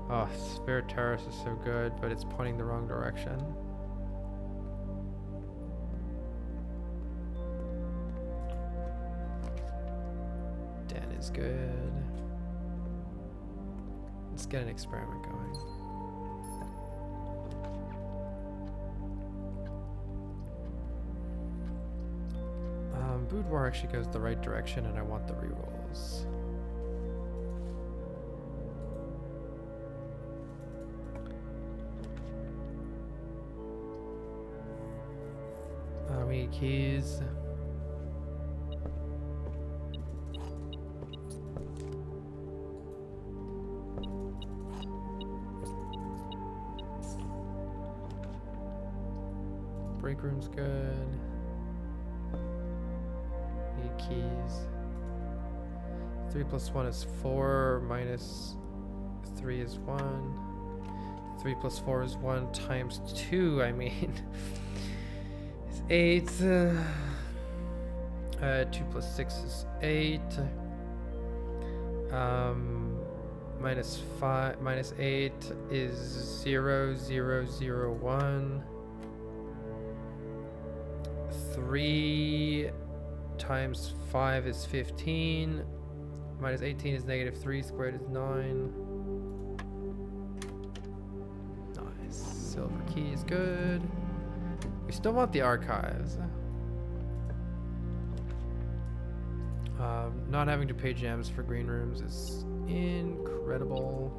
Oh, Spare Terrace is so good, but it's pointing the wrong direction. Den is good. Let's get an experiment going. Boudoir actually goes the right direction, and I want the rerolls. We need keys. Break room's good. Need keys. 3 plus 1 is 4, minus 3 is 1. 3 plus 4 is 1 times 2, I mean. It's 8. 2 plus 6 is 8. Minus 5, minus 8 is 0, 0, 0, 1. 3 times 5 is 15. Minus 18 is negative 3. Squared is 9. Nice. Silver key is good. We still want the archives. Not having to pay gems for green rooms is incredible.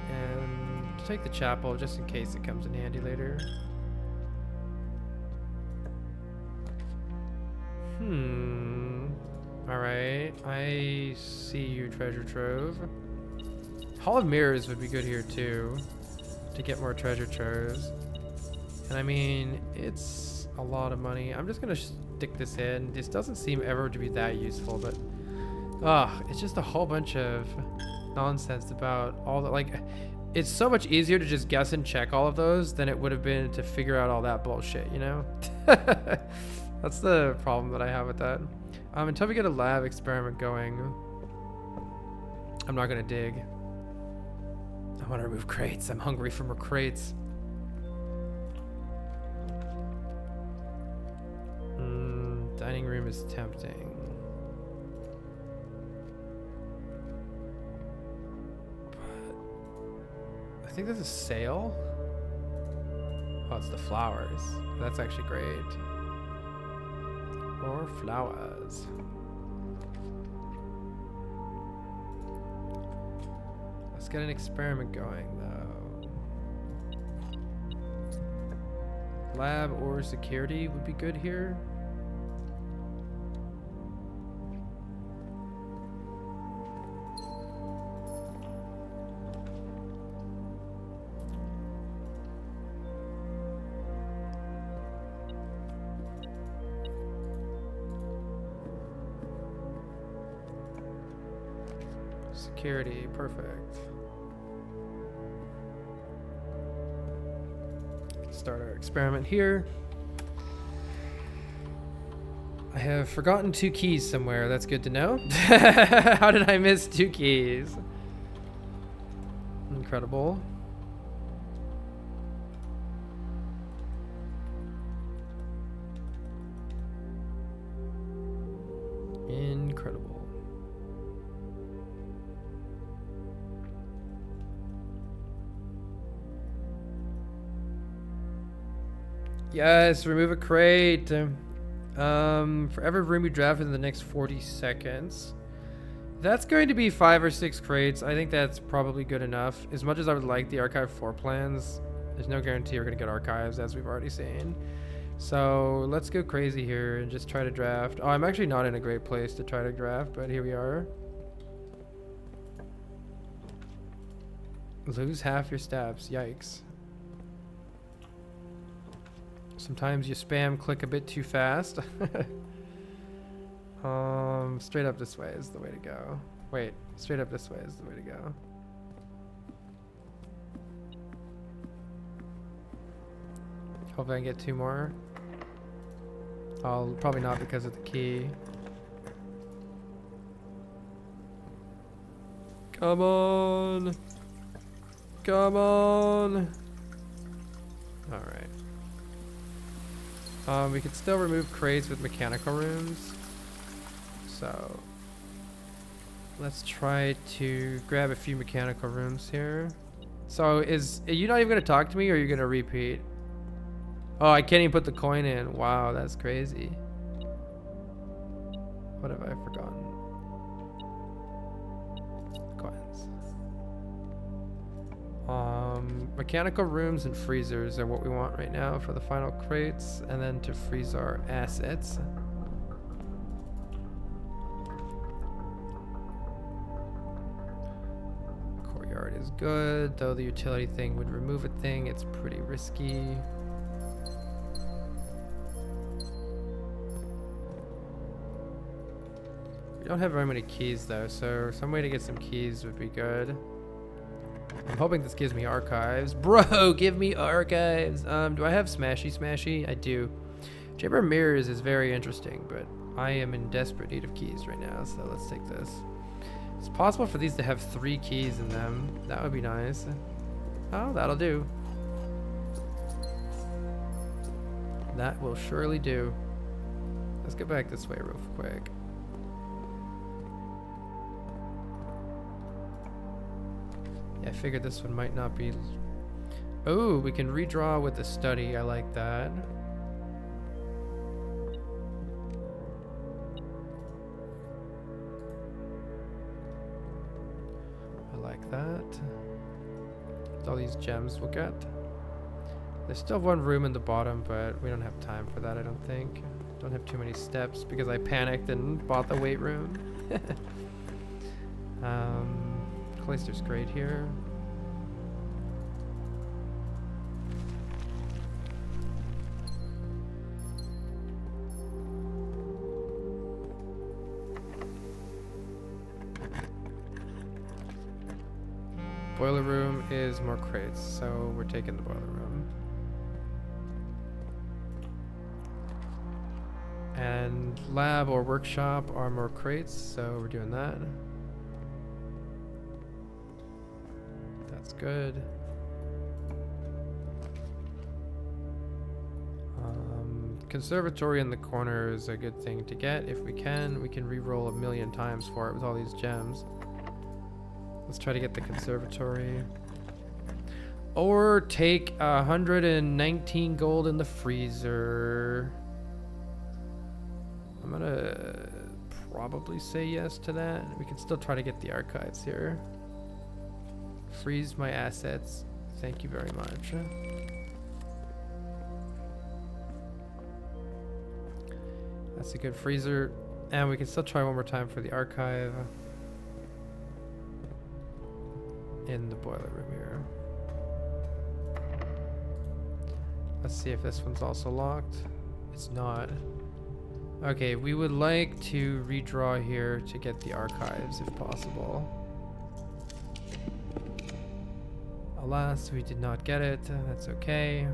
And take the chapel just in case it comes in handy later. Alright, I see you, treasure trove. Hall of Mirrors would be good here too, to get more treasure troves. And I mean, it's a lot of money. I'm just gonna stick this in. This doesn't seem ever to be that useful, but it's just a whole bunch of nonsense about all the, like, it's so much easier to just guess and check all of those than it would have been to figure out all that bullshit, you know? That's the problem that I have with that. Until we get a lab experiment going, I'm not gonna dig. I want to remove crates. I'm hungry for more crates. Dining room is tempting. But I think there's a sale. Oh, it's the flowers. That's actually great. More flowers. Let's get an experiment going, though. Lab or security would be good here. Security, perfect. Start our experiment here. I have forgotten 2 keys somewhere. That's good to know. How did I miss 2 keys? Incredible. Incredible. Yes, remove a crate. For every room you draft in the next 40 seconds. That's going to be 5 or 6 crates. I think that's probably good enough. As much as I would like the archive floor plans, there's no guarantee we're going to get archives, as we've already seen. So let's go crazy here and just try to draft. Oh, I'm actually not in a great place to try to draft, but here we are. Lose half your steps. Yikes. Sometimes you spam click a bit too fast. Straight up this way is the way to go. Wait, straight up this way is the way to go. Hopefully I can get 2 more. I'll probably not because of the key. Come on. Come on. All right. We could still remove crates with mechanical rooms. So let's try to grab a few mechanical rooms here. So are you not even gonna talk to me, or are you gonna repeat? Oh, I can't even put the coin in. Wow, that's crazy. What have I forgotten? Coins. Mechanical rooms and freezers are what we want right now for the final crates, and then to freeze our assets. Courtyard is good, though the utility thing would remove a thing. It's pretty risky. We don't have very many keys though, so some way to get some keys would be good. I'm hoping this gives me archives. Bro, give me archives. Do I have Smashy Smashy? I do. Chamber of Mirrors is very interesting, but I am in desperate need of keys right now, so let's take this. It's possible for these to have 3 keys in them. That would be nice. Oh, that'll do. That will surely do. Let's get back this way real quick. I figured this one might not be. Oh, we can redraw with the study. I like that. I like that. With all these gems we'll get. There's still one room in the bottom, but we don't have time for that, I don't think. Don't have too many steps because I panicked and bought the weight room. Cloister's great here. Boiler room is more crates, so we're taking the boiler room. And lab or workshop are more crates, so we're doing that. That's good. Conservatory in the corner is a good thing to get if we can. We can re-roll 1,000,000 times for it with all these gems. Let's try to get the conservatory. Or take 119 gold in the freezer. I'm gonna probably say yes to that. We can still try to get the archives here. Freeze my assets. Thank you very much. That's a good freezer. And we can still try one more time for the archive. In the boiler room here. Let's see if this one's also locked. It's not. Okay, we would like to redraw here to get the archives if possible. Alas, we did not get it. That's okay.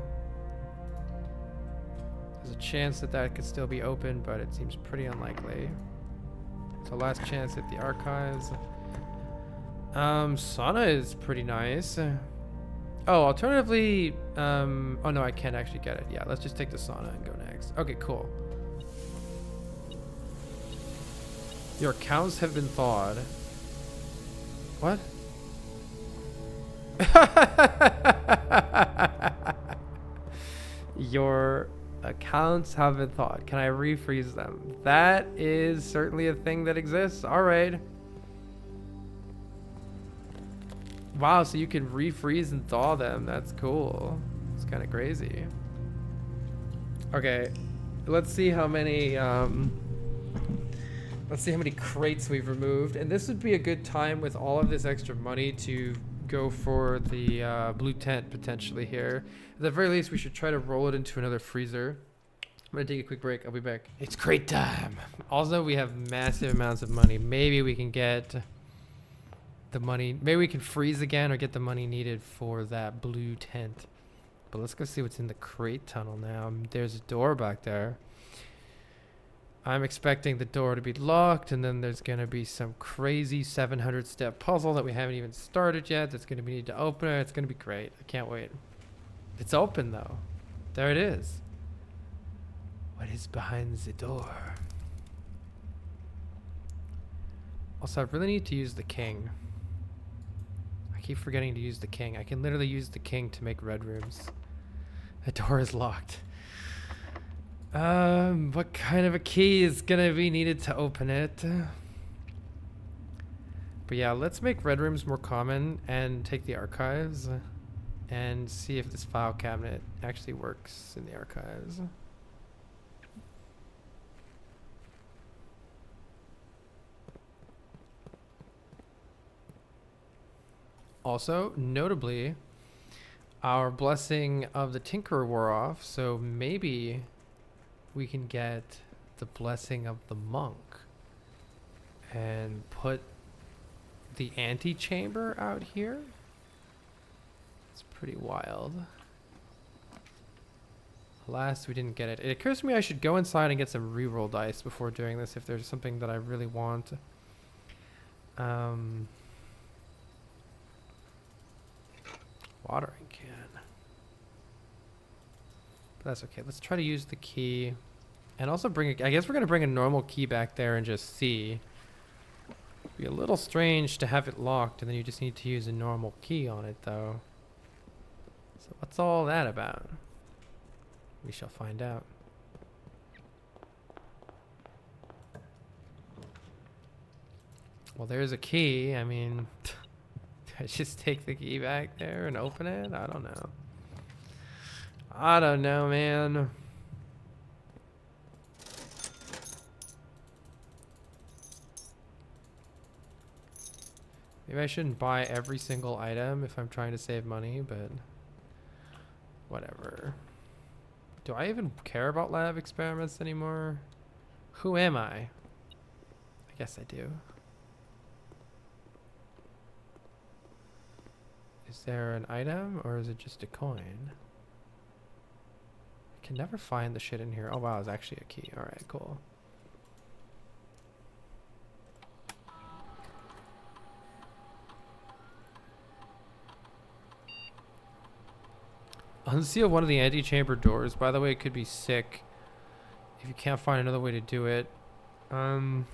There's a chance that that could still be open, but it seems pretty unlikely. So last chance at the archives. Sauna is pretty nice. Oh, alternatively, oh no, I can't actually get it. Yeah, let's just take the sauna and go next. Okay, cool. Your accounts have been thawed. What? Your accounts have been thawed. Can I refreeze them? That is certainly a thing that exists. All right. Wow, so you can refreeze and thaw them. That's cool. It's kind of crazy. Okay, let's see how many crates we've removed. And this would be a good time with all of this extra money to go for the blue tent potentially here. At the very least, we should try to roll it into another freezer. I'm gonna take a quick break. I'll be back. It's crate time. Also, we have massive amounts of money. Maybe we can get the money. Maybe we can freeze again or get the money needed for that blue tent. But let's go see what's in the crate tunnel now. There's a door back there. I'm expecting the door to be locked, and then there's gonna be some crazy 700 step puzzle that we haven't even started yet. That's gonna be need to open it. It's gonna be great. I can't wait. It's open though. There it is. is behind the door? Also, I really need to use the king. I keep forgetting to use the king. I can literally use the king to make red rooms. The door is locked. What kind of a key is gonna be needed to open it? But yeah, let's make red rooms more common and take the archives and see if this file cabinet actually works in the archives. Also, notably, our blessing of the Tinkerer wore off, so maybe we can get the blessing of the monk and put the antechamber out here. It's pretty wild. Alas, we didn't get it. It occurs to me I should go inside and get some reroll dice before doing this if there's something that I really want. Watering can. But that's okay. Let's try to use the key. And also bring I guess we're going to bring a normal key back there and just see. It'd be a little strange to have it locked and then you just need to use a normal key on it though. So what's all that about? We shall find out. Well, there's a key. I mean, I just take the key back there and open it? I don't know. I don't know, man. Maybe I shouldn't buy every single item if I'm trying to save money, but whatever. Do I even care about lab experiments anymore? Who am I? I guess I do. Is there an item or is it just a coin? I can never find the shit in here. Oh wow, it's actually a key. Alright, cool. Unseal one of the antechamber doors. By the way, it could be sick if you can't find another way to do it. Whenever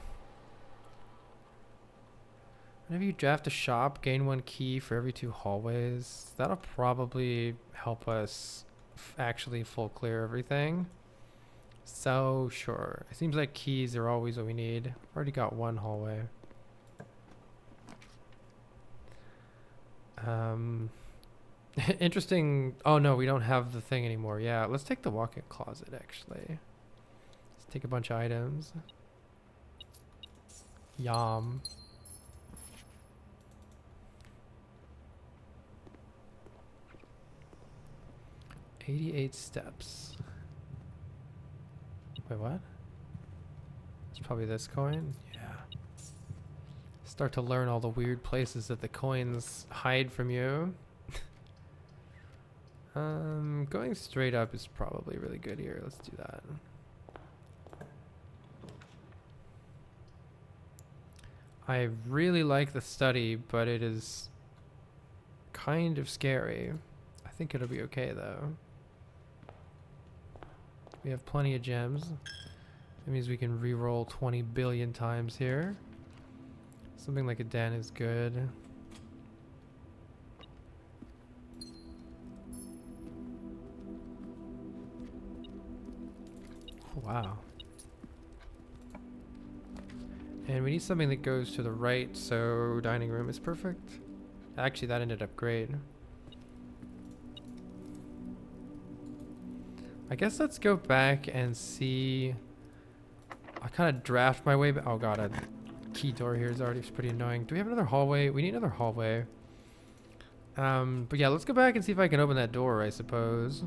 you draft a shop, gain 1 key for every 2 hallways. That'll probably help us actually full clear everything. So sure. It seems like keys are always what we need. Already got 1 hallway. Interesting. Oh no, we don't have the thing anymore. Yeah, let's take the walk-in closet actually. Let's take a bunch of items. Yum. $88 steps. Wait, what? It's probably this coin? Yeah. Start to learn all the weird places that the coins hide from you. Going straight up is probably really good here. Let's do that. I really like the study, but it is kind of scary. I think it'll be okay though. We have plenty of gems. That means we can re-roll 20 billion times here. Something like a den is good. Wow. And we need something that goes to the right, so dining room is perfect. Actually, that ended up great. I guess let's go back and see. I kind of draft my way back. Oh god, a key door here is already pretty annoying. Do we have another hallway? We need another hallway. But yeah, let's go back and see if I can open that door, I suppose.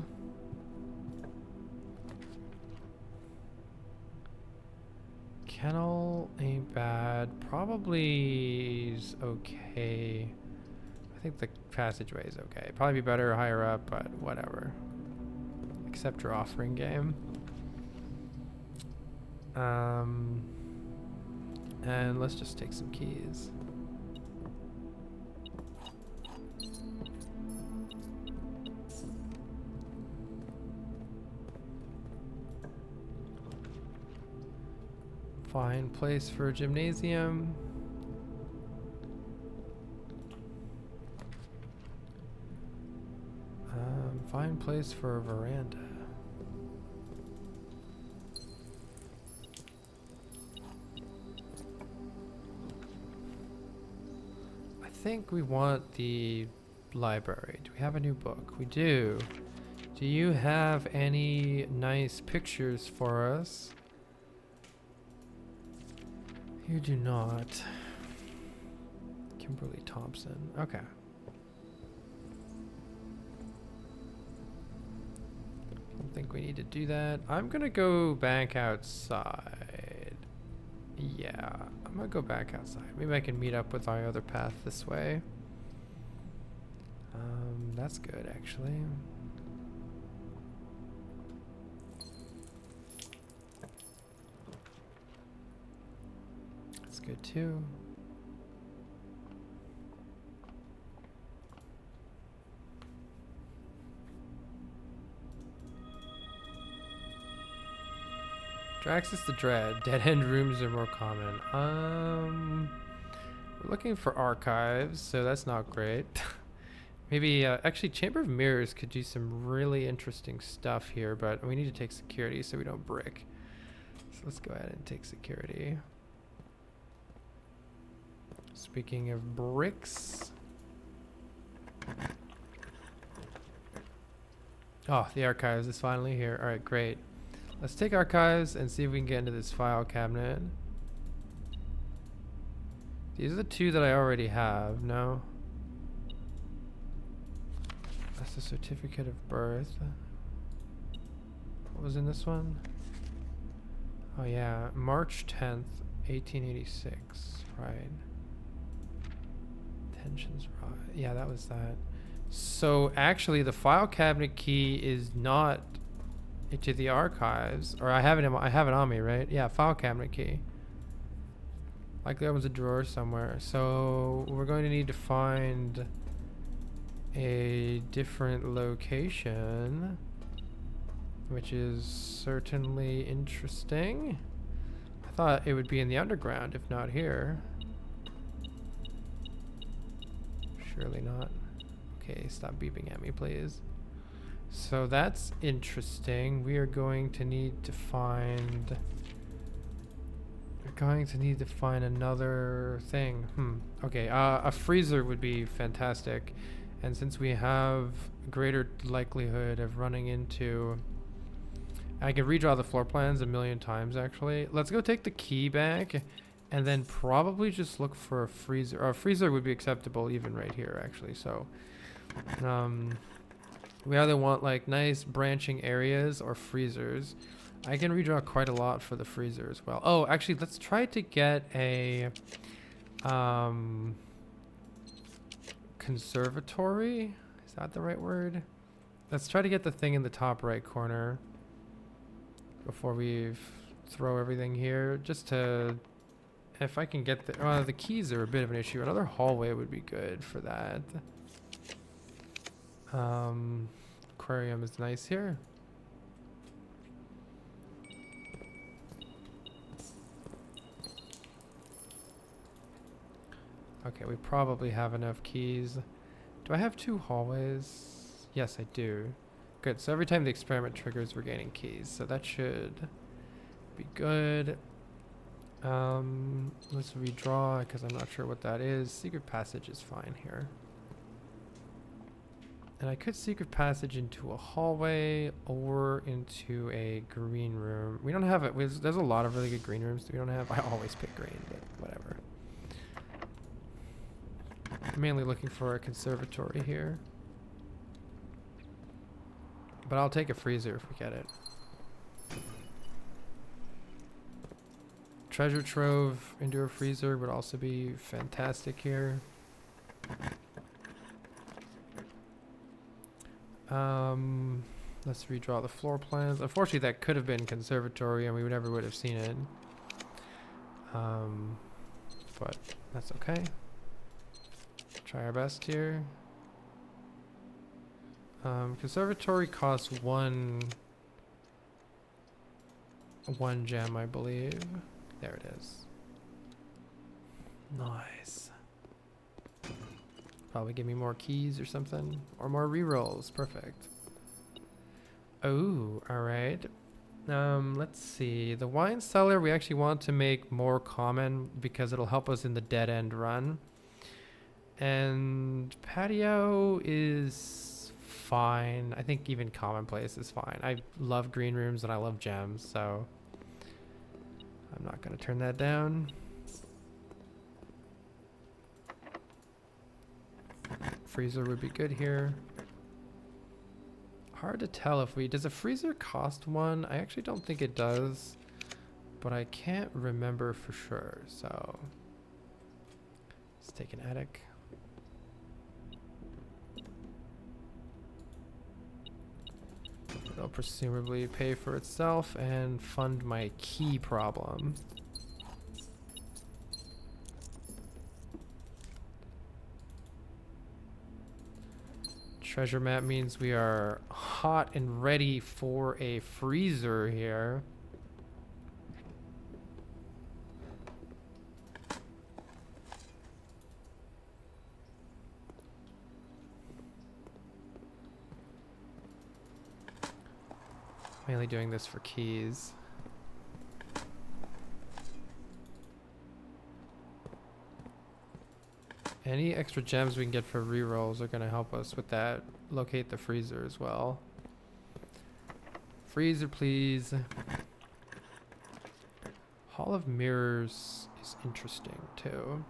Kennel ain't bad. Probably is okay. I think the passageway is okay. Probably be better higher up, but whatever. Accept your offering, game. And let's just take some keys. Fine place for a gymnasium. Fine place for a veranda. I think we want the library. Do we have a new book? We do. Do you have any nice pictures for us? You do not. Kimberly Thompson. Okay. Don't think we need to do that. I'm gonna go back outside. Yeah, I'm gonna go back outside. Maybe I can meet up with our other path this way. That's good actually. That's good too. Draxus the Dread. Dead-end rooms are more common. We're looking for archives, so that's not great. Maybe, actually, Chamber of Mirrors could do some really interesting stuff here, but we need to take security so we don't brick. So let's go ahead and take security. Speaking of bricks. Oh, the archives is finally here. All right, great. Let's take archives and see if we can get into this file cabinet. These are the two that I already have. No? That's the certificate of birth. What was in this one? Oh yeah, March 10th, 1886. Right. Tensions right. Yeah, that was that. So actually the file cabinet key is not to the archives, or I have it on me, right? Yeah, file cabinet key. Like there was a drawer somewhere. So we're going to need to find a different location, which is certainly interesting. I thought it would be in the underground, if not here. Surely not. Okay, stop beeping at me, please. So that's interesting. We are going to need to find... We're going to need to find another thing. Okay, a freezer would be fantastic. And since we have greater likelihood of running into... I can redraw the floor plans a million times, actually. Let's go take the key back and then probably just look for a freezer. Or a freezer would be acceptable even right here, actually. So, we either want like nice branching areas or freezers. I can redraw quite a lot for the freezer as well. Oh, actually, let's try to get a conservatory. Is that the right word? Let's try to get the thing in the top right corner before we throw everything here. Just to, if I can get the keys are a bit of an issue. Another hallway would be good for that. Aquarium is nice here. Okay, we probably have enough keys. Do I have 2 hallways? Yes, I do. Good, so every time the experiment triggers, we're gaining keys. So that should be good. Let's redraw, because I'm not sure what that is. Secret passage is fine here. And I could secret passage into a hallway or into a green room. We don't have it. There's a lot of really good green rooms that we don't have. I always pick green, but whatever. I'm mainly looking for a conservatory here. But I'll take a freezer if we get it. Treasure trove into a freezer would also be fantastic here. Let's redraw the floor plans. Unfortunately, that could have been conservatory and we never would have seen it. But that's okay. Try our best here. Conservatory costs one gem, I believe. There it is. Nice. Probably give me more keys or something. Or more rerolls. Perfect. Oh, alright. Let's see. The wine cellar we actually want to make more common because it'll help us in the dead end run. And patio is fine. I think even commonplace is fine. I love green rooms and I love gems, so I'm not going to turn that down. Freezer would be good here. Hard to tell if we... Does a freezer cost one? I actually don't think it does, but I can't remember for sure, so let's take an attic. It'll presumably pay for itself and fund my key problem. Treasure map means we are hot and ready for a freezer here. Mainly doing this for keys. Any extra gems we can get for rerolls are going to help us with that. Locate the freezer as well. Freezer, please. Hall of Mirrors is interesting, too.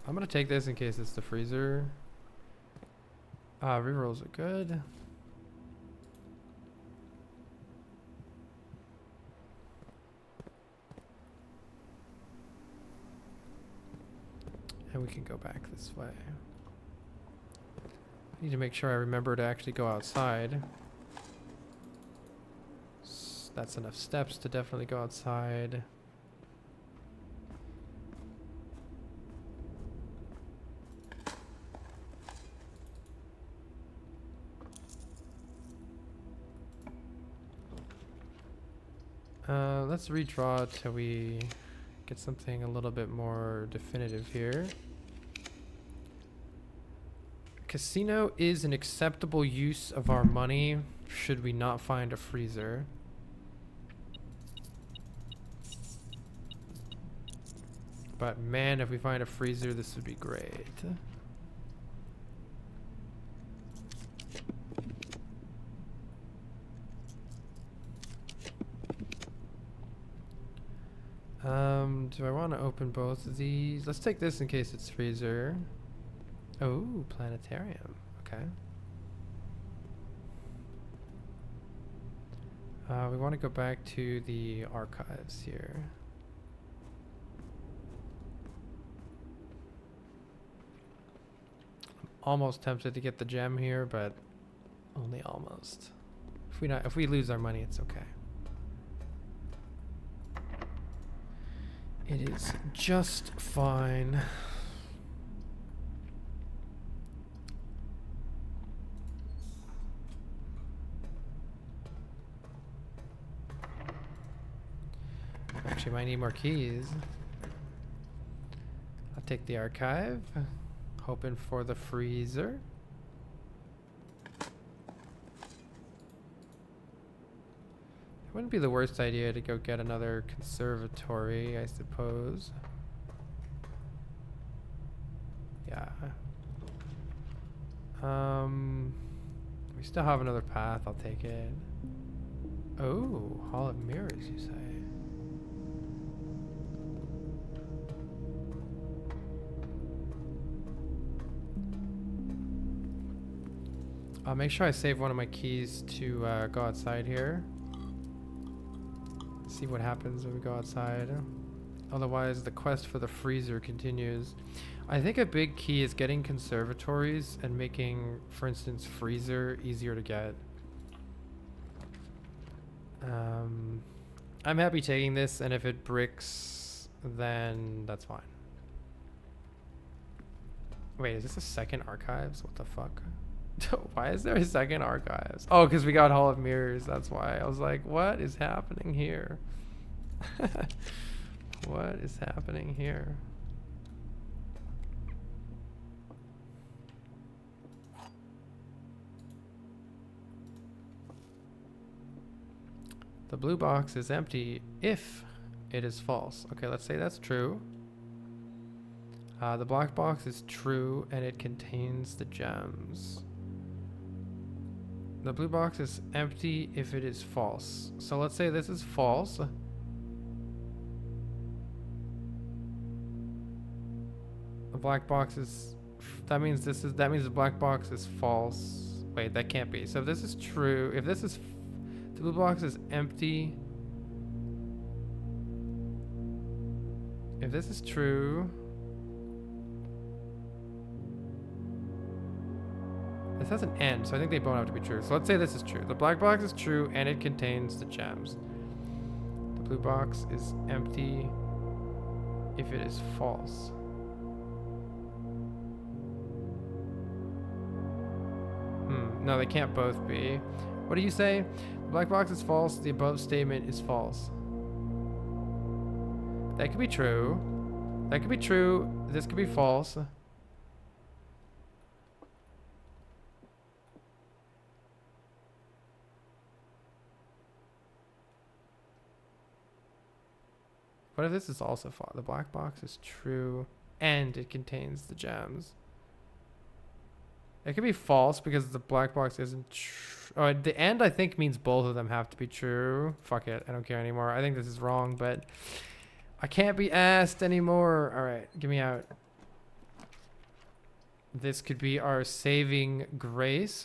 I'm going to take this in case it's the freezer. Rerolls are good. And we can go back this way. I need to make sure I remember to actually go outside. That's enough steps to definitely go outside. Let's redraw till we get something a little bit more definitive here. Casino is an acceptable use of our money should we not find a freezer. But man, if we find a freezer, this would be great. Do I want to open both of these? Let's take this in case it's freezer. Oh, planetarium. Okay. We want to go back to the archives here. I'm almost tempted to get the gem here, but only almost. If we lose our money, it's okay. It is just fine. Actually, might need more keys. I'll take the archive. Hoping for the freezer. It wouldn't be the worst idea to go get another conservatory, I suppose. Yeah. We still have another path. I'll take it. Oh, Hall of Mirrors, you say? I'll make sure I save one of my keys to go outside here. See what happens when we go outside. Otherwise, the quest for the freezer continues. I think a big key is getting conservatories and making, for instance, freezer easier to get. I'm happy taking this, and if it bricks, then that's fine. Wait, is this a second archives? What the fuck? Why is there a second archives? Oh, because we got Hall of Mirrors. That's why. I was like, what is happening here? What is happening here? The blue box is empty if it is false. Okay, let's say that's true. The black box is true and it contains the gems. The blue box is empty if it is false. So let's say this is false. The black box is, that means the black box is false. Wait, that can't be. So if this is true, if this is, the blue box is empty. If this is true, this has an end, so I think they both have to be true. So let's say this is true. The black box is true and it contains the gems. The blue box is empty if it is false. No, they can't both be. What do you say? The black box is false. The above statement is false. That could be true. That could be true. This could be false. What if this is also false? The black box is true and it contains the gems. It could be false because the black box isn't true. Oh, the end I think means both of them have to be true. Fuck it, I don't care anymore. I think this is wrong, but I can't be asked anymore. All right, get me out. This could be our saving grace.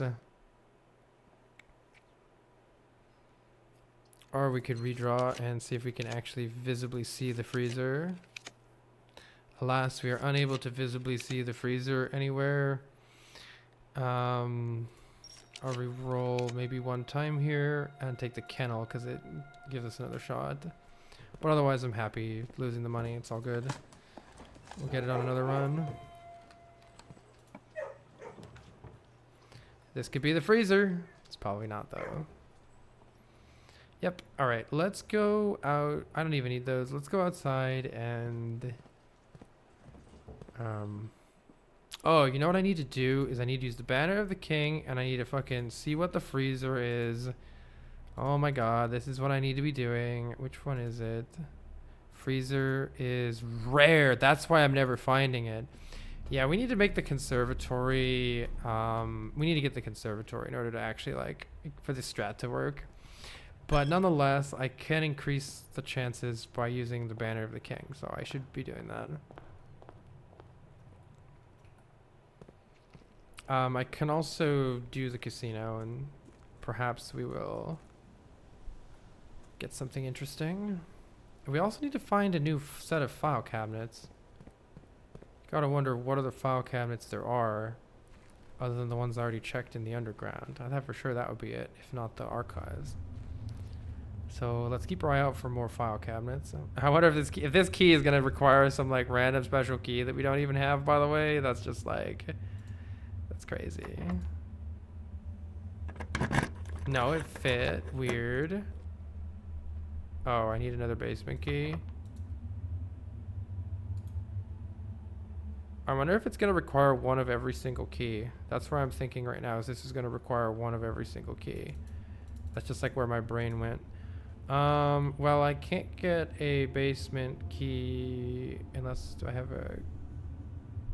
Or we could redraw and see if we can actually visibly see the freezer. Alas, we are unable to visibly see the freezer anywhere. Or we roll maybe one time here and take the kennel because it gives us another shot. But otherwise, I'm happy losing the money. It's all good. We'll get it on another run. This could be the freezer. It's probably not though. Yep. All right. Let's go out. I don't even need those. Let's go outside and oh, you know what I need to do is I need to use the banner of the king and I need to fucking see what the freezer is. Oh my god, this is what I need to be doing. Which one is it? Freezer is rare. That's why I'm never finding it. Yeah, we need to make the conservatory. We need to get the conservatory in order to actually like for the strat to work. But nonetheless, I can increase the chances by using the banner of the king. So I should be doing that. I can also do the casino and perhaps we will get something interesting. We also need to find a new set of file cabinets. Gotta wonder what other file cabinets there are other than the ones already checked in the underground. I thought for sure that would be it, if not the archives. So let's keep our eye out for more file cabinets. I wonder if this key is gonna require some like random special key that we don't even have, by the way. That's just like, that's crazy. No, it fit. Weird. Oh, I need another basement key. I wonder if it's going to require one of every single key. That's where I'm thinking right now, is this is going to require one of every single key. That's just like where my brain went. Well, I can't get a basement key unless, do I have a...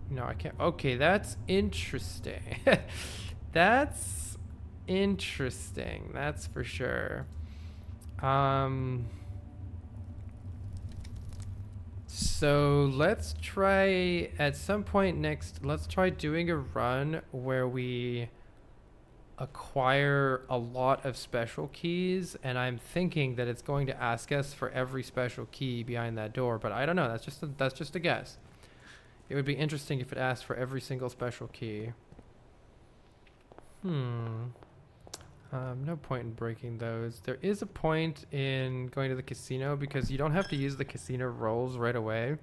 No, I can't. Okay, that's interesting. That's interesting. That's for sure. So let's try at some point next, let's try doing a run where we acquire a lot of special keys, and I'm thinking that it's going to ask us for every special key behind that door, but I don't know. That's just a guess. It would be interesting if it asked for every single special key. No point in breaking those. There is a point in going to the casino because you don't have to use the casino rolls right away.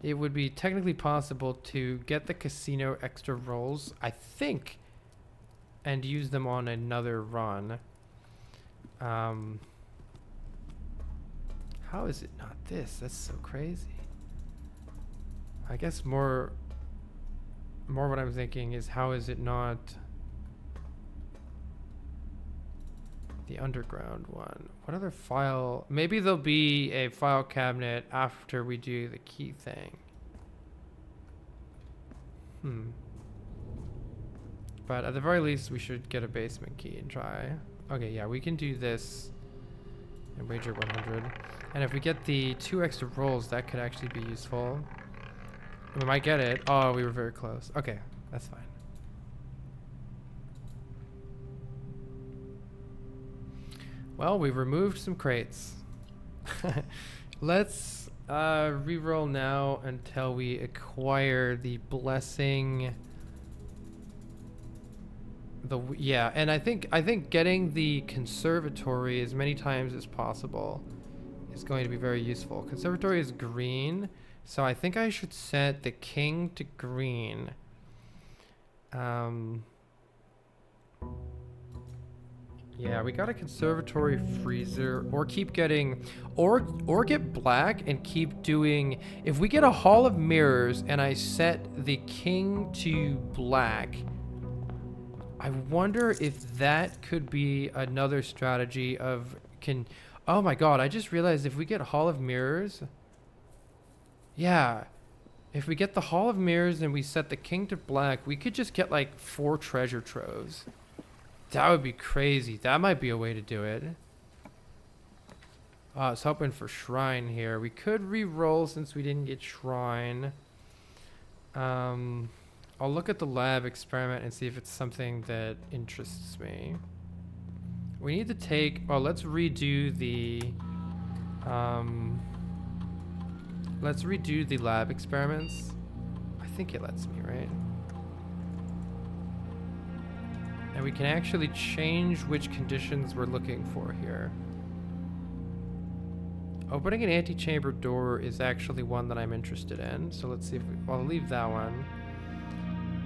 It would be technically possible to get the casino extra rolls, I think, and use them on another run. How is it not this? That's so crazy. I guess more what I'm thinking is, how is it not the underground one? What other file? Maybe there'll be a file cabinet after we do the key thing. But at the very least, we should get a basement key and try. Okay, yeah, we can do this and wager 100. And if we get the 2 extra rolls, that could actually be useful. We might get it. Oh, we were very close. Okay, that's fine. Well, we've removed some crates. Let's reroll now until we acquire the blessing. Yeah, and I think getting the conservatory as many times as possible is going to be very useful. Conservatory is green, so I think I should set the king to green. Yeah, we got a conservatory freezer, or keep getting, or get black and keep doing. If we get a hall of mirrors and I set the king to black, I wonder if that could be another strategy of oh my god, I just realized if we get Hall of Mirrors, yeah, if we get the Hall of Mirrors and we set the king to black, we could just get like 4 treasure troves. That would be crazy. That might be a way to do it. I was hoping for shrine here. We could re-roll since we didn't get shrine. I'll look at the lab experiment and see if it's something that interests me. We need to take, well, let's redo the lab experiments. I think it lets me, right? And we can actually change which conditions we're looking for here. Opening an antechamber door is actually one that I'm interested in. So let's see if I'll leave that one.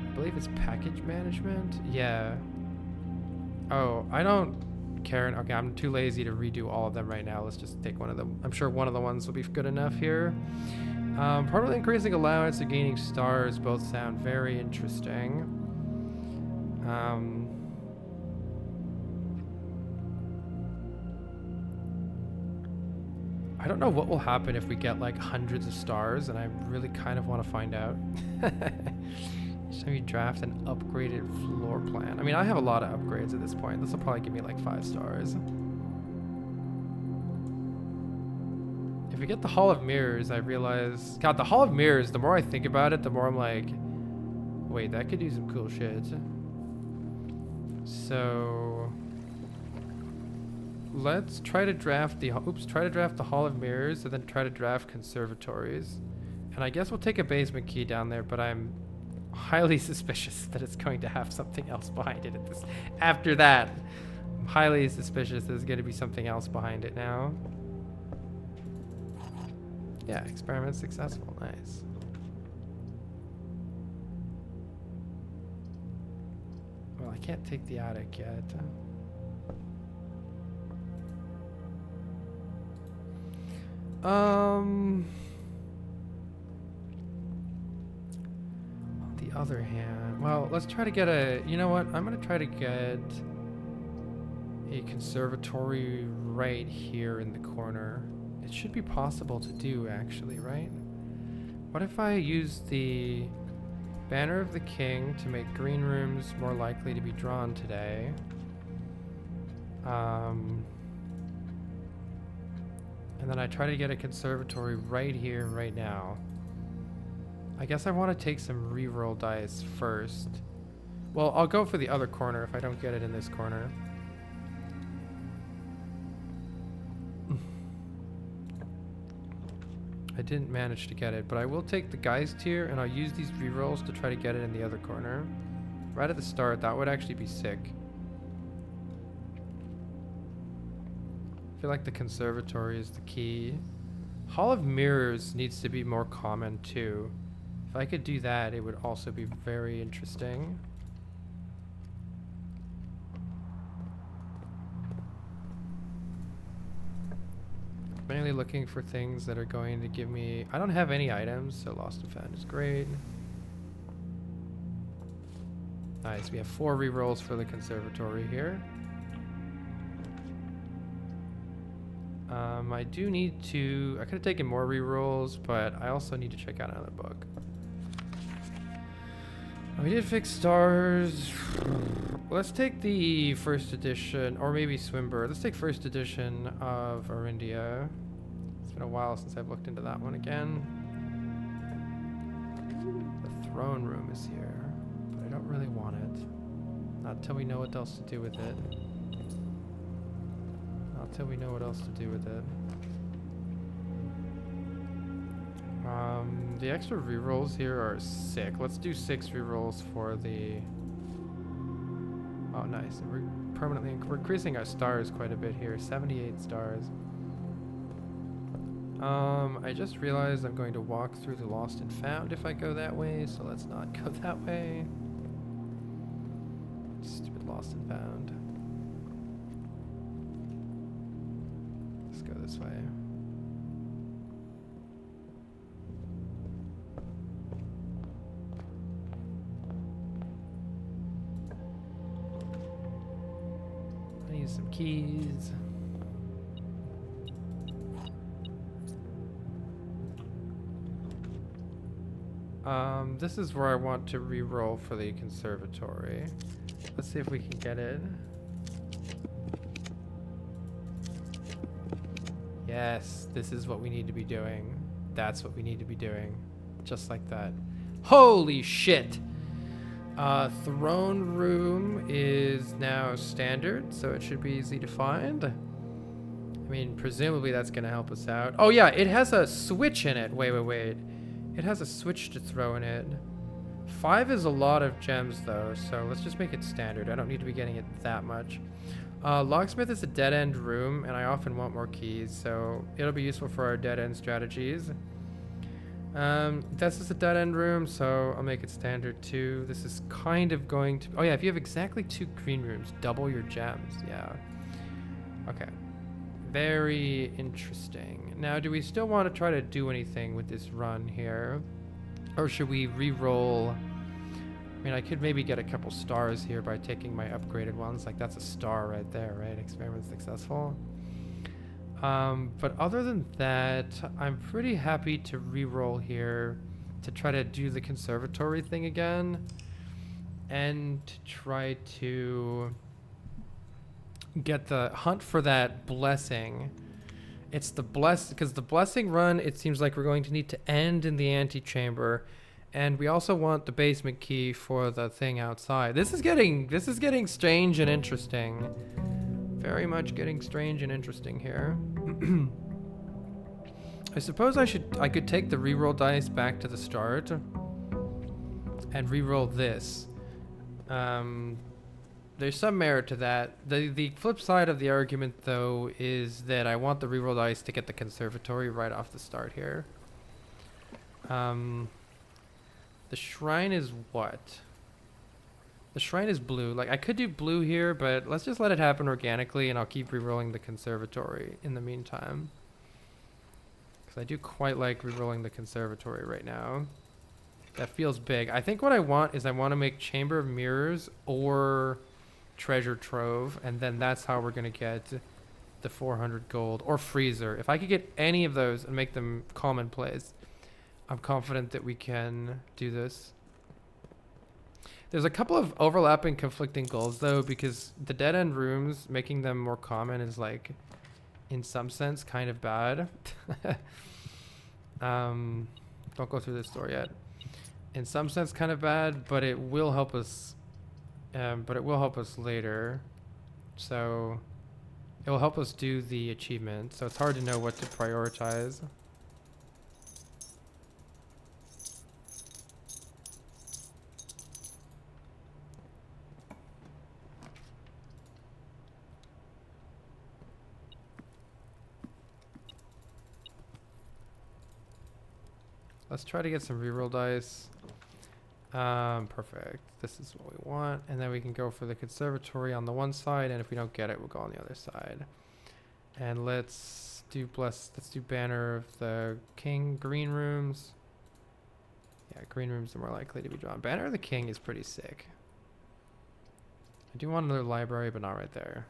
I believe it's package management. Yeah. Oh, I don't care. Okay, I'm too lazy to redo all of them right now. Let's just take one of them. I'm sure one of the ones will be good enough here. Permanently increasing allowance or gaining stars both sound very interesting. I don't know what will happen if we get like hundreds of stars, and I really kind of want to find out. So you draft an upgraded floor plan. I mean, I have a lot of upgrades at this point. This will probably give me like 5 stars. If we get the Hall of Mirrors, I realize... God, the Hall of Mirrors, the more I think about it, the more I'm like... Wait, that could do some cool shit. So... Let's try to draft the... try to draft the Hall of Mirrors, and then try to draft conservatories. And I guess we'll take a basement key down there, but I'm highly suspicious that it's going to have something else behind it at this. After that, I'm highly suspicious there's going to be something else behind it now. Yeah, experiment successful. Nice. Well, I can't take the attic yet. On the other hand, well, let's try to get a, you know what? I'm going to try to get a conservatory right here in the corner. It should be possible to do, actually, right? What if I use the Banner of the King to make green rooms more likely to be drawn today? And then I try to get a conservatory right here, right now. I guess I want to take some reroll dice first. Well, I'll go for the other corner if I don't get it in this corner. I didn't manage to get it, but I will take the Geist here, and I'll use these rerolls to try to get it in the other corner. Right at the start, that would actually be sick. I feel like the conservatory is the key. Hall of Mirrors needs to be more common too. If I could do that, it would also be very interesting. mainly looking for things that are going to give me... I don't have any items, so Lost and Found is great. Nice, we have 4 rerolls for the conservatory here. I do need to... I could have taken more rerolls, but I also need to check out another book. We did fix stars. Let's take the first edition, or maybe Swinburne. Let's take first edition of Arindia. It's been a while since I've looked into that one again. The throne room is here, but I don't really want it. Not until we know what else to do with it. Not until we know what else to do with it. The extra rerolls here are sick. Let's do 6 rerolls for the... Oh, nice. And we're increasing our stars quite a bit here. 78 stars. I just realized I'm going to walk through the Lost and Found if I go that way, so let's not go that way. Stupid Lost and Found. Let's go this way. Some keys. This is where I want to re-roll for the conservatory. Let's see if we can get it. Yes, this is what we need to be doing. That's what we need to be doing. Just like that. Holy shit! Throne room is now standard, so it should be easy to find. I mean, presumably that's gonna help us out. Oh yeah, it has a switch in it. Wait. It has a switch to throw in it. 5 is a lot of gems though, so let's just make it standard. I don't need to be getting it that much. Locksmith is a dead-end room, and I often want more keys, so it'll be useful for our dead-end strategies. This is a dead-end room, so I'll make it standard too. This is kind of going to... Oh yeah, if you have exactly 2 green rooms, double your gems. Yeah. Okay. Very interesting. Now, do we still want to try to do anything with this run here? Or should we re-roll? I mean, I could maybe get a couple stars here by taking my upgraded ones. Like, that's a star right there, right? Experiment successful. But other than that, I'm pretty happy to re-roll here to try to do the conservatory thing again and to try to get the hunt for that blessing. It's the because the blessing run, it seems like we're going to need to end in the antechamber, and we also want the basement key for the thing outside. This is getting strange and interesting. Very much getting strange and interesting here. I suppose I could take the reroll dice back to the start and reroll this. There's some merit to that. The flip side of the argument though is that I want the reroll dice to get the conservatory right off the start here. The shrine is what? The shrine is blue. Like, I could do blue here, but let's just let it happen organically, and I'll keep rerolling the conservatory in the meantime. Because I do quite like rerolling the conservatory right now. That feels big. I think what I want is I want to make Chamber of Mirrors or Treasure Trove, and then that's how we're going to get the 400 gold. Or Freezer. If I could get any of those and make them commonplace, I'm confident that we can do this. There's a couple of overlapping conflicting goals though, because the dead end rooms, making them more common is like, in some sense, kind of bad. Don't go through this door yet. In some sense, kind of bad, but it will help us. But it will help us later. So it will help us do the achievement. So it's hard to know what to prioritize. Let's try to get some reroll dice. Perfect. This is what we want. And then we can go for the conservatory on the one side, and if we don't get it, we'll go on the other side. And let's let's do banner of the king, green rooms. Yeah, green rooms are more likely to be drawn. Banner of the king is pretty sick. I do want another library, but not right there.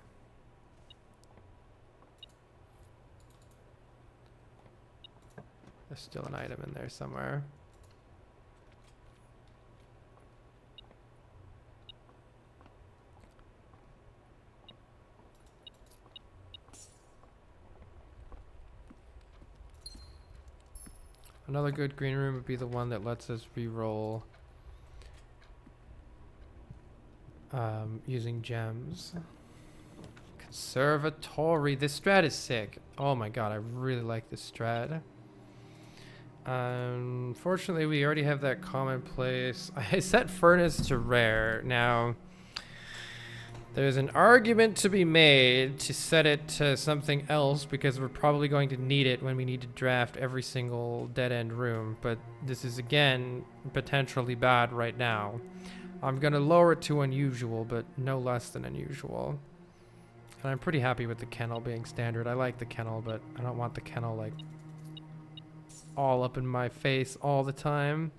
There's still an item in there somewhere. Another good green room would be the one that lets us re-roll using gems. Conservatory. This strat is sick. Oh my god, I really like this strat. Unfortunately, we already have that commonplace. I set furnace to rare. Now, there's an argument to be made to set it to something else because we're probably going to need it when we need to draft every single dead-end room. But this is, again, potentially bad right now. I'm going to lower it to unusual, but no less than unusual. And I'm pretty happy with the kennel being standard. I like the kennel, but I don't want the kennel, like, all up in my face all the time.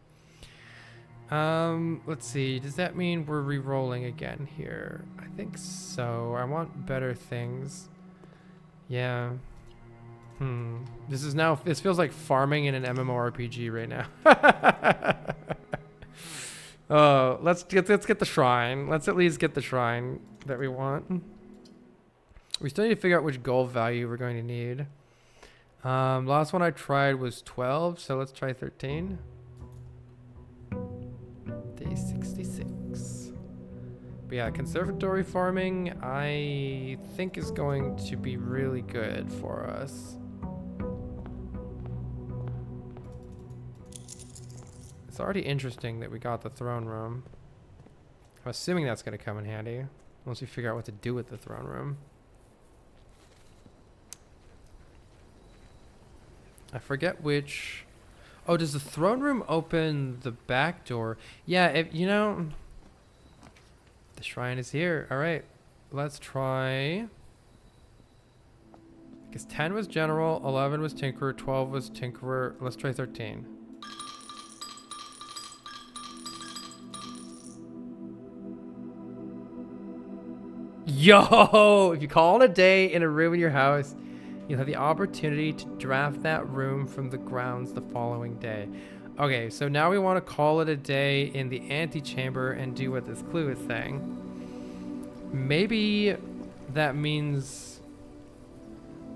Let's see. Does that mean we're re-rolling again here? I think so. I want better things. Yeah. This feels like farming in an MMORPG right now. Oh, let's get the shrine. Let's at least get the shrine that we want. We still need to figure out which gold value we're going to need. Last one I tried was 12, so let's try 13. Day 66. But yeah, conservatory farming, I think is going to be really good for us. It's already interesting that we got the throne room. I'm assuming that's going to come in handy once we figure out what to do with the throne room. I forget which... Oh, does the throne room open the back door? Yeah, if, you know... The shrine is here. All right. Let's try... Because 10 was general, 11 was tinkerer, 12 was tinkerer. Let's try 13. Yo! If you call it a day in a room in your house, you'll have the opportunity to draft that room from the grounds the following day. Okay, so now we want to call it a day in the antechamber and do what this clue is saying. Maybe that means...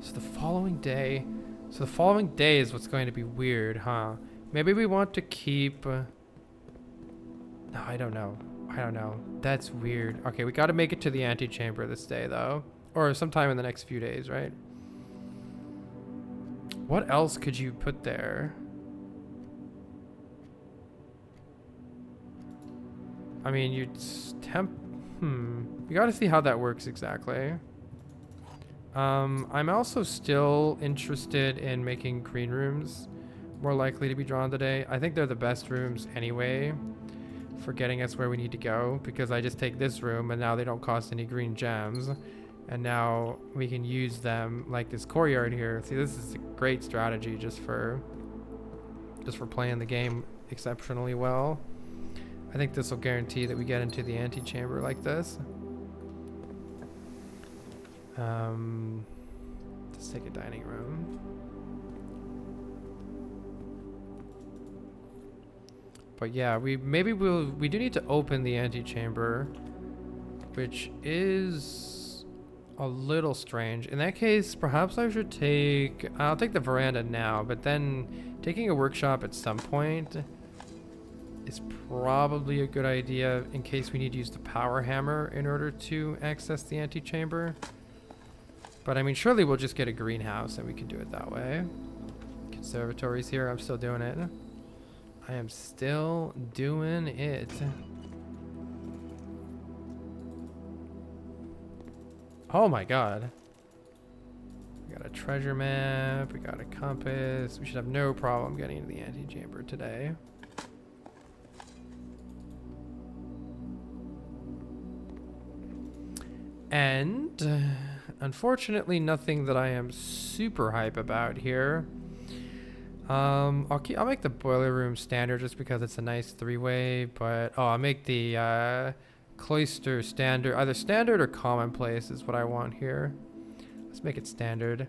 So the following day... So the following day is what's going to be weird, huh? Maybe we want to keep... No, I don't know. I don't know. That's weird. Okay, we got to make it to the antechamber this day, though. Or sometime in the next few days, right? What else could you put there? I mean, you'd you got to see how that works exactly. I'm also still interested in making green rooms more likely to be drawn today. I think they're the best rooms anyway for getting us where we need to go, because I just take this room and now they don't cost any green gems, and now we can use them like this courtyard here. See, this is a great strategy just for playing the game exceptionally well. I think this will guarantee that we get into the antechamber like this. Let's take a dining room. But yeah, we do need to open the antechamber, which is a little strange. In that case, perhaps I'll take the veranda now, but then taking a workshop at some point is probably a good idea in case we need to use the power hammer in order to access the antechamber. But I mean, surely we'll just get a greenhouse and we can do it that way. Conservatory's here. I'm still doing it. I am still doing it. Oh my god. We got a treasure map. We got a compass. We should have no problem getting into the antechamber today. And Unfortunately, nothing that I am super hype about here. I'll make the boiler room standard just because it's a nice three-way, but I'll make the cloister standard. Either standard or commonplace is what I want here. Let's make it standard.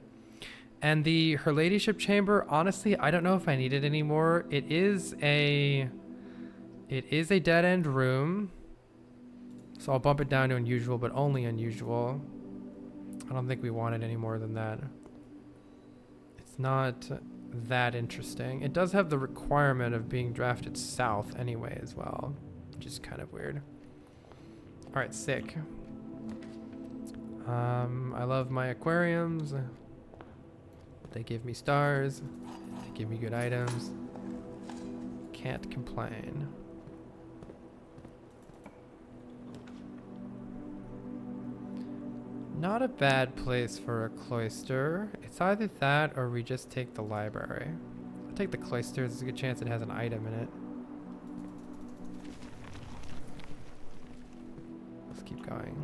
And her ladyship chamber, honestly, I don't know if I need it anymore. It is a dead-end room. So I'll bump it down to unusual, but only unusual. I don't think we want it any more than that. It's not that interesting. It does have the requirement of being drafted south anyway as well, which is kind of weird. All right, sick. I love my aquariums. They give me stars. They give me good items. Can't complain. Not a bad place for a cloister. It's either that or we just take the library. I'll take the cloister. There's a good chance it has an item in it. Let's keep going.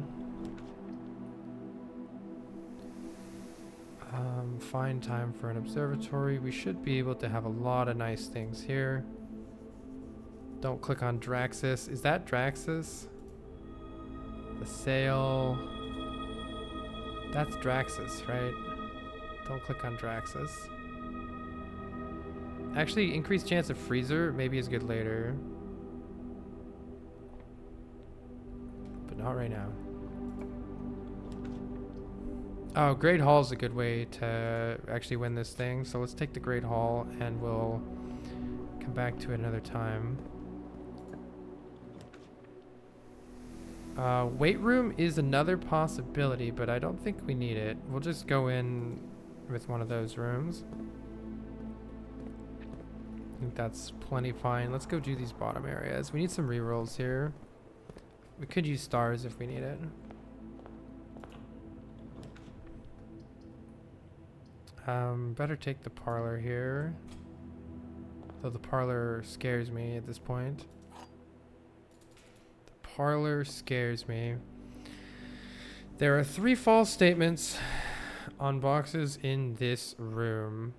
Find time for an observatory. We should be able to have a lot of nice things here. Don't click on Draxus. Is that Draxus? The sail. That's Draxus, right? Don't click on Draxus. Actually, increased chance of freezer maybe is good later. But not right now. Oh, Great Hall is a good way to actually win this thing. So let's take the Great Hall and we'll come back to it another time. Weight room is another possibility, but I don't think we need it. We'll just go in with one of those rooms. I think that's plenty fine. Let's go do these bottom areas. We need some rerolls here. We could use stars if we need it. Better take the parlor here. Though the parlor scares me at this point. The parlor scares me. There are 3 false statements on boxes in this room.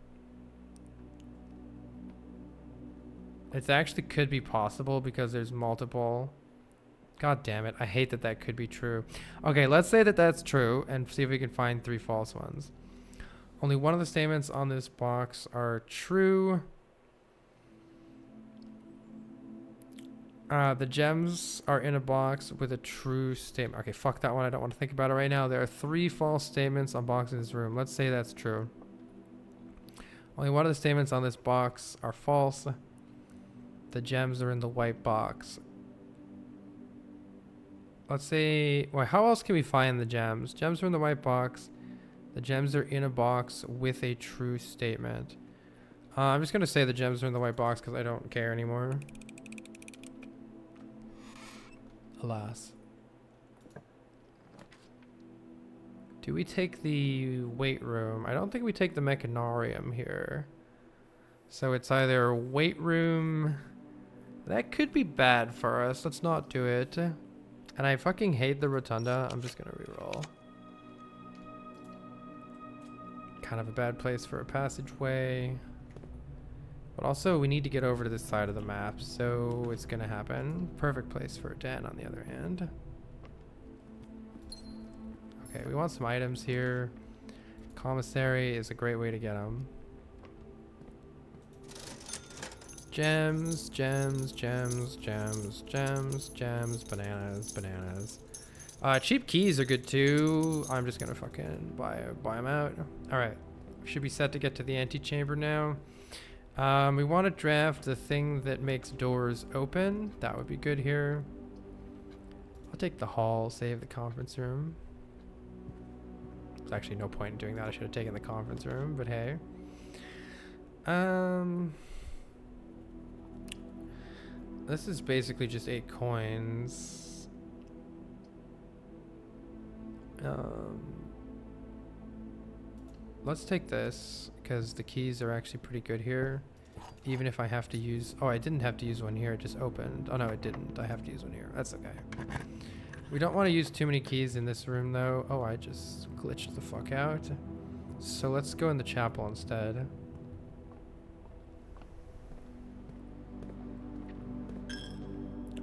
It actually could be possible because there's multiple. God damn it. I hate that that could be true. Okay, let's say that that's true and see if we can find 3 false ones. Only one of the statements on this box are true. The gems are in a box with a true statement. Okay, fuck that one. I don't want to think about it right now. There are 3 false statements on boxes in this room. Let's say that's true. Only one of the statements on this box are false. The gems are in the white box. Let's say, well, how else can we find the gems? Gems are in the white box. The gems are in a box with a true statement. I'm just going to say the gems are in the white box because I don't care anymore. Alas. Do we take the weight room? I don't think we take the mechanarium here. So it's either weight room. That could be bad for us. Let's not do it. And I fucking hate the rotunda. I'm just going to reroll. Kind of a bad place for a passageway. But also, we need to get over to this side of the map, so it's going to happen. Perfect place for a den, on the other hand. Okay, we want some items here. Commissary is a great way to get them. Gems, gems, gems, gems, gems, gems, bananas, bananas. Cheap keys are good too. I'm just gonna fucking buy them out. All right, should be set to get to the antechamber now. We want to draft the thing that makes doors open. That would be good here. I'll take the hall, save the conference room. There's actually no point in doing that. I should have taken the conference room, but hey. This is basically just 8 coins. Let's take this because the keys are actually pretty good here. Even if I have to use... Oh, I didn't have to use one here. It just opened. Oh, no, it didn't. I have to use one here. That's okay. We don't want to use too many keys in this room though. Oh, I just glitched the fuck out. So let's go in the chapel instead.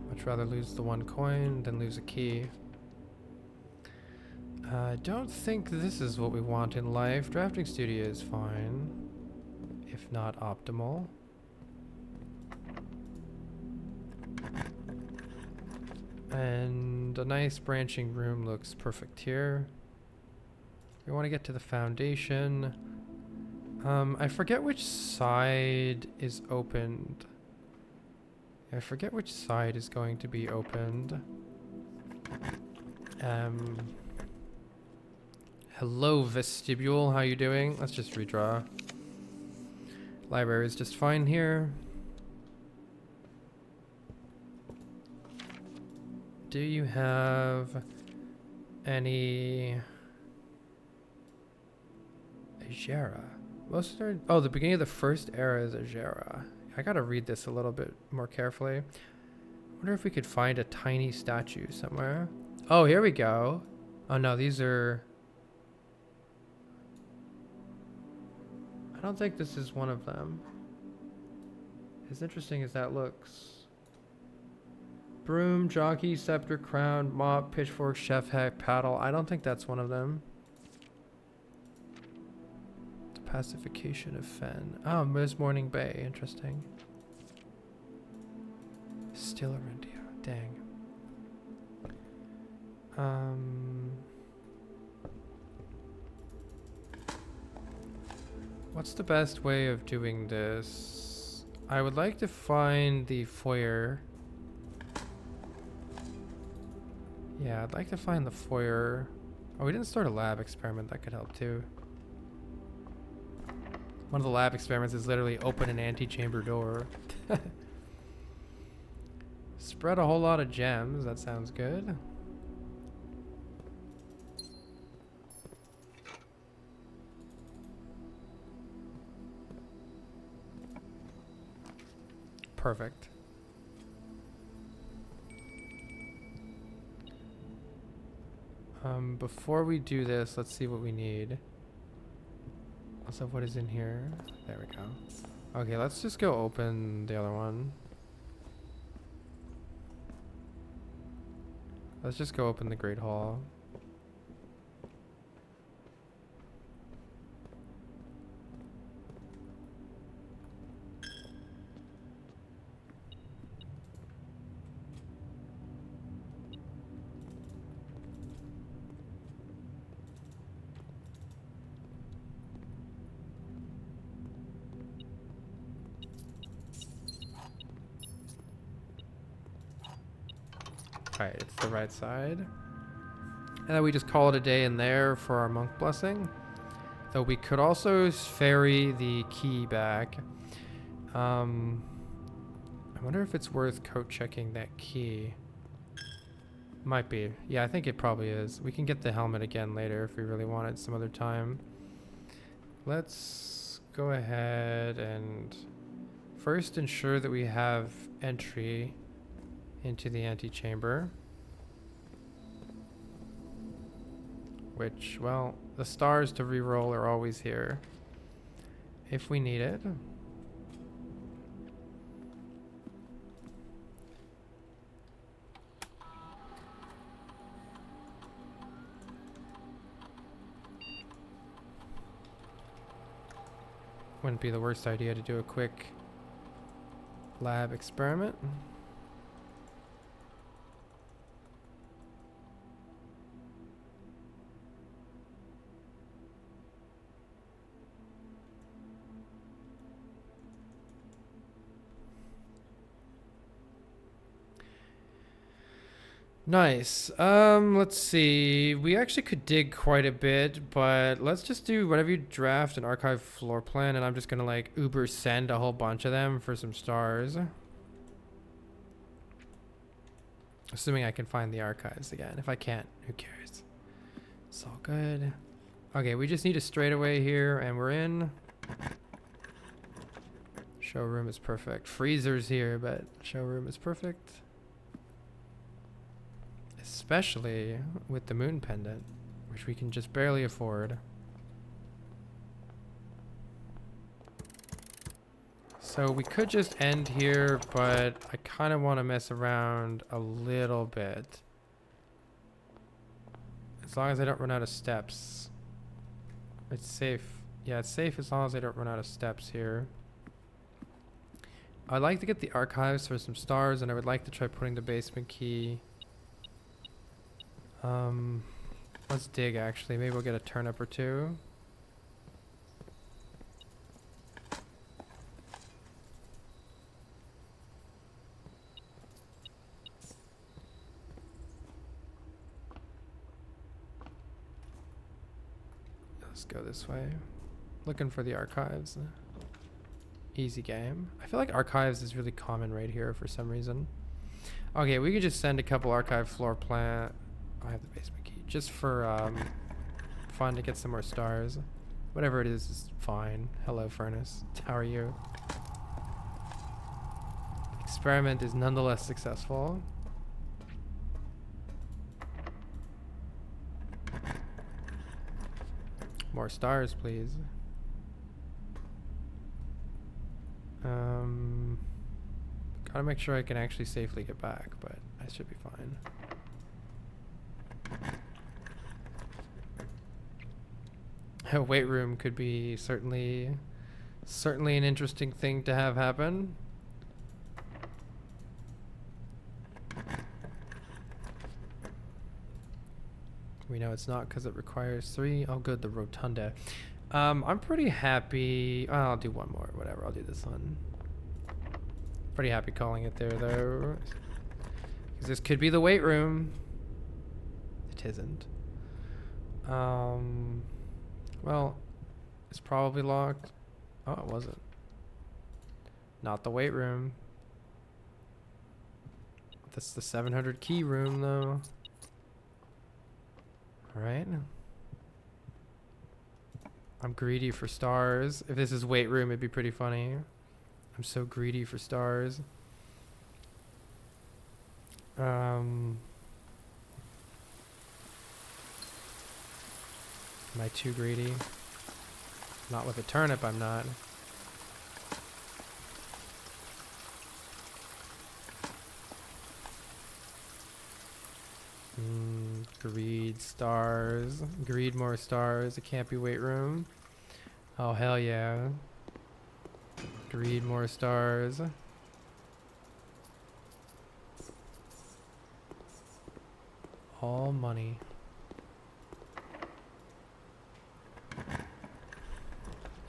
Much rather lose the 1 coin than lose a key. I don't think this is what we want in life. Drafting studio is fine, if not optimal. And a nice branching room looks perfect here. We want to get to the foundation. I forget which side is opened. I forget which side is going to be opened. Hello, vestibule. How you doing? Let's just redraw. Library is just fine here. Do you have any Alzara? Most are, oh, the beginning of the first era is Alzara. I gotta read this a little bit more carefully. I wonder if we could find a tiny statue somewhere. Oh, here we go. Oh no, these are... I don't think this is one of them. As interesting as that looks. Broom, jockey, scepter, crown, mop, pitchfork, chef hat, paddle. I don't think that's one of them. The pacification of Fen. Oh, Miss Morning Bay. Interesting. Still Arindia. Dang. What's the best way of doing this? I would like to find the foyer. Yeah, I'd like to find the foyer. Oh, we didn't start a lab experiment. That could help too. One of the lab experiments is literally open an antechamber door. Spread a whole lot of gems. That sounds good. Perfect. Before we do this, let's see what we need. Also, what is in here? There we go. Okay, let's just go open the other one. Let's just go open the Great Hall. Alright, it's the right side. And then we just call it a day in there for our monk blessing. Though we could also ferry the key back. I wonder if it's worth coat checking that key. Might be. Yeah, I think it probably is. We can get the helmet again later if we really want it some other time. Let's go ahead and first ensure that we have entry into the antechamber. Which, well, the stars to reroll are always here if we need it. Wouldn't be the worst idea to do a quick lab experiment. Nice. Let's see. We actually could dig quite a bit, but let's just do whatever you draft an archive floor plan, and I'm just gonna like Uber send a whole bunch of them for some stars. Assuming I can find the archives again. If I can't, who cares? It's all good. Okay, we just need a straightaway here, and we're in. Showroom is perfect. Freezer's here, but showroom is perfect. Especially with the moon pendant, which we can just barely afford. So we could just end here, but I kind of want to mess around a little bit. As long as I don't run out of steps. It's safe. Yeah, it's safe as long as I don't run out of steps here. I'd like to get the archives for some stars, and I would like to try putting the basement key. Let's dig, actually. Maybe we'll get a turnip or two. Let's go this way. Looking for the archives. Easy game. I feel like archives is really common right here for some reason. Okay, we could just send a couple archive floor plan. I have the basement key. Just for fun to get some more stars. Whatever it is fine. Hello, furnace. How are you? Experiment is nonetheless successful. More stars, please. Gotta make sure I can actually safely get back, but I should be fine. A weight room could be certainly an interesting thing to have happen. We know it's not because it requires 3. Oh, good, the rotunda. I'm pretty happy. Oh, I'll do one more. Whatever, I'll do this one. Pretty happy calling it there, though. Because this could be the weight room. It isn't. Well, it's probably locked. Oh, it wasn't. Not the weight room. That's the 700 key room, though. Alright. I'm greedy for stars. If this is weight room, it'd be pretty funny. I'm so greedy for stars. Am I too greedy? Not with a turnip, I'm not. Greed stars. Greed more stars. It can't be weight room. Oh, hell yeah. Greed more stars. All money.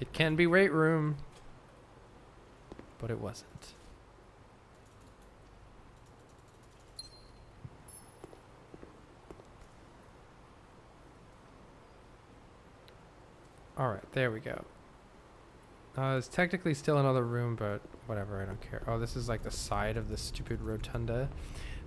It can be weight room, but it wasn't. Alright, there we go. It's technically still another room, but whatever, I don't care. Oh, this is like the side of the stupid rotunda.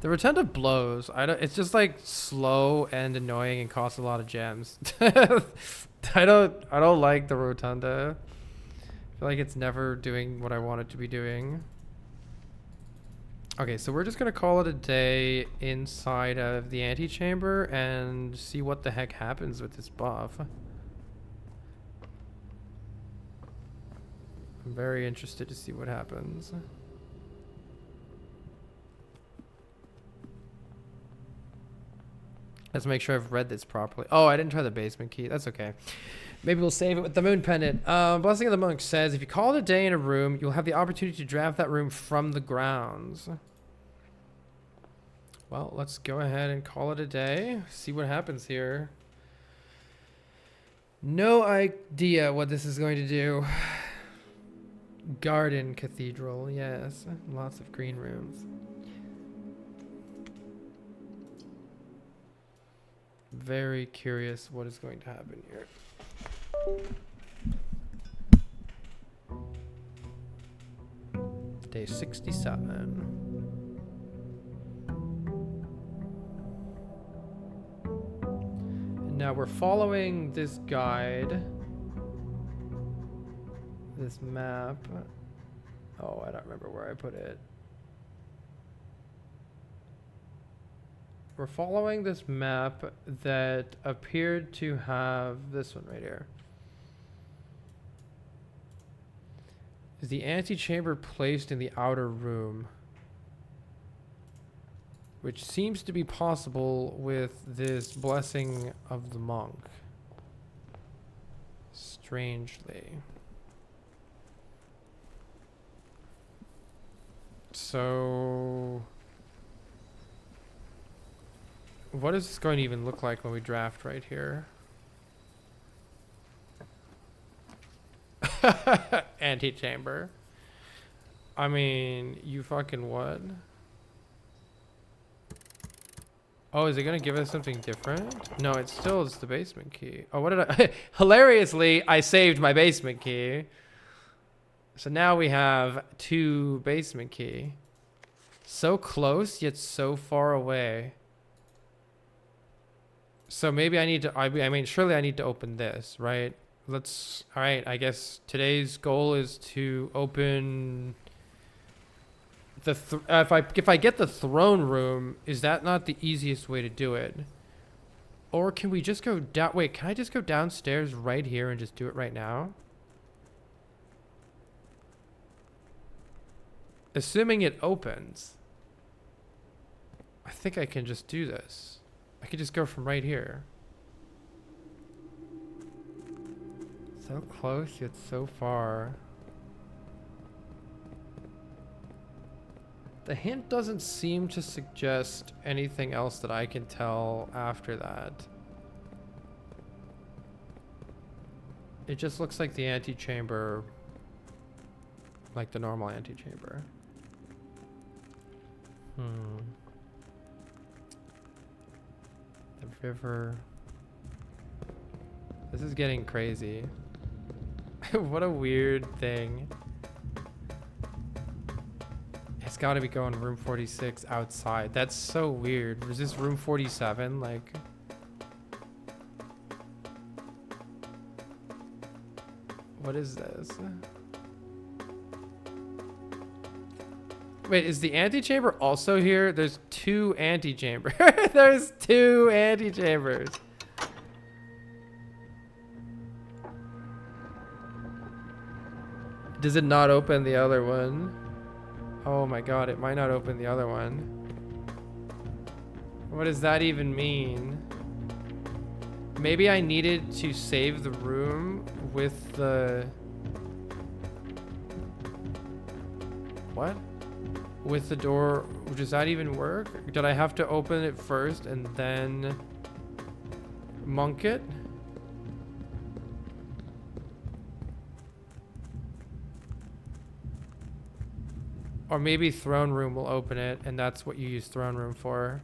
The rotunda blows. It's just like slow and annoying and costs a lot of gems. I don't like the rotunda. I feel like it's never doing what I want it to be doing. Okay, so we're just gonna call it a day inside of the antechamber and see what the heck happens with this buff. I'm very interested to see what happens. Let's make sure I've read this properly. Oh, I didn't try the basement key. That's okay. Maybe we'll save it with the moon pendant. Blessing of the Monk says, if you call it a day in a room, you'll have the opportunity to draft that room from the grounds. Well, let's go ahead and call it a day. See what happens here. No idea what this is going to do. Garden cathedral, yes. Lots of green rooms. Very curious what is going to happen here. Day 67. And now we're following this guide. This map. Oh, I don't remember where I put it. We're following this map that appeared to have this one right here. Is the antechamber placed in the outer room? Which seems to be possible with this blessing of the monk. Strangely. So... what is this going to even look like when we draft right here? Antechamber. I mean, you fucking what? Oh, is it gonna give us something different? No, it still is the basement key. Oh, what did I... hilariously, I saved my basement key. So now we have 2 basement key. So close, yet so far away. So maybe I need to... I mean, surely I need to open this, right? Let's... Alright, I guess today's goal is to open... the if I get the throne room, is that not the easiest way to do it? Or can we just go down? Wait, can I just go downstairs right here and just do it right now? Assuming it opens. I think I can just do this. I could just go from right here. So close yet so far. The hint doesn't seem to suggest anything else that I can tell after that. It just looks like the antechamber, like the normal antechamber. The river. This is getting crazy. What a weird thing. It's got to be going room 46 outside. That's so weird. Was this room 47? Like... what is this? Wait, is the antechamber also here? There's 2 antechambers. There's 2 antechambers. Does it not open the other one? Oh my god, it might not open the other one. What does that even mean? Maybe I needed to save the room with the... what? With the door. Does that even work? Did I have to open it first and then monk it? Or maybe throne room will open it, and that's what you use throne room for.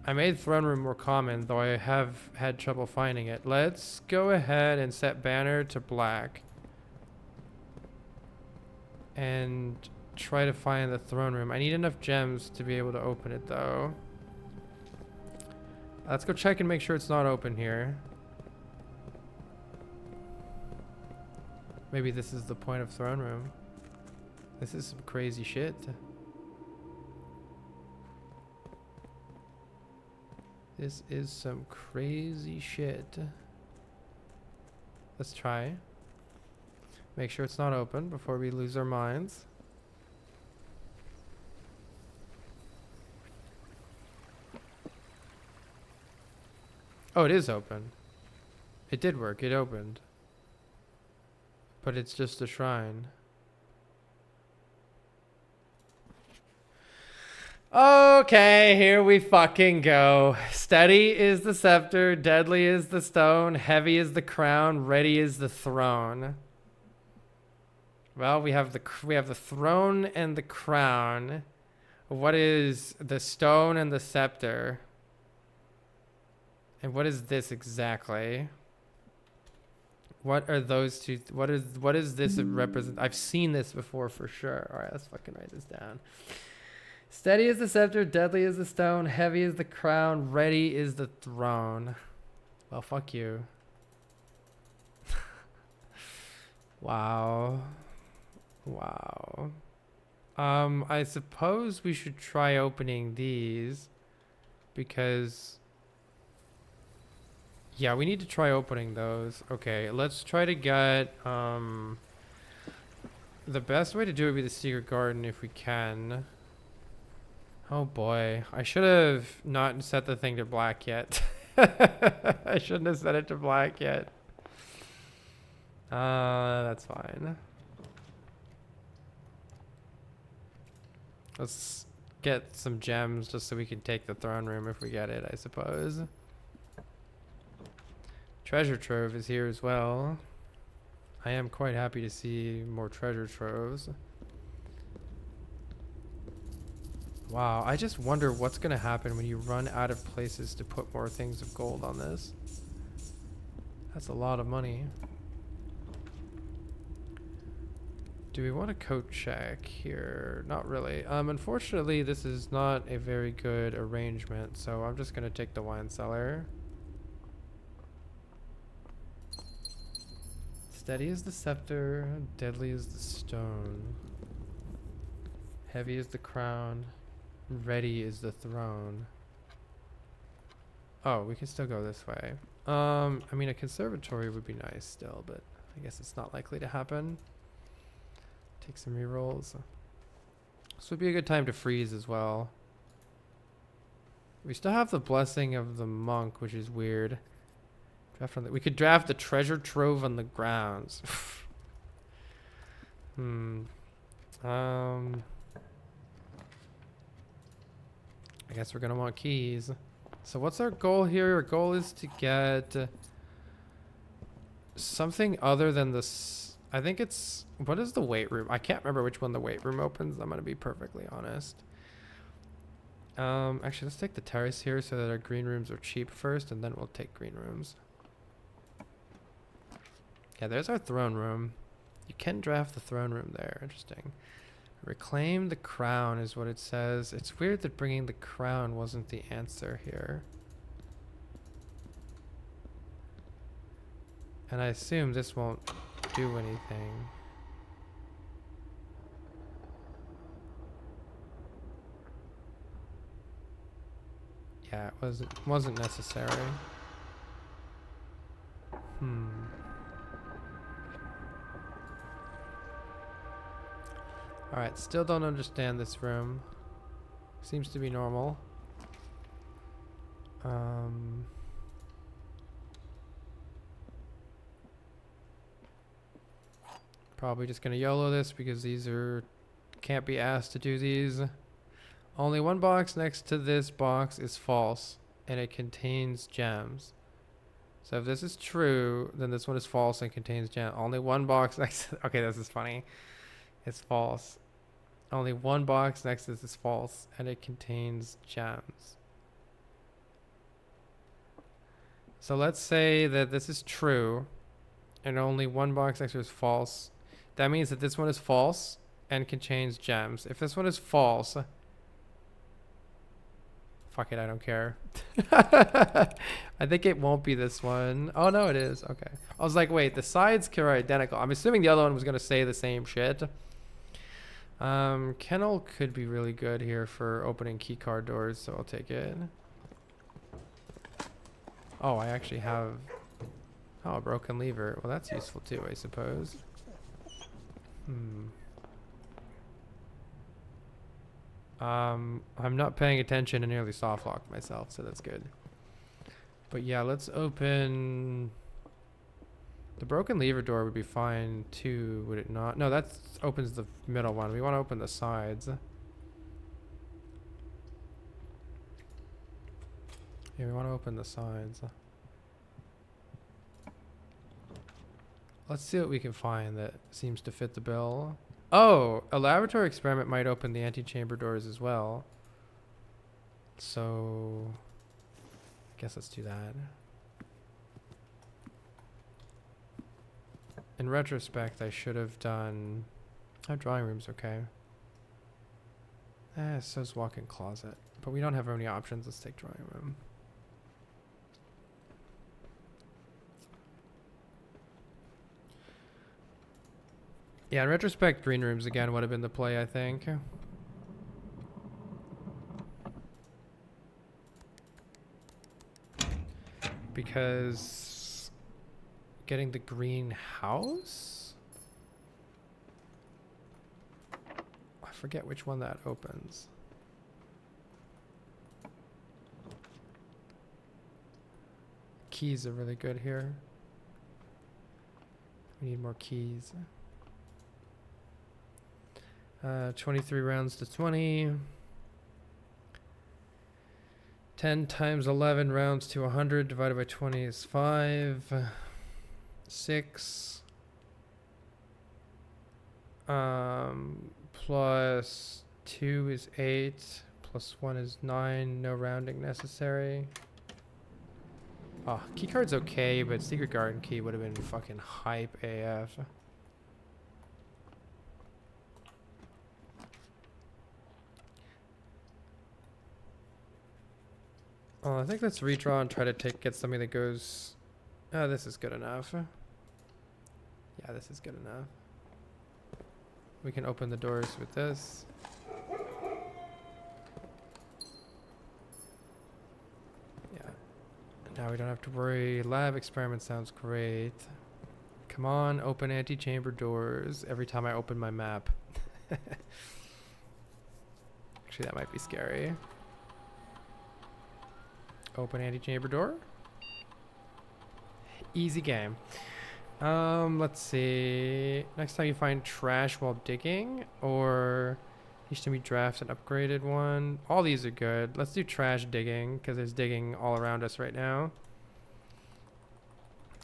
I made throne room more common, though I have had trouble finding it. Let's go ahead and set banner to black. And try to find the throne room. I need enough gems to be able to open it, though. Let's go check and make sure it's not open here. Maybe this is the point of throne room. This is some crazy shit. This is some crazy shit. Let's try. Make sure it's not open before we lose our minds. Oh, it is open. It did work. It opened. But it's just a shrine. Okay, here we fucking go. Steady is the scepter, deadly is the stone, heavy is the crown, ready is the throne. Well, we have the throne and the crown. What is the stone and the scepter? And what is this exactly? What are those two? What is this represent? I've seen this before for sure. All right, let's fucking write this down. Steady is the scepter, deadly is the stone, heavy is the crown, ready is the throne. Well, fuck you. Wow. Wow. I suppose we should try opening these. because yeah, we need to try opening those. Okay, let's try to get the best way to do it would be the secret garden if we can. Oh boy, I should have not set the thing to black yet. I shouldn't have set it to black yet. That's fine. Let's get some gems just so we can take the throne room if we get it, I suppose. Treasure trove is here as well. I am quite happy to see more treasure troves. Wow, I just wonder what's going to happen when you run out of places to put more things of gold on this. That's a lot of money. Do we want a coat check here? Not really. Unfortunately, this is not a very good arrangement, so I'm just going to take the wine cellar. Steady is the scepter, deadly is the stone. Heavy is the crown, ready is the throne. Oh, we can still go this way. I mean, a conservatory would be nice still, but I guess it's not likely to happen. Take some rerolls. This would be a good time to freeze as well. We still have the blessing of the monk, which is weird. Draft on we could draft the treasure trove on the grounds. I guess we're gonna want keys. So what's our goal here? Our goal is to get something other than this. I think it's, what is the weight room? I can't remember which one the weight room opens. I'm gonna be perfectly honest. Actually, let's take the terrace here so that our green rooms are cheap first, and then we'll take green rooms. Yeah, there's our throne room. You can draft the throne room there. Interesting. Reclaim the crown is what it says. It's weird that bringing the crown wasn't the answer here. And I assume this won't do anything. Yeah, it wasn't necessary. Alright, still don't understand this room. Seems to be normal. Probably just gonna YOLO this because these can't be asked to do these. Only one box next to this box is false, and it contains gems. So if this is true, then this one is false and contains gems. Only one box next to, okay, this is funny. It's false. Only one box next to this is false, and it contains gems. So let's say that this is true, and only one box next to it is false. That means that this one is false and contains gems. If this one is false, fuck it, I don't care. I think it won't be this one. Oh no, it is. Okay. I was like, wait, the sides are identical. I'm assuming the other one was gonna say the same shit. Kennel could be really good here for opening keycard doors, so I'll take it. Oh, I actually have, a broken lever. Well, that's useful too, I suppose. I'm not paying attention and nearly soft locked myself, so that's good. But yeah, let's open. The broken lever door would be fine too, would it not? No, that opens the middle one. We want to open the sides. Yeah, we want to open the sides. Let's see what we can find that seems to fit the bill. Oh, a laboratory experiment might open the antechamber doors as well. So, I guess let's do that. In retrospect, I should have done... Our drawing room's okay. It says walk-in closet. But we don't have any options. Let's take drawing room. Yeah, in retrospect, green rooms again would have been the play, I think. because getting the green house? I forget which one that opens. Keys are really good here. We need more keys. 23 rounds to 20. 10 times 11 rounds to 100 divided by 20 is 5. 6. Plus 2 is 8. Plus 1 is 9. No rounding necessary. Oh, keycard's okay, but secret garden key would have been fucking hype AF. Oh, I think let's redraw and try to get something that goes... Oh, this is good enough. Yeah, this is good enough. We can open the doors with this. Yeah. Now we don't have to worry. Lab experiment sounds great. Come on, open antechamber doors every time I open my map. Actually, that might be scary. Open antechamber door. Easy game. Let's see. Next time you find trash while digging, or each time you draft an upgraded one. All these are good. Let's do trash digging, because there's digging all around us right now.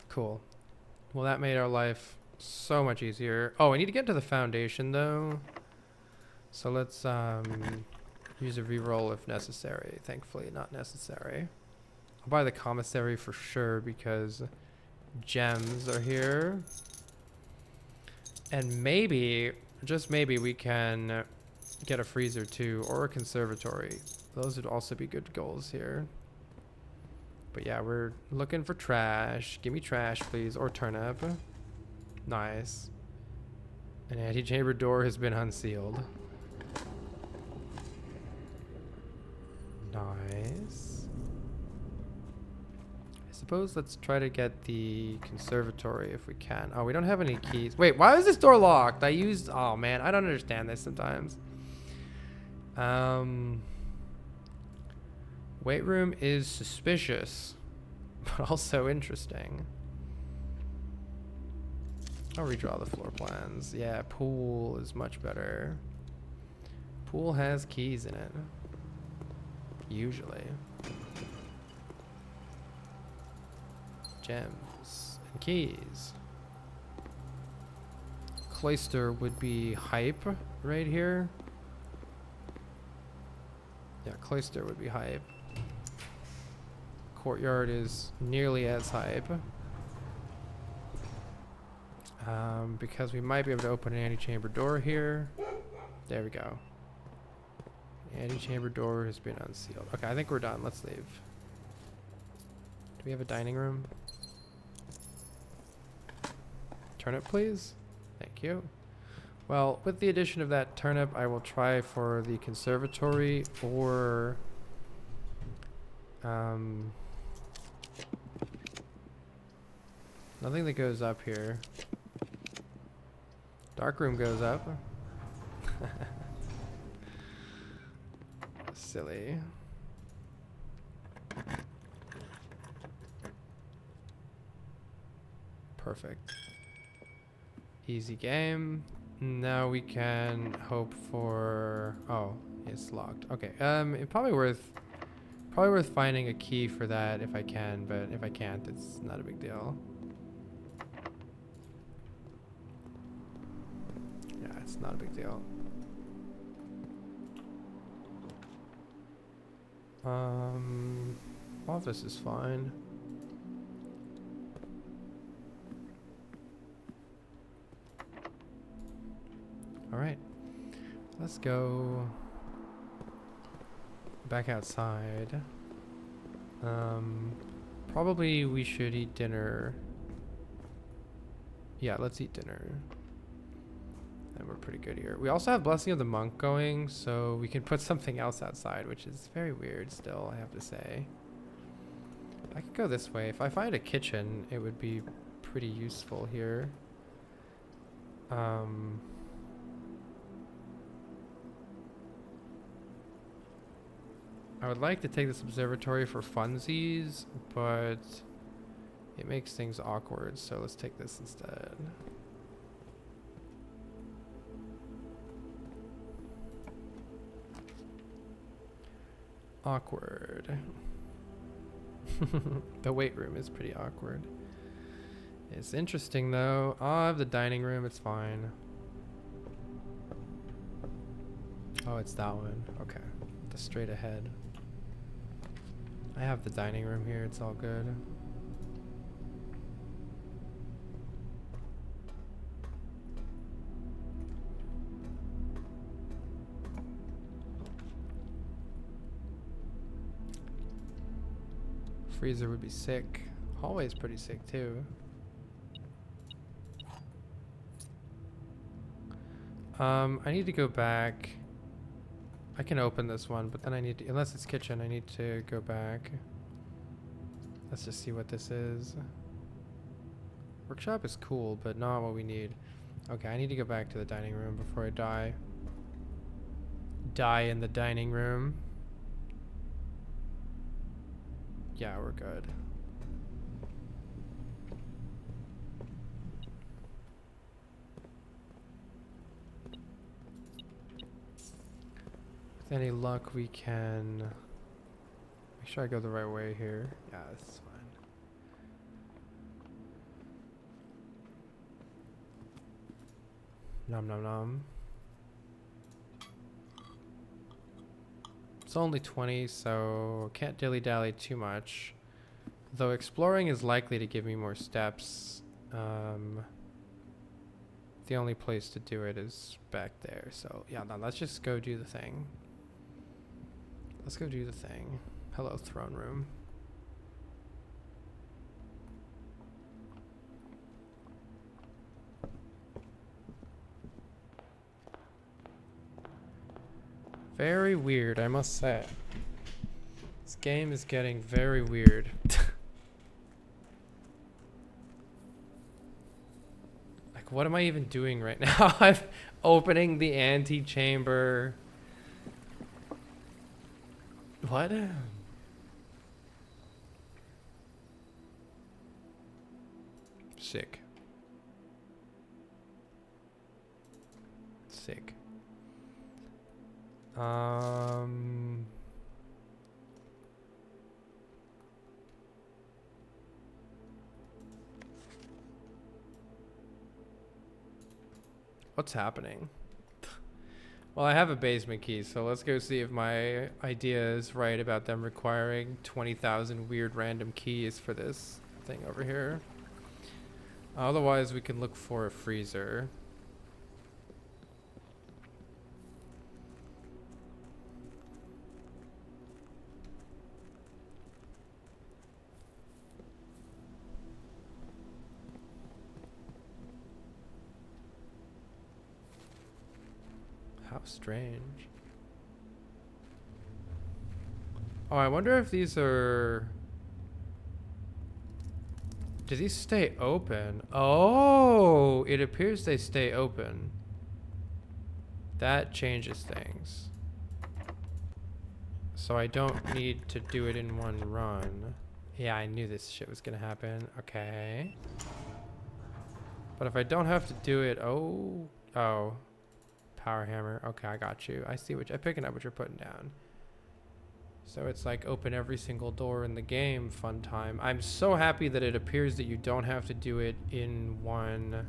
Cool. Well, that made our life so much easier. Oh, I need to get to the foundation, though. So let's use a reroll if necessary. Thankfully, not necessary. I'll buy the commissary for sure because gems are here. And maybe, just maybe, we can get a freezer too, or a conservatory. Those would also be good goals here. But yeah, we're looking for trash. Give me trash, please, or turnip. Nice. An antechamber door has been unsealed. Nice. I suppose let's try to get the conservatory if we can. Oh, we don't have any keys. Wait, why is this door locked? I used... Oh, man. I don't understand this sometimes. Weight room is suspicious, but also interesting. I'll redraw the floor plans. Yeah, pool is much better. Pool has keys in it. Usually. Gems and keys. Cloister would be hype right here. Yeah, cloister would be hype. Courtyard is nearly as hype. Because we might be able to open an antechamber door here. There we go. The antechamber door has been unsealed. Okay, I think we're done. Let's leave. Do we have a dining room? Turnip, please. Thank you. Well, with the addition of that turnip, I will try for the conservatory or nothing that goes up here. Dark room goes up. Silly. Perfect. Easy game. Now we can hope for... Oh, it's locked. Okay. It's probably worth finding a key for that if I can, but if I can't, it's not a big deal. Yeah, it's not a big deal. Office is fine. All right, let's go back outside. Probably we should eat dinner. Yeah, let's eat dinner. And we're pretty good here. We also have Blessing of the Monk going, so we can put something else outside, which is very weird still, I have to say. I could go this way. If I find a kitchen, it would be pretty useful here. I would like to take this observatory for funsies, but it makes things awkward, so let's take this instead. Awkward. The weight room is pretty awkward. It's interesting though. Oh, I have the dining room, it's fine. Oh, it's that one. Okay. The straight ahead. I have the dining room here, it's all good. Freezer would be sick. Hallway's pretty sick too. I need to go back. I can open this one, but then I need to, unless it's kitchen, I need to go back. Let's just see what this is. Workshop is cool, but not what we need. Okay, I need to go back to the dining room before I die. Die in the dining room. Yeah, we're good. With any luck, we can make sure I go the right way here. Yeah, this is fine. Nom nom nom. It's only 20, so can't dilly-dally too much. Though exploring is likely to give me more steps. The only place to do it is back there. So yeah, no, let's just go do the thing. Let's go do the thing. Hello, throne room. Very weird, I must say. This game is getting very weird. Like, what am I even doing right now? I'm opening the antechamber. What? Sick. Sick. What's happening? Well, I have a basement key, so let's go see if my idea is right about them requiring 20,000 weird random keys for this thing over here. Otherwise, we can look for a freezer. How strange. Oh, I wonder if these are... Do these stay open? Oh, it appears they stay open. That changes things. So I don't need to do it in one run. Yeah, I knew this shit was gonna happen. Okay. But if I don't have to do it... Oh. Power hammer. Okay, I got you. I see what I'm picking up what you're putting down. So it's like open every single door in the game. Fun time. I'm so happy that it appears that you don't have to do it in one.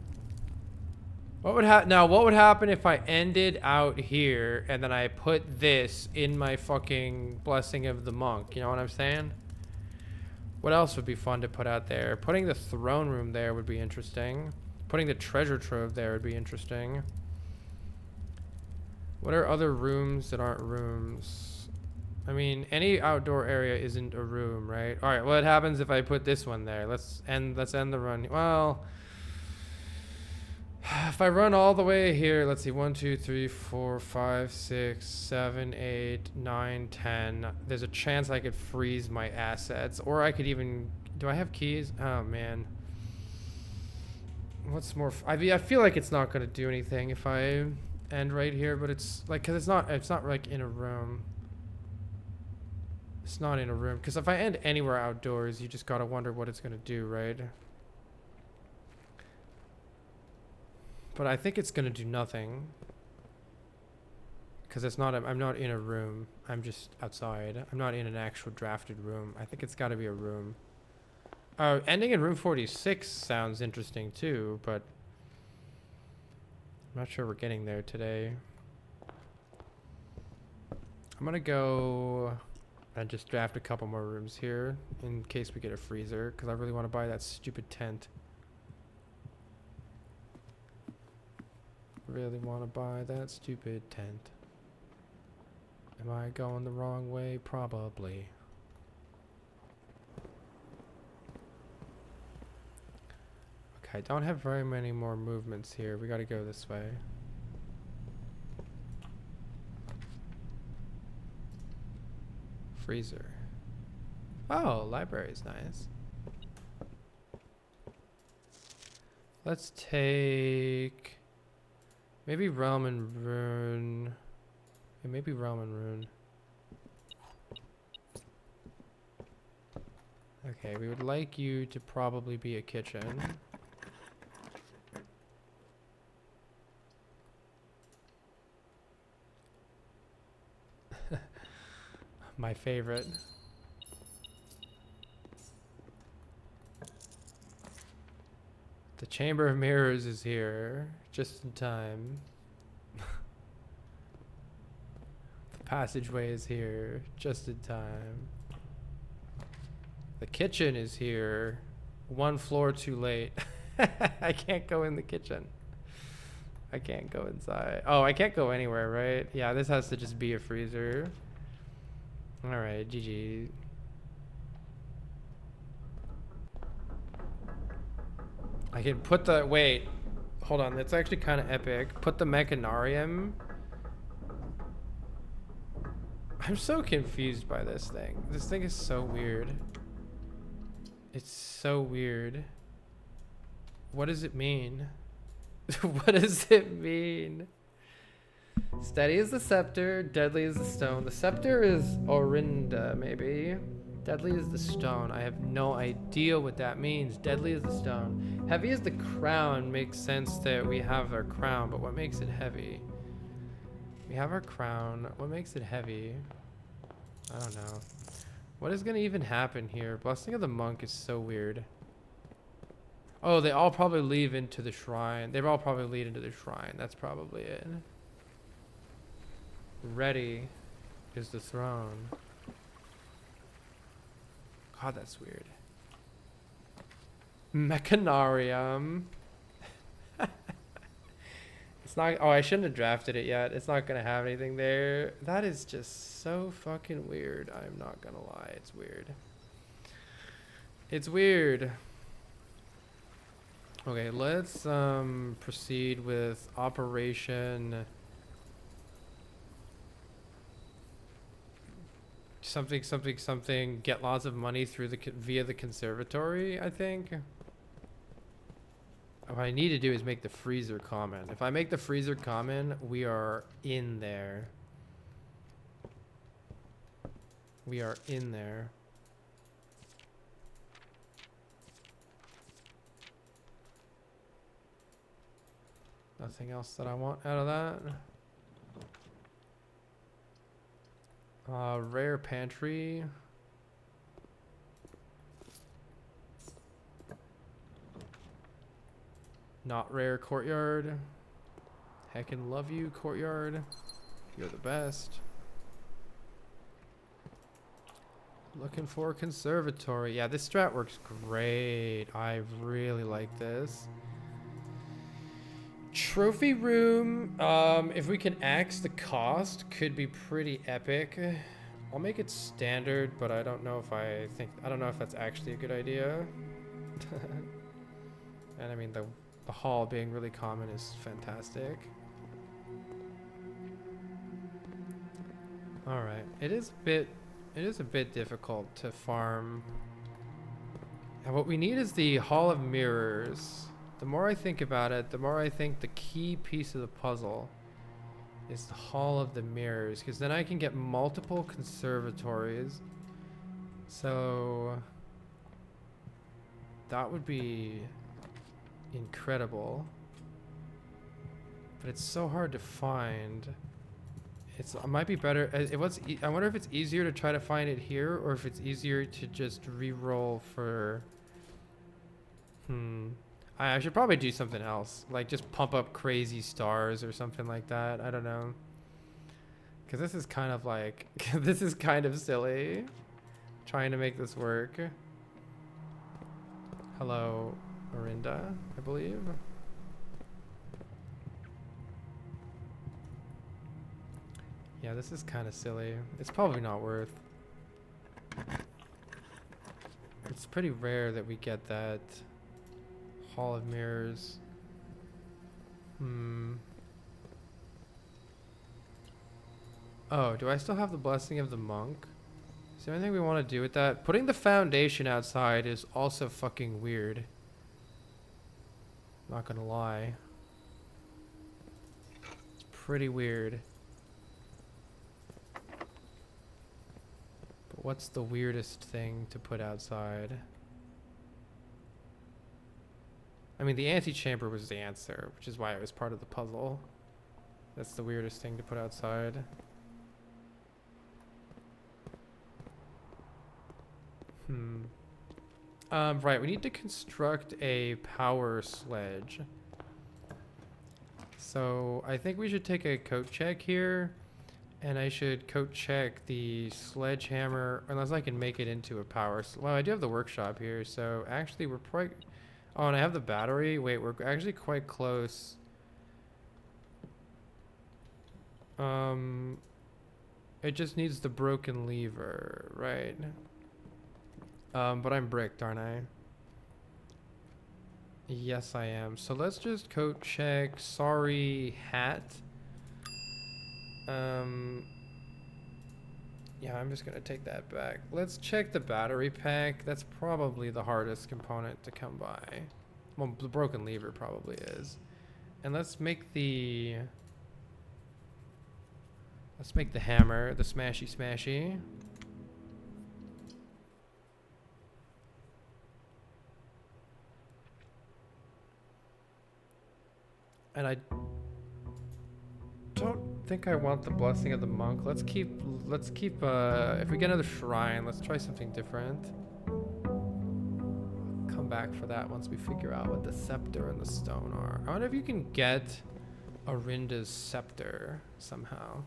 What would what would happen if I ended out here and then I put this in my fucking Blessing of the Monk? You know what I'm saying? What else would be fun to put out there? Putting the throne room there would be interesting. Putting the treasure trove there would be interesting. What are other rooms that aren't rooms? I mean, any outdoor area isn't a room, right? All right, what happens if I put this one there? Let's end the run. Well, If I run all the way here, let's see, 1, 2, 3, 4, 5, 6, 7, 8, 9, 10. There's a chance I could freeze my assets, or I could even. Do I have keys? Oh man. What's more? I mean, I feel like it's not gonna do anything if I end right here, but it's like, cause it's not like in a room. It's not in a room, cause if I end anywhere outdoors, you just gotta wonder what it's gonna do, right? But I think it's gonna do nothing, cause it's not. I'm not in a room. I'm just outside. I'm not in an actual drafted room. I think it's got to be a room. Ending in room 46 sounds interesting too, but I'm not sure we're getting there today. I'm gonna go and just draft a couple more rooms here in case we get a freezer, because I really want to buy that stupid tent. Really want to buy that stupid tent. Am I going the wrong way? Probably. Okay, I don't have very many more movements here. We gotta go this way. Freezer. Oh, library's nice. Let's take maybe Realm and Rune. Yeah, maybe Realm and Rune. Okay, we would like you to probably be a kitchen. My favorite. The Chamber of Mirrors is here, just in time. The passageway is here, just in time. The kitchen is here, one floor too late. I can't go in the kitchen. I can't go inside. Oh, I can't go anywhere, right? Yeah, this has to just be a freezer. Alright, GG. I can put the, wait, hold on, that's actually kind of epic. Put the Mechanarium. I'm so confused by this thing. This thing is so weird. It's so weird. What does it mean? What does it mean? Steady is the scepter, deadly is the stone. The scepter is Orinda, maybe. Deadly is the stone. I have no idea what that means. Deadly is the stone. Heavy is the crown. Makes sense that we have our crown, but what makes it heavy? We have our crown. What makes it heavy? I don't know. What is gonna even happen here? Blessing of the monk is so weird. Oh, they all probably lead into the shrine. They all probably lead into the shrine. That's probably it. Ready is the throne. God, that's weird. Mechanarium. It's not. Oh, I shouldn't have drafted it yet. It's not gonna have anything there. That is just so fucking weird. I'm not gonna lie. It's weird. It's weird. Okay, let's proceed with Operation something something something. Get lots of money through the via the conservatory, I think. What I need to do is make the freezer common. If I make the freezer common, we are in there. We are in there. Nothing else that I want out of that. Rare pantry. Not rare courtyard. Heckin' love you, courtyard. You're the best. Looking for a conservatory. Yeah, this strat works great. I really like this. Trophy room. If we can axe the cost, could be pretty epic. I'll make it standard, but I don't know if I don't know if that's actually a good idea. And I mean, the the hall being really common is fantastic. All right, it is a bit difficult to farm. And what we need is the Hall of Mirrors. The more I think about it, the more I think the key piece of the puzzle is the Hall of the Mirrors, because then I can get multiple conservatories. So that would be incredible. But it's so hard to find. It might be better. I wonder if it's easier to try to find it here, or if it's easier to just re-roll for. I should probably do something else, like just pump up crazy stars or something like that. I don't know. Because this is kind of like, this is kind of silly, trying to make this work. Hello, Rynna, I believe. Yeah, this is kind of silly. It's probably not worth. It's pretty rare that we get that Hall of Mirrors. Oh, do I still have the Blessing of the Monk? Is there anything we want to do with that? Putting the foundation outside is also fucking weird. Not gonna lie. It's pretty weird. But what's the weirdest thing to put outside? I mean, the antechamber was the answer, which is why it was part of the puzzle. That's the weirdest thing to put outside. Right, we need to construct a power sledge. So I think we should take a coat check here, and I should coat check the sledgehammer, unless I can make it into a power. Well, I do have the workshop here, so actually we're probably. Oh, and I have the battery. Wait, we're actually quite close. It just needs the broken lever, right? But I'm bricked, aren't I? Yes, I am. So let's just coat check. Sorry, hat. Yeah, I'm just gonna take that back. Let's check the battery pack. That's probably the hardest component to come by. Well, the broken lever probably is. And let's make the hammer, the smashy smashy. And I don't think I want the Blessing of the Monk. Let's keep if we get another shrine, let's try something different. Come back for that once we figure out what the scepter and the stone are. I wonder if you can get Arinda's scepter somehow.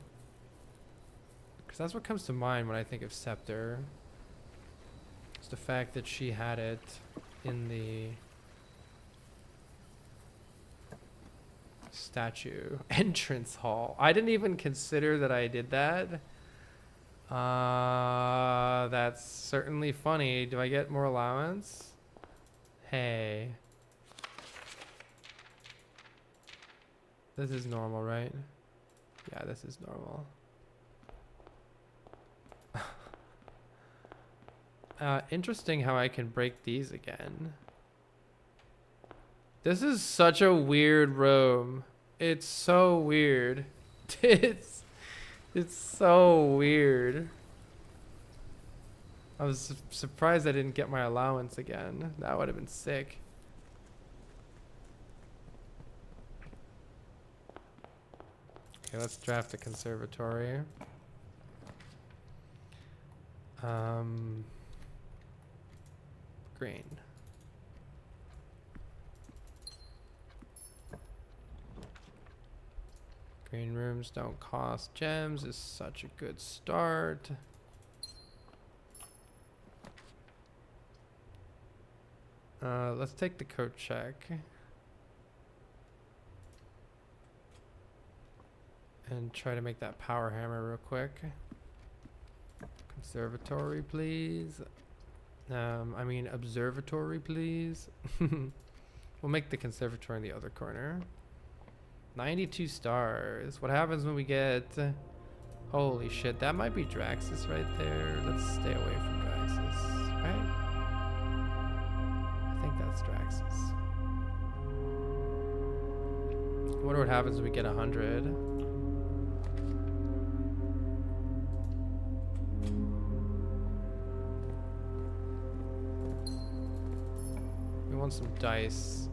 Because that's what comes to mind when I think of scepter. It's the fact that she had it in the statue entrance hall. I didn't even consider that I did that. That's certainly funny. Do I get more allowance? Hey. This is normal, right? Yeah, this is normal. Interesting how I can break these again. This is such a weird room. It's so weird. It's so weird. I was surprised I didn't get my allowance again. That would have been sick. Okay, let's draft a conservatory. Green. Green rooms don't cost gems is such a good start. Let's take the coat check. And try to make that power hammer real quick. Conservatory, please. I mean observatory, please. We'll make the conservatory in the other corner. 92 stars. What happens when we get... Holy shit, that might be Draxus right there. Let's stay away from Draxus, right? I think that's Draxus. I wonder what happens when we get 100. We want some dice.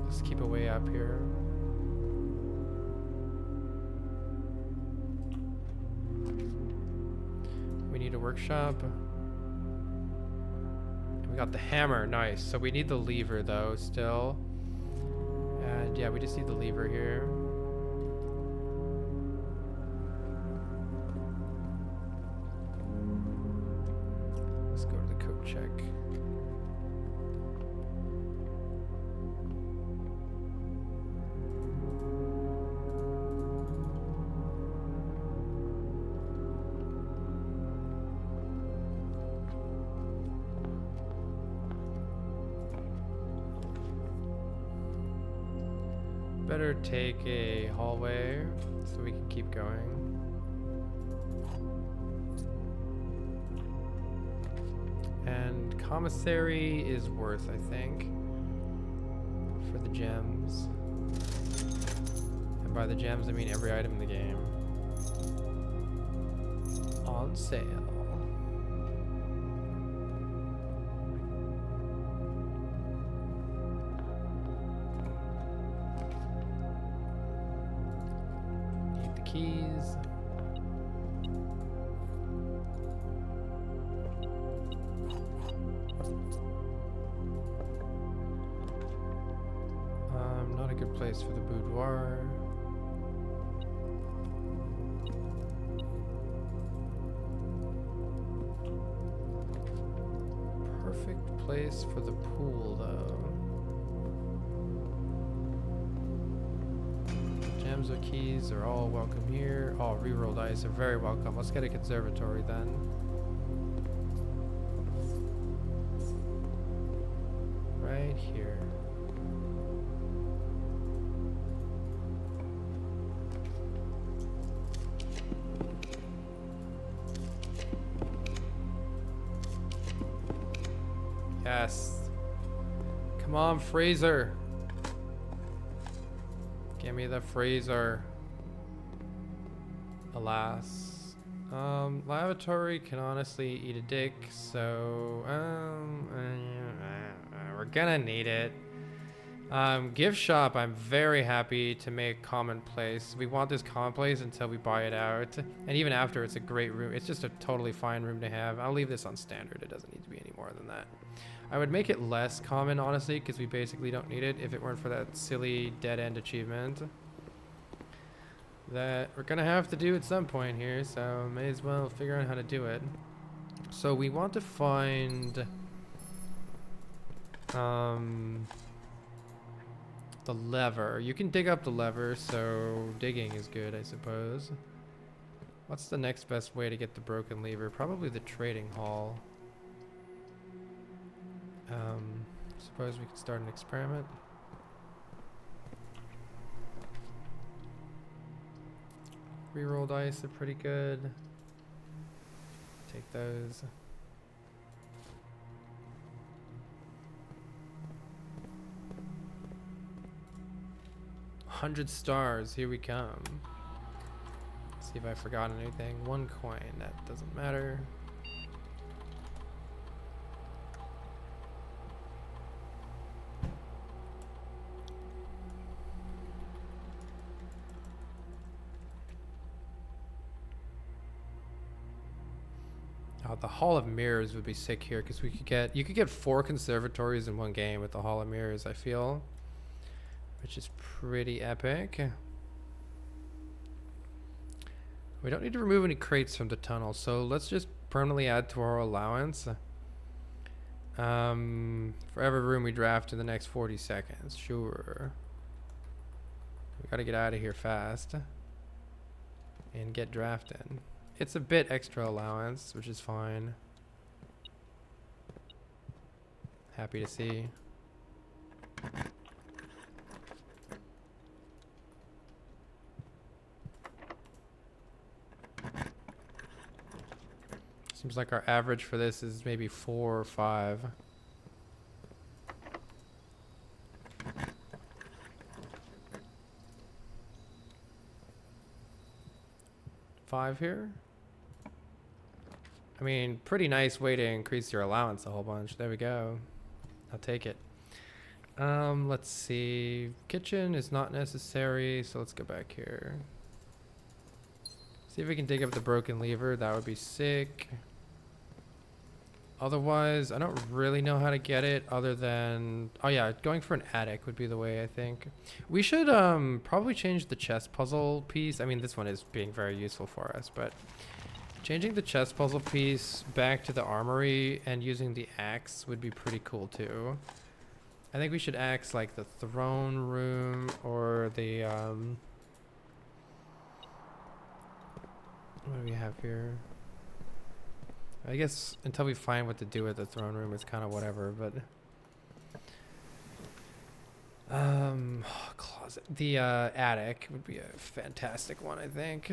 Let's keep it way up here. We need a workshop. We got the hammer, nice. So we need the lever though still. And yeah, we just need the lever here. Let's go to the code check. Better take a hallway so we can keep going. And commissary is worth, I think, for the gems. And by the gems, I mean every item in the game. On sale. Keys. Not a good place for the boudoir. Perfect place for the pool, though. Gems or keys are all welcome here. Oh, reroll dice are very welcome. Let's get a conservatory then. Right here. Yes. Come on, Fraser. Give me the freezer. Alas. Lavatory can honestly eat a dick, so we're gonna need it. Gift shop, I'm very happy to make commonplace. We want this commonplace until we buy it out. And even after, it's a great room. It's just a totally fine room to have. I'll leave this on standard. It doesn't need to be any more than that. I would make it less common, honestly, because we basically don't need it if it weren't for that silly dead-end achievement that we're gonna have to do at some point here, so may as well figure out how to do it. So we want to find the lever. You can dig up the lever, so digging is good, I suppose. What's the next best way to get the broken lever? Probably the trading hall. Suppose we could start an experiment. Reroll dice are pretty good. Take those. $100 stars, here we come. Let's see if I've forgotten anything. 1 coin, that doesn't matter. Oh, the Hall of Mirrors would be sick here because you could get 4 conservatories in one game with the Hall of Mirrors, I feel, which is pretty epic. We don't need to remove any crates from the tunnel, so let's just permanently add to our allowance. For every room we draft in the next 40 seconds, sure. We gotta get out of here fast and get drafting. It's a bit extra allowance, which is fine. Happy to see. Seems like our average for this is maybe 4 or 5. 5 here. I mean, pretty nice way to increase your allowance a whole bunch. There we go. I'll take it. Let's see. Kitchen is not necessary, so let's go back here. See if we can dig up the broken lever. That would be sick. Otherwise, I don't really know how to get it other than... Oh yeah, going for an attic would be the way, I think. We should probably change the chest puzzle piece. I mean, this one is being very useful for us, but... Changing the chest puzzle piece back to the armory and using the axe would be pretty cool too. I think we should axe like the throne room or the... What do we have here? I guess until we find what to do with the throne room, it's kind of whatever, but... Closet. The attic would be a fantastic one, I think.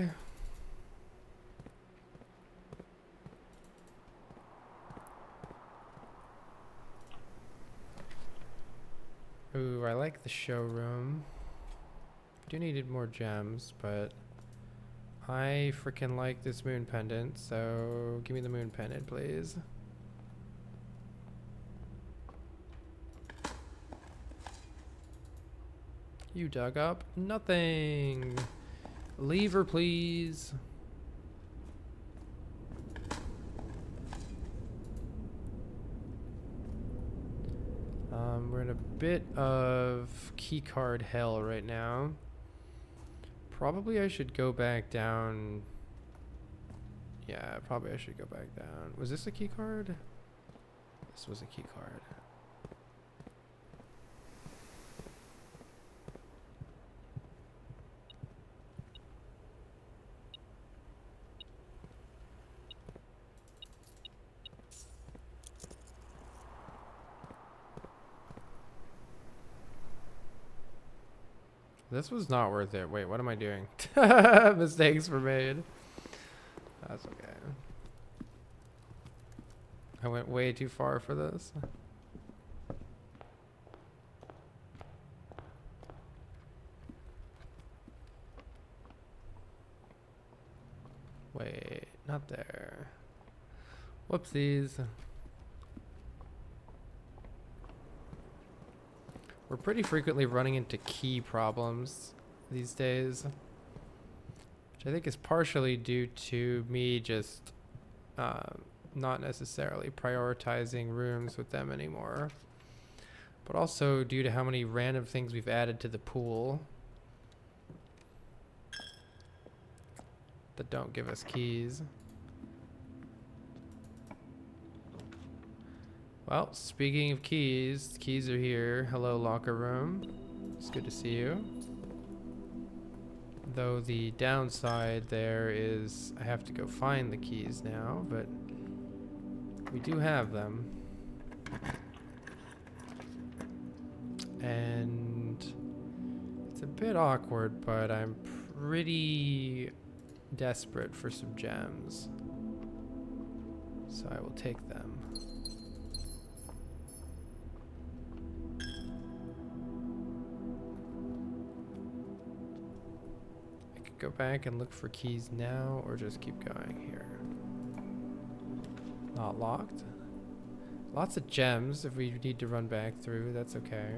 Ooh, I like the showroom. Do needed more gems, but... I freaking like this moon pendant, so give me the moon pendant, please. You dug up nothing. Lever, please. We're in a bit of keycard hell right now. Probably I should go back down. Yeah, probably I should go back down. Was this a key card? This was a key card. This was not worth it. Wait, what am I doing? Mistakes were made. That's okay. I went way too far for this. Wait, not there. Whoopsies. We're pretty frequently running into key problems these days, which I think is partially due to me just not necessarily prioritizing rooms with them anymore, but also due to how many random things we've added to the pool that don't give us keys. Well, speaking of keys, keys are here. Hello, locker room. It's good to see you. Though the downside there is I have to go find the keys now, but we do have them. And it's a bit awkward, but I'm pretty desperate for some gems. So I will take them. Go back and look for keys now, or just keep going here. Not locked. Lots of gems if we need to run back through, that's okay.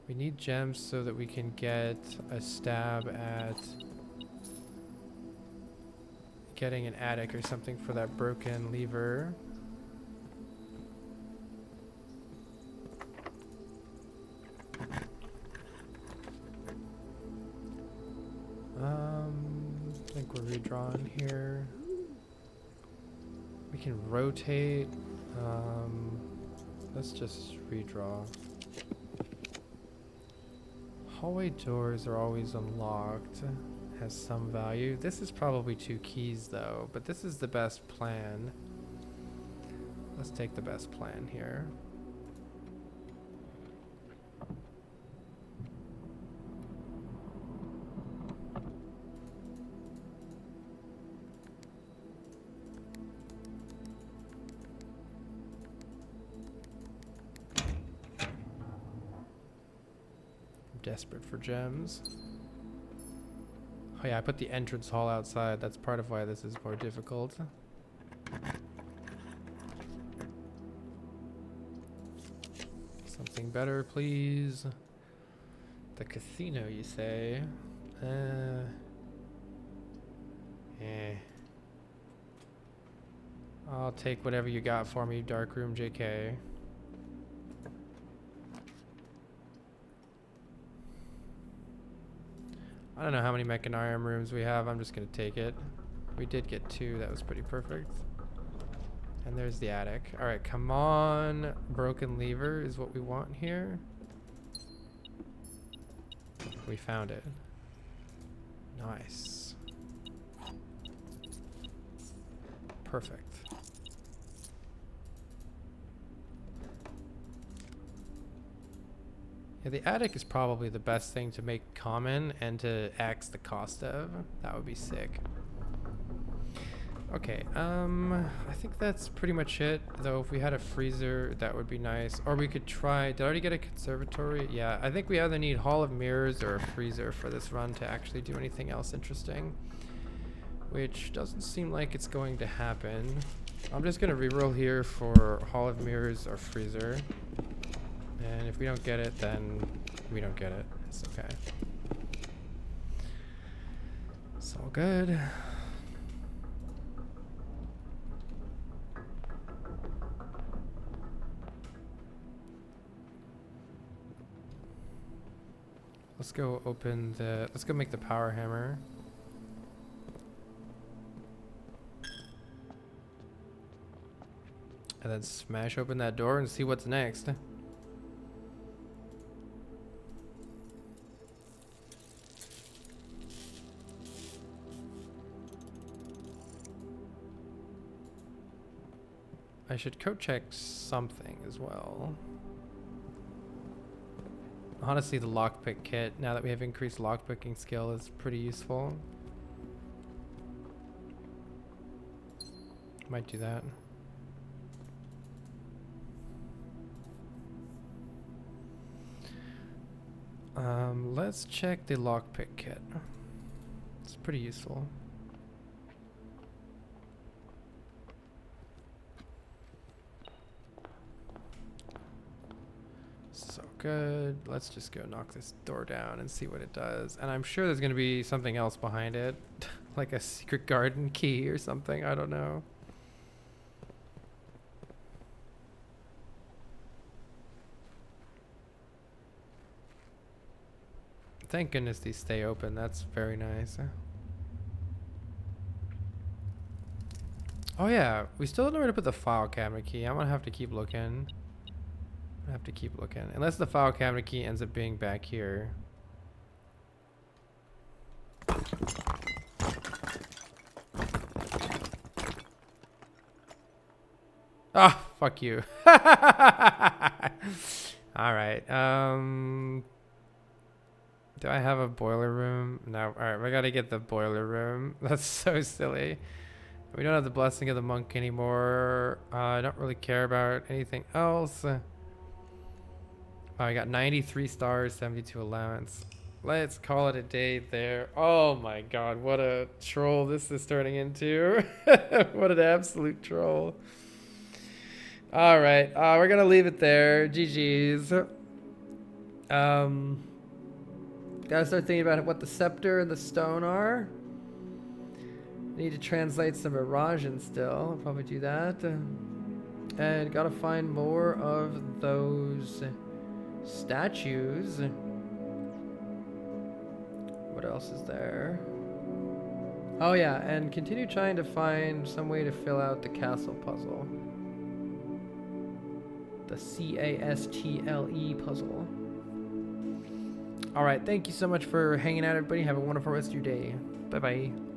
We need gems so that we can get a stab at getting an attic or something for that broken lever. I think we're redrawing here. We can rotate. Let's just redraw. Hallway doors are always unlocked. has some value. This is probably 2 keys though, but this is the best plan. Let's take the best plan here. Desperate for gems. Oh yeah, I put the entrance hall outside. That's part of why this is more difficult. Something better, please. The casino, you say? I'll take whatever you got for me, Darkroom JK. I don't know how many Mechanarium rooms we have. I'm just going to take it. We did get 2. That was pretty perfect. And there's the attic. All right, come on. Broken lever is what we want here. We found it. Nice. Perfect. Yeah, the attic is probably the best thing to make common and to axe the cost of. That would be sick. Okay, I think that's pretty much it. Though if we had a freezer, that would be nice. Or we could try, did I already get a conservatory? Yeah, I think we either need Hall of Mirrors or a freezer for this run to actually do anything else interesting. Which doesn't seem like it's going to happen. I'm just gonna reroll here for Hall of Mirrors or freezer. And if we don't get it, then we don't get it. It's okay. It's all good. Let's go open the, let's go make the power hammer. And then smash open that door and see what's next. I should code check something as well. Honestly, the lockpick kit, now that we have increased lockpicking skill, is pretty useful. Might do that. Let's check the lockpick kit. It's pretty useful. So good. Let's just go knock this door down and see what it does. And I'm sure there's going to be something else behind it. Like a secret garden key or something. I don't know. Thank goodness these stay open. That's very nice. Oh yeah, we still don't know where to put the file cabinet key. I'm gonna have to keep looking. I have to keep looking. Unless the file cabinet key ends up being back here. Ah, fuck you. Alright, do I have a boiler room? No. Alright, we gotta get the boiler room. That's so silly. We don't have the blessing of the monk anymore. I don't really care about anything else. Oh, I got 93 stars, 72 allowance. Let's call it a day there. Oh my god, what a troll this is turning into. What an absolute troll. Alright, we're gonna leave it there. GG's. Gotta start thinking about what the scepter and the stone are. Need to translate some Miragin still. I'll probably do that. And gotta find more of those statues. What else is there? Oh yeah, and continue trying to find some way to fill out the castle puzzle. The CASTLE puzzle. All right. Thank you so much for hanging out, everybody. Have a wonderful rest of your day. Bye-bye.